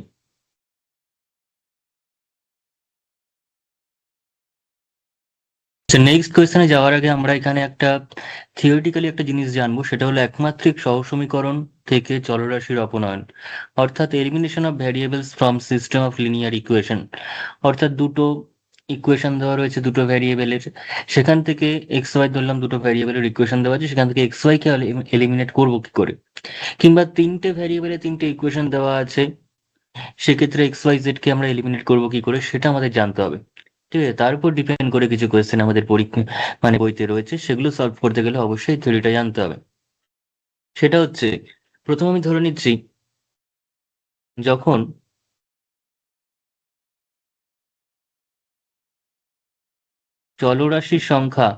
Speaker 1: নেক্সট কোয়েশ্চেনে যাওয়ার আগে আমরা এখানে একটা থিওরিটিক্যালি একটা জিনিস জানবো, সেটা হলো একমাত্রিক সহসমীকরণ থেকে চলরাশির অপনয়ন, অর্থাৎ elimination of variables from system of linear equation. অর্থাৎ দুটো ইকুয়েশন দেওয়া রয়েছে দুটো ভ্যারিয়েবলের, সেখান থেকে এক্স ওয়াই ধরলাম, দুটো ভ্যারিয়েবলের ইকুয়েশন দেওয়া আছে, সেখান থেকে এক্স ওয়াই কে এলিমিনেট করবো কি করে? কিংবা তিনটে ভ্যারিয়েবলে তিনটে ইকুয়েশন দেওয়া আছে, সেক্ষেত্রে এক্স ওয়াই জেড কে আমরা এলিমিনেট করবো কি করে সেটা আমাদের জানতে হবে। ঠিক আছে, তার উপর ডিপেন্ড করে কিছু কোয়েশ্চেন আমাদের পরীক্ষা মানে বইতে রয়েছে, সেগুলো সলভ করতে গেলে অবশ্যই থিওরিটা জানতে হবে। সেটা হচ্ছে, প্রথম আমি ধরে নিচ্ছি, যখন চলরাশির সংখ্যা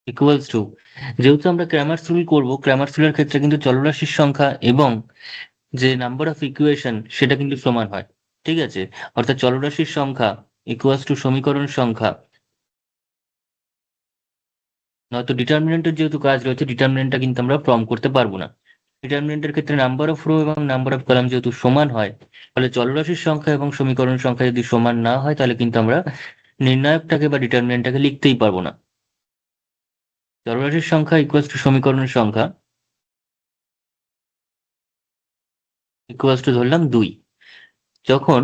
Speaker 1: ইকুয়ালস টু, যেহেতু আমরা ক্র্যামারস রুল করবো, ক্র্যামারস রুলের ক্ষেত্রে কিন্তু চলরাশির সংখ্যা এবং যে নাম্বার অফ ইকুয়েশন সেটা কিন্তু সমান হয়। ঠিক আছে, অর্থাৎ চলরাশির সংখ্যা ইকুয়ালস টু সমীকরণ সংখ্যা, নয়তো ডিটারমিনেন্টের যেহেতু কাজ রয়েছে, ডিটারমিনেন্টটা কিন্তু আমরা ফর্ম করতে পারবো না। ডিটারমিনেন্টের ক্ষেত্রে নাম্বার অফ রো এবং নাম্বার অফ কলাম যেহেতু সমান হয়, তাহলে চলরাশির সংখ্যা এবং সমীকরণ সংখ্যা যদি সমান না হয় তাহলে কিন্তু আমরা নির্ণায়কটাকে বা ডিটারমিনেন্টটাকে লিখতেই পারবো না। চলরাশির সংখ্যা ইকুয়ালস টু সমীকরণের সংখ্যা ইকুয়ালস টু ধরলাম 2। যখন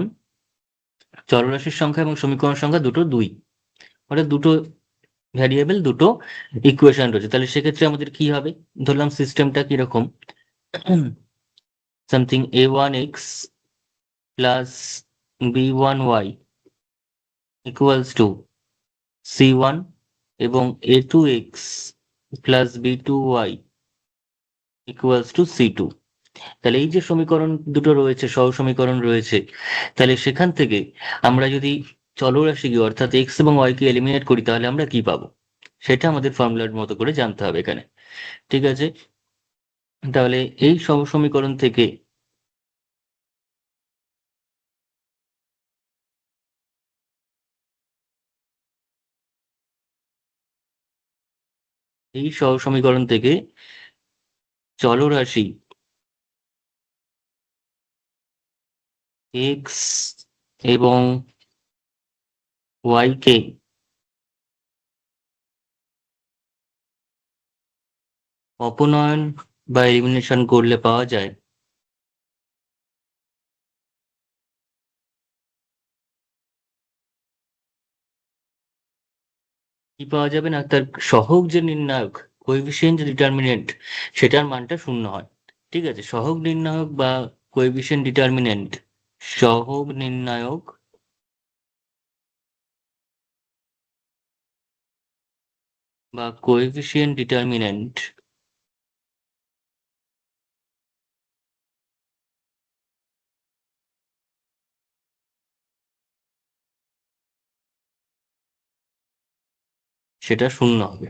Speaker 1: চলরাশির সংখ্যা এবং সমীকরণ সংখ্যা দুটো 2, অর্থাৎ দুটো ভ্যারিয়েবল, দুটো ইকুয়েশন রয়েছে, তাহলে সেক্ষেত্রে আমাদের কি হবে? ধরলাম সিস্টেমটা কিরকম, something a1x plus b1y equals to c1 এবং a2x plus b2y equals two c2। তাহলে এই যে সমীকরণ দুটো রয়েছে, সহ সমীকরণ রয়েছে, তাহলে সেখান থেকে আমরা যদি চলরাশিকে অর্থাৎ এক্স এবং ওয়াই কে এলিমিনেট করি তাহলে আমরা কি পাবো, সেটা আমাদের ফর্মুলার মতো করে জানতে হবে এখানে। ঠিক আছে, তাহলে এই সহ সমীকরণ থেকে এই সহ সমীকরণ থেকে চলরাশি এক্স এবং ওয়াই কে অপনয়ন বা এলিমিনেশন করলে পাওয়া যায় কি, পাওয়া যাবে না, তার সহগ যে নির্ণায়ক, কোএফিসিয়েন্ট যে ডিটারমিনেন্ট, সেটার মানটা শূন্য হয়। ঠিক আছে, সহগ নির্ণায়ক বা কোএফিসিয়েন্ট ডিটারমিনেন্ট, সহগ নির্ণায়ক বা কোএফিসিয়েন্ট ডিটারমিনেন্ট সেটা শূন্য হবে।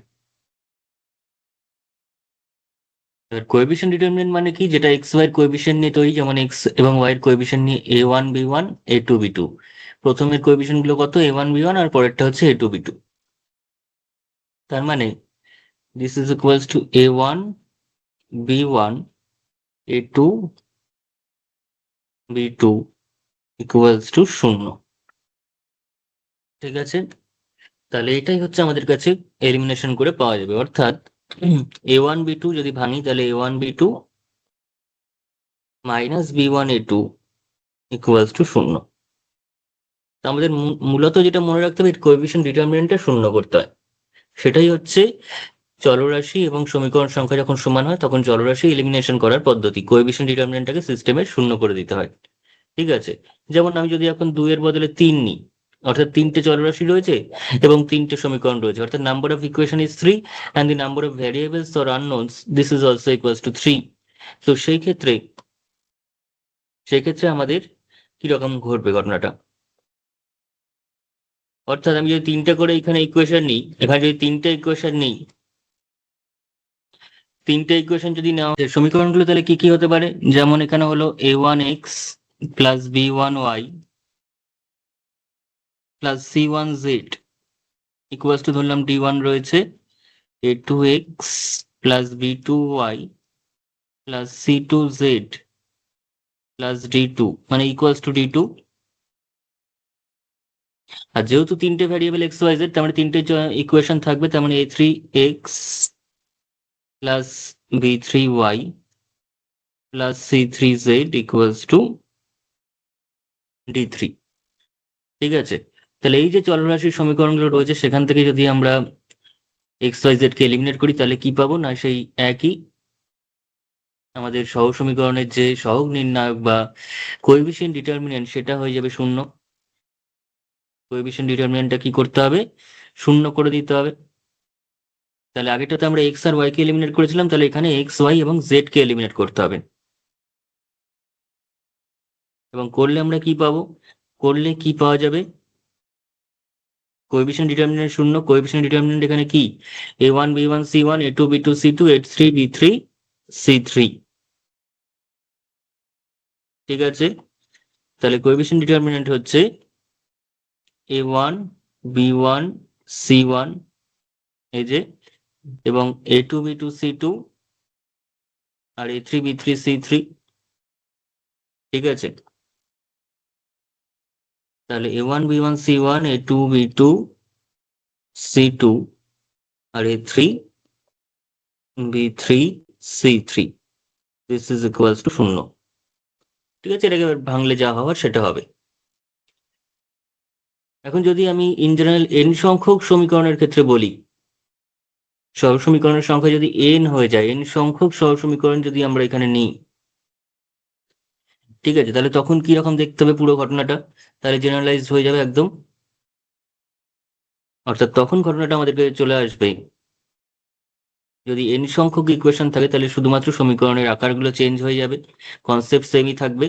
Speaker 1: এবার কোএফিসিয়েন্ট ডিটারমিনেন্ট মানে কি, যেটা এক্স ওয়াই এর কোএফিসিয়েন্ট নিয়ে তৈরি, যেমন এক্স এবং ওয়াই এর কোএফিসিয়েন্ট নিয়ে a1 b1 a2 b2। প্রথমের কোএফিসিয়েন্ট গুলো কত, a1 b1, আর পরেরটা হচ্ছে a2 b2। তার মানে this is equals two a1 b1 a2 b2 equals to শূন্য। ঠিক আছে, তাহলে এটাই হচ্ছে আমাদের কাছে এলিমিনেশন করে পাওয়া যাবে, অর্থাৎ a1 b2 যদি ভাঙি তাহলে a1 b2 minus b1 a2 equals to শূন্য। তো আমাদের মূলত যেটা মনে রাখতে হবে, কোএফিসিয়েন্ট ডিটারমিনেন্টটা শূন্য করতে হয়। সেটাই হচ্ছে চলরাশি এবং সমীকরণ সংখ্যা যখন সমান হয় তখন চলরাশি এলিমিনেশন করার পদ্ধতি, কোএফিসিয়েন্ট ডিটারমিনেন্টটাকে সিস্টেমে শূন্য করে দিতে হয়। ঠিক আছে, যেমন আমি যদি এখন 2 এর বদলে 3 নিই, অর্থাৎ তিনটে চলরাশি রয়েছে এবং তিনটে সমীকরণ রয়েছে, অর্থাৎ number of equation is 3 and the number of variables or unknowns this is also equals to 3। তো সেই ক্ষেত্রে আমাদের কিরকম ঘটবে ঘটনাটা, অর্থাৎ আমি যদি তিনটে করে এখানে ইকুয়েশন নিই, এখানে যদি তিনটে ইকুয়েশন যদি নেওয়া হয়, সমীকরণগুলো তাহলে কি কি হতে পারে, যেমন এখানে হলো a1x plus b1y plus c1z equals two ধরলাম d1 রয়েছে a2x plus b2y plus c2z plus d2, মানে ইকুয়ালস টু d2। আর যেহেতু তিনটে ভ্যারিয়েবল এক্স ওয়াই জেড, তার মানে তিনটে ইকুয়েশন থাকবে, তার মানে a3x plus b3y plus c3z equals two d3। ঠিক আছে, তাহলে এই যে চলরাশির সমীকরণগুলো রয়েছে সেখান থেকে যদি আমরা এক্স ওয়াই জেড কে এলিমিনেট করি তাহলে কি পাবো না, সেই একই আমাদের সহ সমীকরণের যে সহগ নির্ণায়ক বা কোএফিসিয়েন্ট ডিটারমিনেন্ট সেটা হয়ে যাবে শূন্য। কোএফিসিয়েন্ট ডিটারমিনেন্টটা কি করতে হবে, শূন্য করে দিতে হবে। তাহলে আগেটাতে আমরা এক্স আর ওয়াই কে এলিমিনেট করেছিলাম, তাহলে এখানে এক্স ওয়াই এবং জেড কে এলিমিনেট করতে হবে। এবং করলে আমরা কি পাবো, করলে কি পাওয়া যাবে, কোএফিসিয়েন্ট ডিটারমিনেন্ট শূন্য, কোএফিসিয়েন্ট ডিটারমিনেন্ট এখানে কি a1 b1 c1 a2 b2 c2 a3 b3 c3। ঠিক আছে, তাহলে কোএফিসিয়েন্ট ডিটারমিনেন্ট হচ্ছে a1 b1 c1 এই যে, এবং a2 b2 c2 আর A3 B3 C3, ঠিক আছে? তাহলে A1 B1 C1, A2 B2 C2 আর A3 B3 C3, this is equals to 0। ঠিক আছে, এটাকে ভাঙলে যা হওয়ার সেটা হবে। এখন যদি আমি ইন জেনারেল n সংখ্যক সমীকরণের ক্ষেত্রে বলি, সহজ সমীকরণের সংখ্যা যদি n হয়ে যায়, n সংখ্যক সহজ সমীকরণ যদি আমরা এখানে নিই, ঠিক আছে, তাহলে তখন কি রকম দেখতে হবে পুরো ঘটনাটা? তাহলে জেনারেলাইজড হয়ে যাবে একদম। অর্থাৎ তখন ঘটনাটা আমাদেরকে চলে আসবে, যদি n সংখ্যক ইকুয়েশন থাকে তাহলে শুধুমাত্র সমীকরণের আকারগুলো চেঞ্জ হয়ে যাবে, কনসেপ্ট সেমই থাকবে।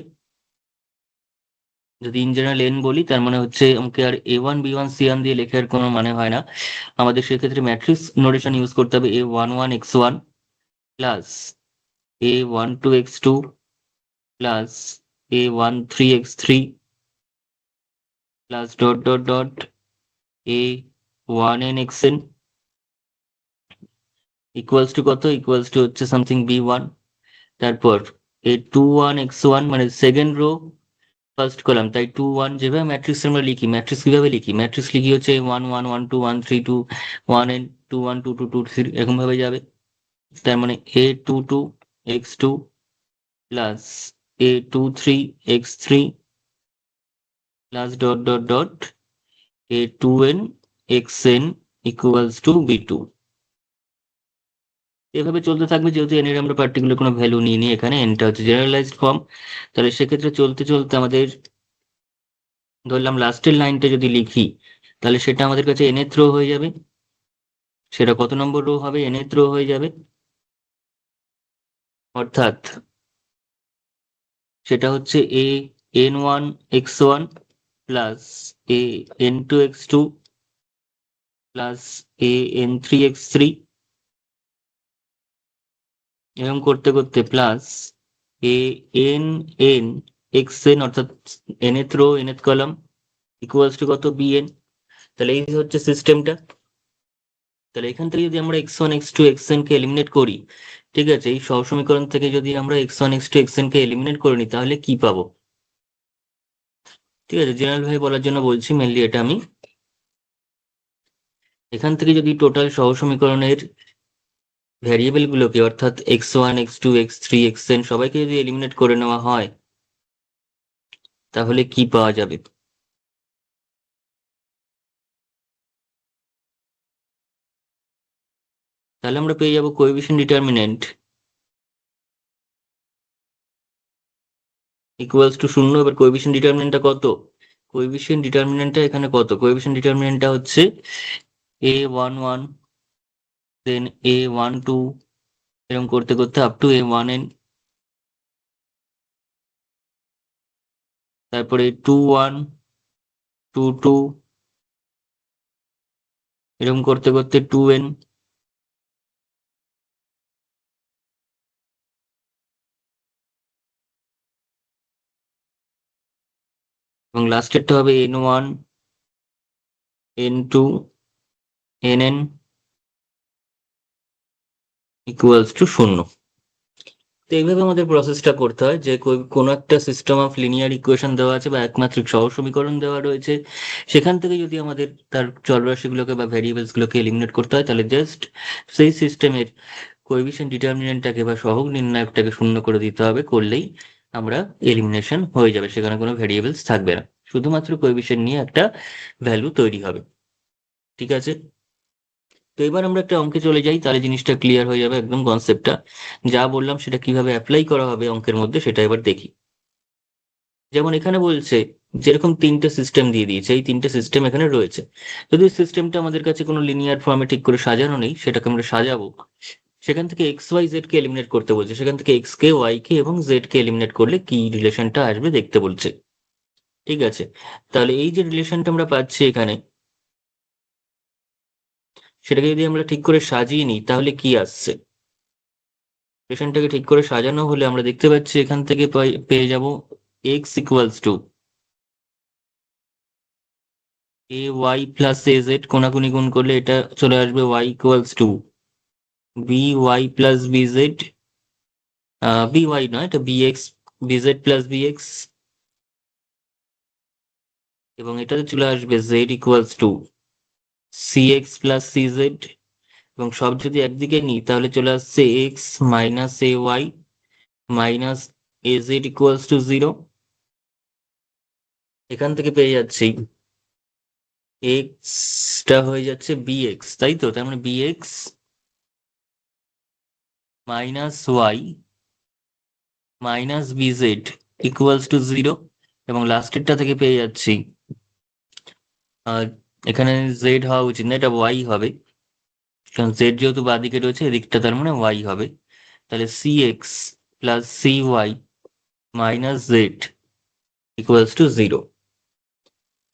Speaker 1: যদি ইন জেনারেল n বলি তার মানে হচ্ছে আমাকে আর A1 B1 C1 দিয়ে লেখার কোনো মানে হয় না, আমাদের সেক্ষেত্রে ম্যাট্রিক্স নোটেশন ইউজ করতে হবে। A11 X1 plus A12 X2 plus A13 X3 plus dot dot dot A1n Xn equals to কত? ইকুয়ালস টু হচ্ছে সামথিং B1। তারপর A21 X1 মানে সেকেন্ড রো ফার্স্ট কলাম, তাই 2 1 যেভাবে ম্যাট্রিক্স আমরা লিখি, ম্যাট্রিক্স কিভাবে লিখি? ম্যাট্রিক্স লিখি হচ্ছে 1 1 1 2 1 3 2 1n 2 1 2 2 2 3 এরকম ভাবে যাবে। তার মানে A22 X2 plus A23 X3 plus dot dot dot A2n Xn equals to B2। এভাবে চলতে থাকবে, যেহেতু n এর আমরা পার্টিকুলার কোনো ভ্যালু নিয়ে নিই, এখানে nটা হচ্ছে জেনারেলাইজড ফর্ম। তাহলে সেক্ষেত্রে চলতে চলতে আমাদের ধরলাম লাস্টের লাইনটা যদি লিখি, তাহলে সেটা আমাদের কাছে nth রো হয়ে যাবে। সেটা কত নম্বর রো হবে? nth রো হয়ে যাবে। অর্থাৎ সেটা হচ্ছে A n1 X1 plus A n2 X2 plus AN3 X3, এরকম করতে করতে প্লাস ANn Xn, অর্থাৎ nth row nth column equals to কত? Bn। তাহলে এই হচ্ছে সিস্টেমটা। তাহলে এখান থেকে যদি আমরা X1 X2 Xn কে এলিমিনেট করি, ঠিক আছে, এই সহ সমীকরণ থেকে যদি আমরা X1 X2 Xn কে এলিমিনেট করে নিই, তাহলে কি পাবো? ঠিক আছে, জেনারেল ভাবে বলার জন্য বলছি, মেনলি এটা আমি এখান থেকে যদি টোটাল সহ সমীকরণের ভ্যারিয়েবল গুলোকে, অর্থাৎ X1 X2 X3 Xn সবাইকে যদি এলিমিনেট করে নেওয়া হয়, তাহলে কি পাওয়া যাবে? তাহলে আমরা পেয়ে যাবো কোএফিশিয়েন্ট ডিটারমিনেন্ট ইকুয়ালস টু 0। এবার কোএফিশিয়েন্ট ডিটারমিনেন্টটা কত? কোএফিশিয়েন্ট ডিটারমিনেন্টটা এখানে কত? কোএফিশিয়েন্ট ডিটারমিনেন্টটা হচ্ছে A11, দেন A12, এরকম করতে করতে আপ টু A1n, তারপরে 2 1 2 2, এরকম করতে করতে 2n, এবং লাস্টেরটা হবে N1 N2 Nn equals to 0। তো এইভাবে আমাদের প্রসেসটা করতে হয়, যে কোনো একটা সিস্টেম অফ লিনিয়ার ইকুয়েশন দেওয়া আছে বা একমাত্রিক সহজ সমীকরণ দেওয়া রয়েছে, সেখান থেকে যদি আমাদের তার চলরাশিগুলোকে বা ভ্যারিয়েবলস গুলোকে এলিমিনেট করতে হয়, তাহলে জাস্ট সেই সিস্টেমের কোএফিশিয়েন্ট ডিটারমিনেন্টটাকে বা সহগ নির্ণায়কটাকে 0 করে দিতে হবে, করলেই আমরা এলিমিনেশন হয়ে যাবে, সেখানে কোনো ভ্যারিয়েবলস থাকবে না, শুধুমাত্র কোএফিশিয়েন্ট নিয়ে একটা ভ্যালু তৈরি হবে। ঠিক আছে, তো এবার আমরা একটা অঙ্কে চলে যাই, তাহলে জিনিসটা ক্লিয়ার হয়ে যাবে একদম, কনসেপ্টটা যা বললাম সেটা কিভাবে অ্যাপ্লাই করা হবে অঙ্কের মধ্যে সেটা এবার দেখি। যেমন এখানে বলছে যেরকম তিনটে সিস্টেম দিয়ে দিয়েছে, এই তিনটে সিস্টেম এখানে রয়েছে। যদি সিস্টেমটা আমাদের কাছে কোনো লিনিয়ার ফর্মে ঠিক করে সাজানো নেই, সেটাকে আমরা সাজাবো। সেখান থেকে XY Z কে এলিমিনেট করতে বলছে, সেখান থেকে X কে Y কে এবং Z কে এলিমিনেট করলে কি রিলেশনটা আসবে দেখতে বলছে। ঠিক আছে, তাহলে এই যে রিলেশনটা আমরা পাচ্ছি এখানে, সেটাকে যদি আমরা ঠিক করে সাজিয়ে নিই, তাহলে কি আসছে? রিলেশনটাকে ঠিক করে সাজানো হলে আমরা দেখতে পাচ্ছি এখান থেকে পেয়ে যাব X equals to AY plus AZ, কোনাকুনি গুণ করলে এটা চলে আসবে Y equals to BY plus BZ by নয়, এটা বিএক্স, বিজেড প্লাস বিএক্স, এবং এটাতে চলে আসবে z equals to cx plus সিজেড, এবং সব যদি একদিকে নিই তাহলে চলে আসছে x minus a y minus a z equals to 0। এখান থেকে পেয়ে যাচ্ছি এক্সটা হয়ে যাচ্ছে বিএক্স, তাই তো? তার মানে bx minus y minus bz equals to 0, এবং লাস্টেরটা থেকে পেয়ে যাচ্ছি এখানে জেড হওয়া উচিত না, এটা ওয়াই হবে, কারণ জেড যেহেতু বাঁদিকে রয়েছে এদিকটা, তার মানে ওয়াই হবে। তাহলে c x plus c y minus z equals to 0।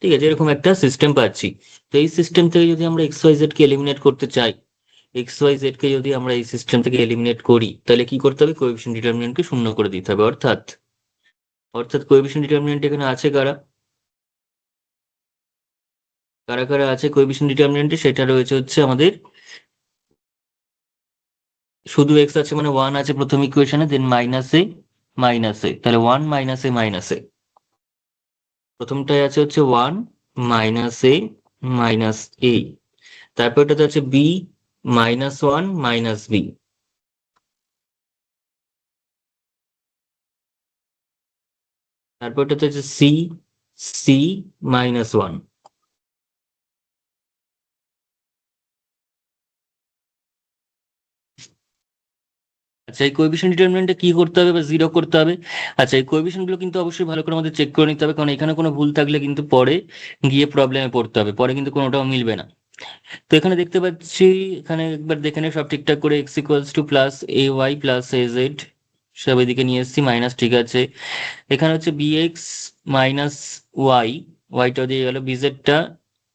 Speaker 1: ঠিক আছে, এরকম একটা সিস্টেম পাচ্ছি। তো এই সিস্টেম থেকে যদি আমরা এক্স ওয়াই জেড কে এলিমিনেট করতে চাই, এক্স ওয়াই জেড কে যদি আমরা এই সিস্টেম থেকে এলিমিনেট করি, তাহলে কি করতে হবে? কোএফিসিয়েন্ট ডিটারমিনেন্টকে শূন্য করে দিতে হবে। অর্থাৎ অর্থাৎ কোএফিসিয়েন্ট ডিটারমিনেন্ট এখানে আছে কারা কারা কারা আছে কোএফিসিয়েন্ট ডিটারমিনেন্টে? সেটা রয়েছে হচ্ছে আমাদের শুধু এক্স আছে মানে 1 আছে প্রথম ইকুয়েশনে, দেন মাইনাস এ, তাহলে 1 মাইনাস এ, প্রথমটায় আছে হচ্ছে 1 মাইনাস এ, তারপর ওটাতে আছে বি -1 মাইনাস বি, তারপর ওটাতে আছে সি -1। আচ্ছা, এই কোএফিসিয়েন্ট ডিটারমিনেন্টে কি করতে হবে বা জিরো করতে হবে? আচ্ছা, এই কোএফিসিয়েন্ট গুলো কিন্তু অবশ্যই ভালো করে আমাদের চেক করে নিতে হবে, কারণ এখানে কোনো ভুল থাকলে কিন্তু পরে গিয়ে প্রবলেমে পড়তে হবে, পরে কিন্তু কোনোটাও মিলবে না। তো এখানে দেখতে পাচ্ছি, এখানে একবার দেখে নিই সব ঠিকঠাক করে, x equals to plus a y plus a z, সব এদিকে নিয়ে এসেছি, মাইনাস, ঠিক আছে। এখানে হচ্ছে বিএক্স মাইনাস ওয়াই, ওয়াইটা দিয়ে গেল, বিজেডটা,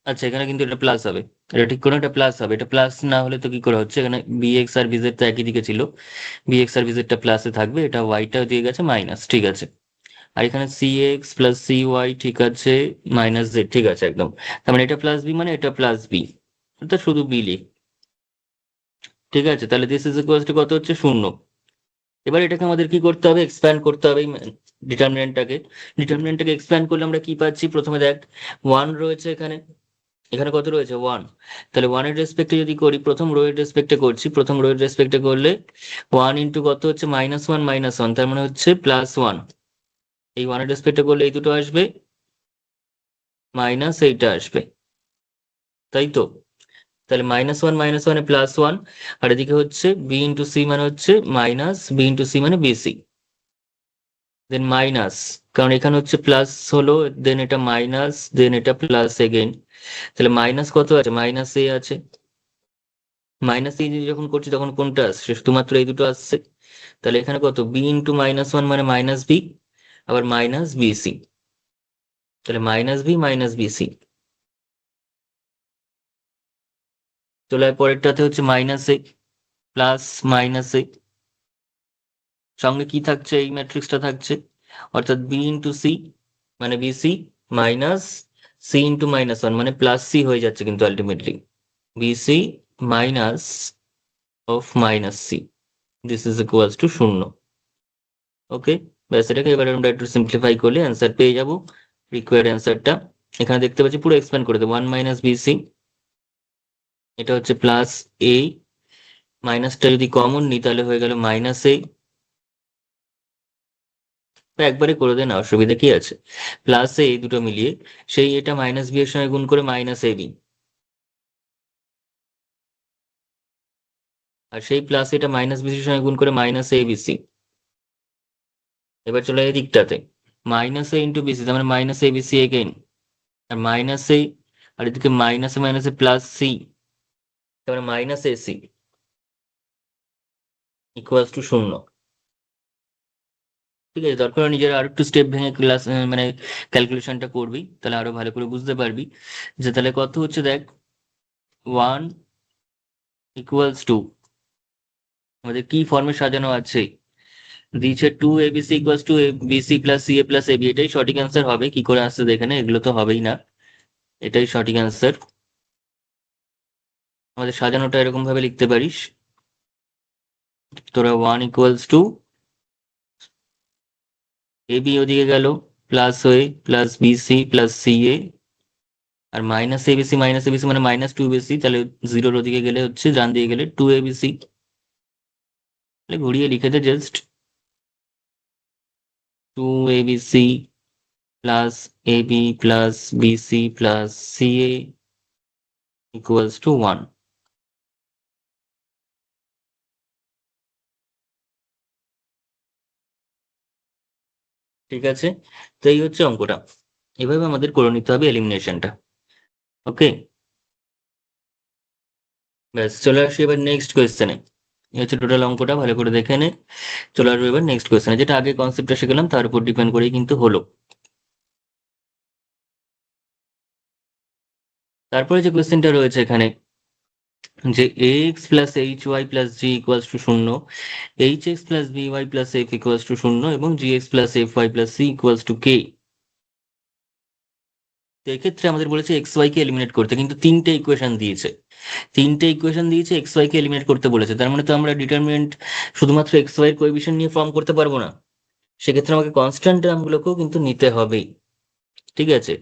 Speaker 1: আচ্ছা এখানে কিন্তু এটা প্লাস হবে, এটা ঠিক করে, এটা প্লাস হবে, এটা প্লাস না হলে তো কি করে হচ্ছে, এখানে বিএক্স আর বিজেড তো একই দিকে ছিল, বিএক্স আর বিজেডটা প্লাসে থাকবে, এটা ওয়াইটা দিয়ে গেছে মাইনাস, ঠিক আছে। আর এখানে c x plus c y, ঠিক আছে, মাইনাস জেড, ঠিক আছে একদম। তার মানে এটা প্লাস বি মানে এটা প্লাস বি, এটা শুধু বি লিখ, ঠিক আছে। তাহলে দিস ইজ ইকুয়ালস টু কত হচ্ছে? 0। এবার এটাকে আমাদের কি করতে হবে? এক্সপ্যান্ড করতে হবে ডিটারমিনেন্টটাকে। ডিটারমিনেন্টটাকে এক্সপ্যান্ড করলে আমরা কি পাচ্ছি? প্রথমে দেখ, 1 রয়েছে এখানে, এখানে কত রয়েছে? 1। তাহলে 1 এর রেসপেক্টে যদি করি, প্রথম রো এর রেসপেক্টে করছি, প্রথম রো এর রেসপেক্টে করলে 1 ইন্টু কত হচ্ছে? -1 তার মানে হচ্ছে +1। এই 1 এর রেসপেক্টে করলে এই দুটো আসবে, মাইনাস এইটা আসবে, তাই তো? তাহলে -1 +1, আর এদিকে হচ্ছে বি ইন্টু সি মানে হচ্ছে মাইনাস বি ইন্টু সি মানে বিসি, দেন মাইনাস, কারণ এখানে হচ্ছে প্লাস হলো, দেন এটা মাইনাস, দেন এটা প্লাস এগেইন। তাহলে মাইনাস কত আছে? মাইনাস এ আছে, মাইনাস এ যখন করছি তখন কোনটা আসছে? শুধুমাত্র এই দুটো আসছে। তাহলে এখানে কত? বি ইন্টু -1 মানে মাইনাস বি, আবার মাইনাস বিসি, তাহলে মাইনাস বি মাইনাস বিসি। চলে পরেরটাতে হচ্ছে minus a plus minus a, সঙ্গে কি থাকছে? এই ম্যাট্রিক্সটা থাকছে, অর্থাৎ বি ইন্টু সি মানে বিসি মাইনাস সি ইন্টু -1 মানে প্লাস সি হয়ে যাচ্ছে কিন্তু ultimately, bc minus of minus c, this is equals to 0। Okay, ব্যাস, এটাকে এবার আমরা একটু সিম্পলিফাই করলে অ্যান্সার পেয়ে যাব, রিকোয়ার্ড অ্যান্সারটা। এখানে দেখতে পাচ্ছি পুরো এক্সপ্যান্ড করে দেবো, 1 মাইনাস বিসি, এটা হচ্ছে প্লাস এ, মাইনাসটা যদি কমন নিই তাহলে হয়ে গেল মাইনাস এ, একবারে করে দেন, অসুবিধা কি আছে? প্লাস এ দুটো মিলিয়ে, সেই এটা মাইনাস বি এর সঙ্গে গুণ করে মাইনাস এ বি, আর সেই প্লাস এটা মাইনাস বিসির সঙ্গে গুণ করে মাইনাস এ বিসি। এবার চলে এই দিকটাতে, মাইনাস এ ইন্টু বিসি, তার মানে মাইনাস এ বিসি এগেইন, আর মাইনাস এ, আর এদিকে মাইনাসে মাইনাসে প্লাস সি, তারপরে minus a c equals to 0। ঠিক আছে, দরকার হয় নিজের আরো একটু স্টেপ ভেঙে ক্লাস মানে ক্যালকুলেশনটা করবি, তাহলে আরো ভালো করে বুঝতে পারবি যে তাহলে কত হচ্ছে। দেখ, 1 ইকুয়ালস টু, আমাদের কি ফর্মে সাজানো আছে? দিচ্ছে 2abc equals to bc plus c a plus ab, এটাই সঠিক অ্যান্সার হবে। কি করে আসছে দেখে নে, এগুলো তো হবেই না, এটাই সঠিক অ্যান্সার। আমাদের সাজানোটা এরকম ভাবে লিখতে পারিস তোরা, 1 ইকুয়ালস টু এ বি ওদিকে গেল প্লাস হয়ে plus BC plus c A, R minus a BC minus a BC মানে মাইনাস টু বিসি, তাহলে জিরোর ওদিকে গেলে হচ্ছে ডান দিকে গেলে টু এ বিসি, তাহলে ঘুরিয়ে লিখে দে just two a bc plus a b plus BC plus c a equals to 1। ঠিক আছে, তো এই হচ্ছে অঙ্কটা, এভাবে আমাদের করে নিতে হবে এলিমিনেশনটা। ওকে, ব্যাস চলে আসি এবার নেক্সট কোয়েশ্চেনে। এই হচ্ছে টোটাল অঙ্কটা, ভালো করে দেখে নে। চলে আসবো এবার নেক্সট কোয়েশ্চেনে, যেটা আগে কনসেপ্টটা শিখলাম তার উপর ডিপেন্ড করেই কিন্তু হলো। তারপরে যে কোয়েশ্চেনটা রয়েছে এখানে, যে x plus h y plus g equals to শূন্য, h x plus b y plus f equals to শূন্য এবং g x plus f y plus c equals to k. তো এক্ষেত্রে আমাদের বলেছে এক্স ওয়াই কে এলিমিনেট করতে, কিন্তু তিনটে ইকুয়েশন দিয়েছে, তিনটে ইকুয়েশন দিয়েছে, এক্স ওয়াই কে এলিমিনেট করতে বলেছে, তার মানে তো আমরা ডিটারমিনেন্ট শুধুমাত্র এক্স ওয়াই এর কোএফিসিয়েন্ট নিয়ে ফর্ম করতে পারবো না, সেক্ষেত্রে আমাকে কনস্ট্যান্ট টার্মগুলোকেও কিন্তু নিতে হবেই। ঠিক আছে,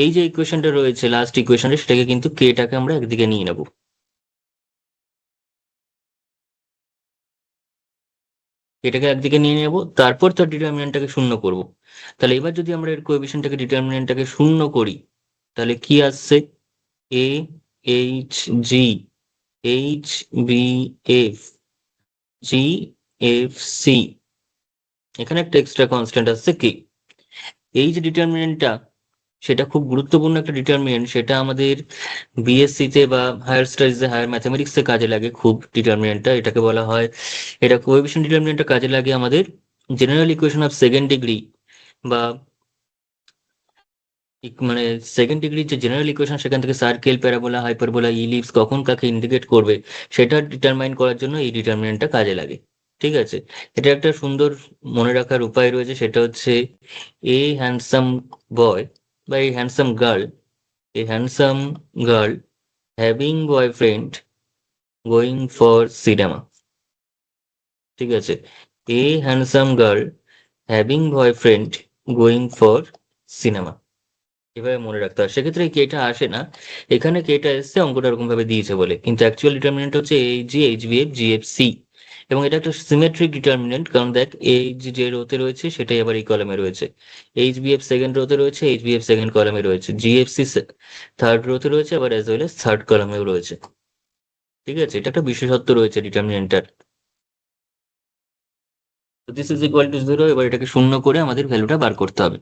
Speaker 1: এই যে ইকুয়েশনটা রয়েছে লাস্ট ইকুয়েশনটা, সেটাকে কিন্তু কে টাকে আমরা একদিকে নিয়ে নেব, এটাকে একদিকে নিয়ে নেব, তারপর তার ডিটারমিনেন্টটাকে শূন্য করব। তাহলে এবার যদি আমরা এর কোএফিসিয়েন্টটাকে ডিটারমিনেন্টটাকে শূন্য করি, তাহলে কি আসছে, a h g h b f g f c, এখানে একটা এক্সট্রা কনস্ট্যান্ট আসছে কি। এই যে ডিটারমিনেন্টটা, সেটা খুব গুরুত্বপূর্ণ একটা ডিটারমিনেন্ট, সেটা আমাদের বিএসসি তে বা হায়ার স্টাডিজে হায়ার ম্যাথামেটিক্সে কাজে লাগে খুব ডিটারমিনেন্টটা, এটাকে বলা হয়, এটা কোএফিসিয়েন্ট ডিটারমিনেন্টটা কাজে লাগে আমাদের general equation of second degree, বা মানে সেকেন্ড ডিগ্রির যে জেনারেল ইকুয়েশন, সেখান থেকে সার্কেল প্যারাবোলা হাইপারবোলা ইলিপস কখন কাকে ইন্ডিকেট করবে সেটা ডিটারমাইন করার জন্য এই ডিটারমিনেন্টটা কাজে লাগে। ঠিক আছে, এটা একটা সুন্দর মনে রাখার উপায় রয়েছে, সেটা হচ্ছে এ হ্যান্ডসাম বয় বা এই handsome girl, a handsome girl having boyfriend going for cinema. ঠিক আছে, a handsome girl having boyfriend going for cinema, এভাবে মনে রাখতে হয়। সেক্ষেত্রে এই কেটা আসে না, এখানে কেটা এসছে অঙ্কটা এরকম ভাবে দিয়েছে বলে, কিন্তু অ্যাকচুয়াল ডিটারমিনেন্ট হচ্ছে h g h b f g f c, এবং এটা একটা সিমেট্রিক ডিটারমিনেন্ট, কারণ দেখ এইচ যে রোতে রয়েছে সেটাই আবার এই কলামে রয়েছে, এইচ বি এফ সেকেন্ড রোতে রয়েছে, এইচ বি এফ সেকেন্ড কলামে রয়েছে, জি এফ সি থার্ড রোতে রয়েছে, আবার অ্যাজ ওয়েল এস থার্ড কলামেও রয়েছে। ঠিক আছে, এটা একটা বিশেষত্ব রয়েছে ডিটারমিনেন্টটার। This is equal to zero, এবার এটাকে শূন্য করে আমাদের ভ্যালুটা বার করতে হবে।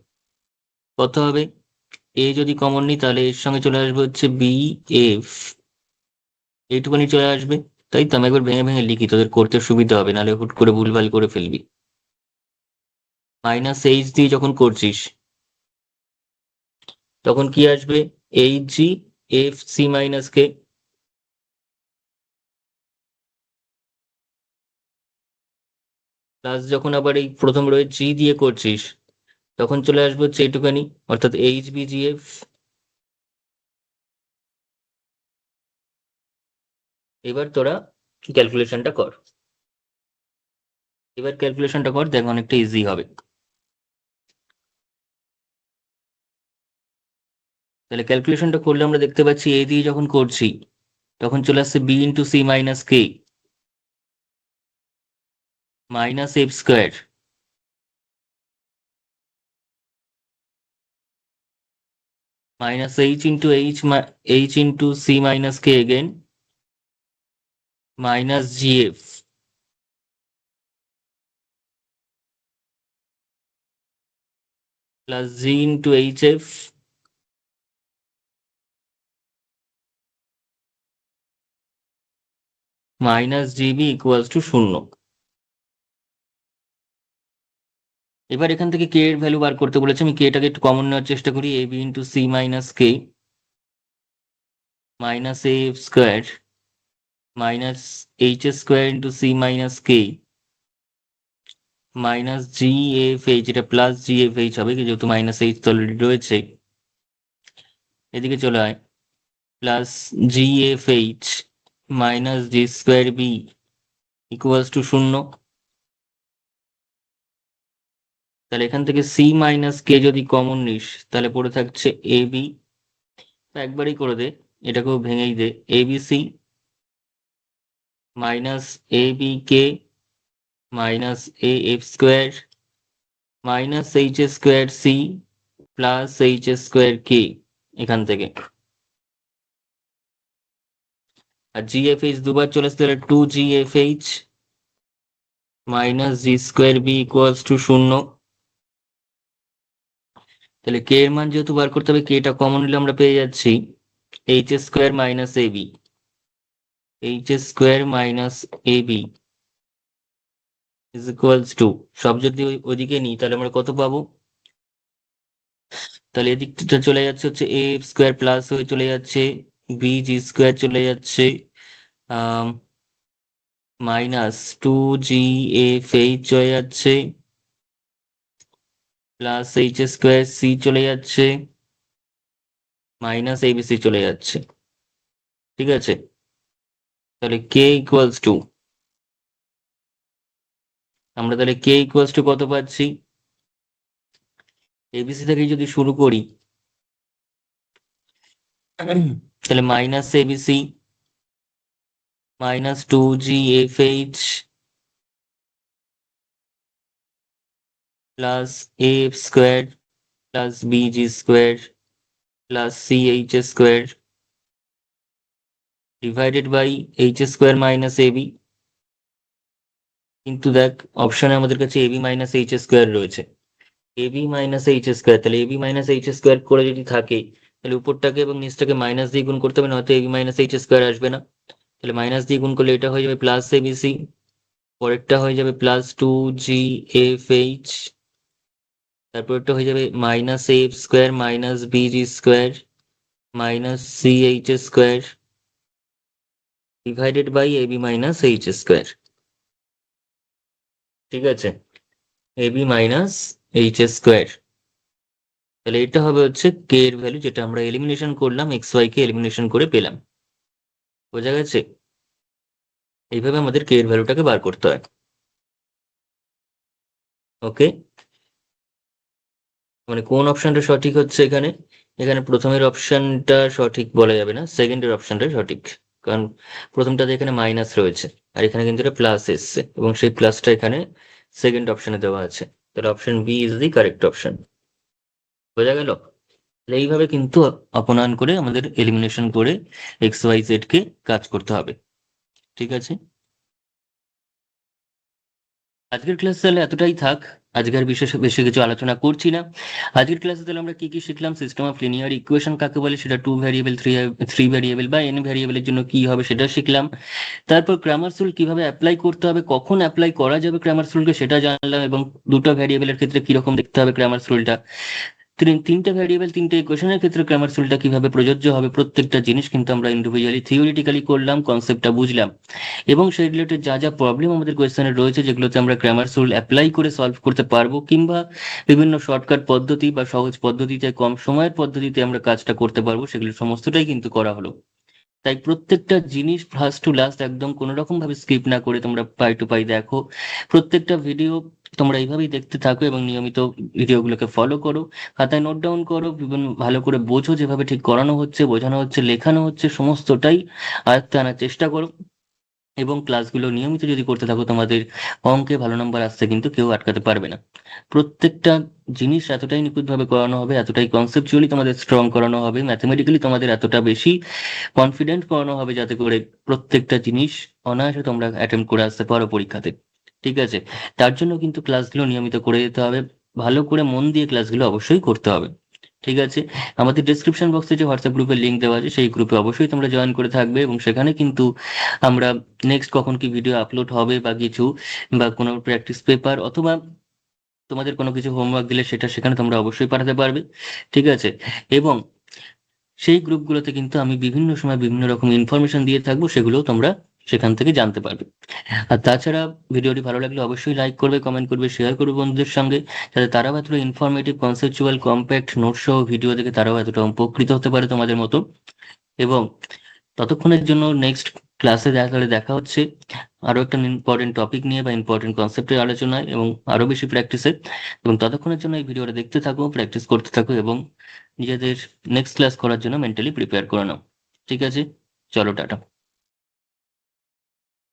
Speaker 1: কত হবে, এ যদি কমন নিই তাহলে এর সঙ্গে চলে আসবে হচ্ছে বি এফ, এইটুকুনি চলে আসবে। তাই তো, আমি একবার ভেঙে ভেঙে লিখি, তোদের করতে সুবিধা হবে, নাহলে হুট করে ভুলভাল করে ফেলবি। মাইনাস এইচ দিয়ে যখন করছিস তখন কি আসবে, h g f c minus k, plus যখন আবার এই প্রথম রোয়ে জি দিয়ে করছিস তখন চলে আসবে হচ্ছে এইটুখানি, অর্থাৎ এইচ বি জি এফ। এবার তোরা ক্যালকুলেশনটা কর, এবার ক্যালকুলেশনটা কর, দেখ অনেকটা ইজি হবে। তাহলে ক্যালকুলেশনটা করলে আমরা দেখতে পাচ্ছি এ দিয়ে যখন করছি তখন চলে আসছে b into c minus k minus F square minus h into h into c minus k again minus gf plus g into hf minus gb equals to শূন্য। এবার এখান থেকে কে এর ভ্যালু বার করতে বলেছে, আমি কে টাকে একটু কমন নেওয়ার চেষ্টা করি, ab into c minus k minus F square minus H square into c minus k minus g F h, এটা প্লাস জি এফ এইচ হবে যেহেতু মাইনাস এইচ তো অলরেডি রয়েছে, এদিকে চলে আয়, plus g F h minus g square b equals to শূন্য। তাহলে এখান থেকে সি মাইনাস কে যদি কমন নিস তাহলে পড়ে থাকছে এ বি, একবারই করে দে, এটাকেও ভেঙেই দে, a b c minus a b k minus a f square minus H square c plus h square k এখান থেকে। আর জি এফ এইচ দুবার চলে আসছে, তাহলে two G F h minus g square b equals to 0। তাহলে কে এর মান যেহেতু বার করতে হবে, কে টা কমন নিলে আমরা পেয়ে যাচ্ছি h square minus a b, h square minus a b is equals to, সব যদি ওইদিকে নিই তাহলে আমরা কত পাবো, তাহলে এদিকটা চলে যাচ্ছে হচ্ছে এ স্কোয়ার প্লাস হয়ে চলে যাচ্ছে বি জি স্কোয়ার চলে যাচ্ছে মাইনাস টু জি এফ এইচ চলে যাচ্ছে প্লাস এইচ স্কোয়ার সি চলে যাচ্ছে মাইনাস এবিসি চলে যাচ্ছে। ঠিক আছে, তাহলে কে ইকুয়ালস টু, আমরা তাহলে কে ইকুয়ালস টু কত পাচ্ছি, এবিসি থেকে যদি শুরু করি তাহলে minus abc minus two G F h plus a f square plus b G square plus c H square divided by h square minus ab. কিন্তু দেখ অপশনে আমাদের কাছে এবি মাইনাস এইচ স্কোয়ার রয়েছে, এবি মাইনাস এইচ স্কোয়ার, তাহলে ab minus H square করে যদি থাকে তাহলে উপরটাকে এবং নিচটাকে মাইনাস দিয়ে গুণ করতে হবে, নয়তো এবি মাইনাস এইচ স্কোয়ার আসবে না। তাহলে মাইনাস দিয়ে গুণ করলে এটা হয়ে যাবে প্লাস এবিসি, পরেরটা হয়ে যাবে প্লাস টু জি এফ এইচ, তারপরটা হয়ে যাবে minus F square minus B G square minus C H square divided by AB minus H square. ঠিক আছে, এবি মাইনাস এইচ স্কোয়ার, তাহলে এটা হবে হচ্ছে কে এর ভ্যালু, যেটা আমরা এলিমিনেশন করলাম, এক্স ওয়াই কে এলিমিনেশন করে পেলাম। বোঝা গেছে, এইভাবে আমাদের কে এর ভ্যালুটাকে বার করতে হয়। ওকে, মানে কোন অপশনটা সঠিক হচ্ছে এখানে, এখানে প্রথমের অপশনটা সঠিক বলা যাবে না, সেকেন্ডের অপশনটা সঠিক, কারণ প্রথমটাতে এখানে মাইনাস রয়েছে আর এখানে কিন্তু এটা প্লাস এসছে এবং সেই প্লাসটা এখানে সেকেন্ড অপশনে দেওয়া আছে, তাহলে option B is the correct option. বোঝা গেল, তাহলে এইভাবে কিন্তু অপনয়ন করে আমাদের এলিমিনেশন করে এক্স ওয়াই জেড কে কাজ করতে হবে। ঠিক আছে, আজকের ক্লাস তাহলে এতটাই থাক, আজকের বিশেষ বেশি কিছু আলোচনা করছি না। আজকের ক্লাসে তাহলে আমরা কি কি শিখলাম, সিস্টেম অফ লিনিয়ার ইকুয়েশন কাকে বলে সেটা, টু ভ্যারিয়েবল থ্রি ভ্যারিয়েবল বা এন ভ্যারিয়েবলের জন্য কি হবে সেটা শিখলাম। তারপর ক্রামার রুল কিভাবে অ্যাপ্লাই করতে হবে, কখন অ্যাপ্লাই করা যাবে ক্রামার রুলকে সেটা জানলাম, এবং দুটো ভ্যারিয়েবলের ক্ষেত্রে কিরকম দেখতে হবে ক্রামার রুলটা, তিনটে ভ্যারিয়েবল তিনটে ইকুয়েশনের ক্ষেত্রে ক্রামার রুলটা কিভাবে প্রযোজ্য হবে, প্রত্যেকটা জিনিস কিন্তু আমরা ইন্ডিভিজুয়ালি থিওরিটিক্যালি করলাম, কনসেপ্টটা বুঝলাম, এবং সেই রিলেটেড যা যা প্রবলেম আমাদের কোয়েশ্চেনে রয়েছে যেগুলোতে আমরা গ্রামার রুল অ্যাপ্লাই করে সলভ করতে পারবো, কিংবা বিভিন্ন শর্টকাট পদ্ধতি বা সহজ পদ্ধতিতে কম সময়ের পদ্ধতিতে আমরা কাজটা করতে পারবো, সেগুলো সমস্তটাই কিন্তু করা হলো। তাই প্রত্যেকটা জিনিস ফার্স্ট টু লাস্ট একদম কোনো রকম ভাবে স্কিপ না করে তোমরা পাই টু পাই দেখো, প্রত্যেকটা ভিডিও তোমরা এইভাবেই দেখতে থাকো এবং নিয়মিত ভিডিওগুলোকে ফলো করো, খাতায় নোট ডাউন করো, বিভিন্ন ভালো করে বোঝো, যেভাবে ঠিক করানো হচ্ছে, বোঝানো হচ্ছে, লেখানো হচ্ছে, সমস্তটাই আয়ত্তে আনার চেষ্টা করো। এবং ক্লাসগুলো নিয়মিত যদি করতে থাকো তোমাদের অঙ্কে ভালো নাম্বার আসতে কিন্তু কেউ আটকাতে পারবে না। প্রত্যেকটা জিনিস এতটাই নিখুঁতভাবে করানো হবে, এতটাই কনসেপচুয়ালি তোমাদের স্ট্রং করানো হবে, ম্যাথমেটিক্যালি তোমাদের এতটা বেশি কনফিডেন্ট করানো হবে যাতে করে প্রত্যেকটা জিনিস অনায়াসে তোমরা অ্যাটেম্প করে আসতে পারো পরীক্ষাতে। ঠিক আছে, তার জন্য কিন্তু ক্লাসগুলো নিয়মিত করে যেতে হবে, ভালো করে মন দিয়ে ক্লাসগুলো অবশ্যই করতে হবে। ঠিক আছে, আমাদের ডেসক্রিপশন বক্সে যে হোয়াটসঅ্যাপ গ্রুপের লিঙ্ক দেওয়া আছে সেই গ্রুপে অবশ্যই তোমরা জয়েন করে থাকবে, এবং সেখানে কিন্তু আমরা নেক্সট কখন কি ভিডিও আপলোড হবে বা কিছু, বা কোনো প্র্যাকটিস পেপার অথবা তোমাদের কোনো কিছু হোমওয়ার্ক দিলে সেটা সেখানে তোমরা অবশ্যই পাঠাতে পারবে। ঠিক আছে, এবং সেই গ্রুপগুলোতে কিন্তু আমি বিভিন্ন সময় বিভিন্ন রকম ইনফরমেশন দিয়ে থাকবো, সেগুলোও তোমরা সেখান থেকে জানতে পারবে। আর তাছাড়া ভিডিওটি ভালো লাগলে অবশ্যই লাইক করবে, কমেন্ট করবে, শেয়ার করবে বন্ধুদের সঙ্গে, যাতে তারাও এতটা ইনফরমেটিভ কনসেপচুয়াল কম্প্যাক্ট নোট সহ ভিডিও দেখে তারাও এতটা উপকৃত হতে পারে তোমাদের মতো। এবং ততক্ষণের জন্য নেক্সট ক্লাসে তাহলে দেখা হচ্ছে আরো একটা ইম্পর্টেন্ট টপিক নিয়ে বা ইম্পর্টেন্ট কনসেপ্টের আলোচনায় এবং আরো বেশি প্র্যাকটিসে। এবং ততক্ষণের জন্য এই ভিডিওটা দেখতে থাকো, প্র্যাকটিস করতে থাকো এবং নিজেদের নেক্সট ক্লাস করার জন্য মেন্টালি প্রিপেয়ার করে নাও। ঠিক আছে, চলো টাটা।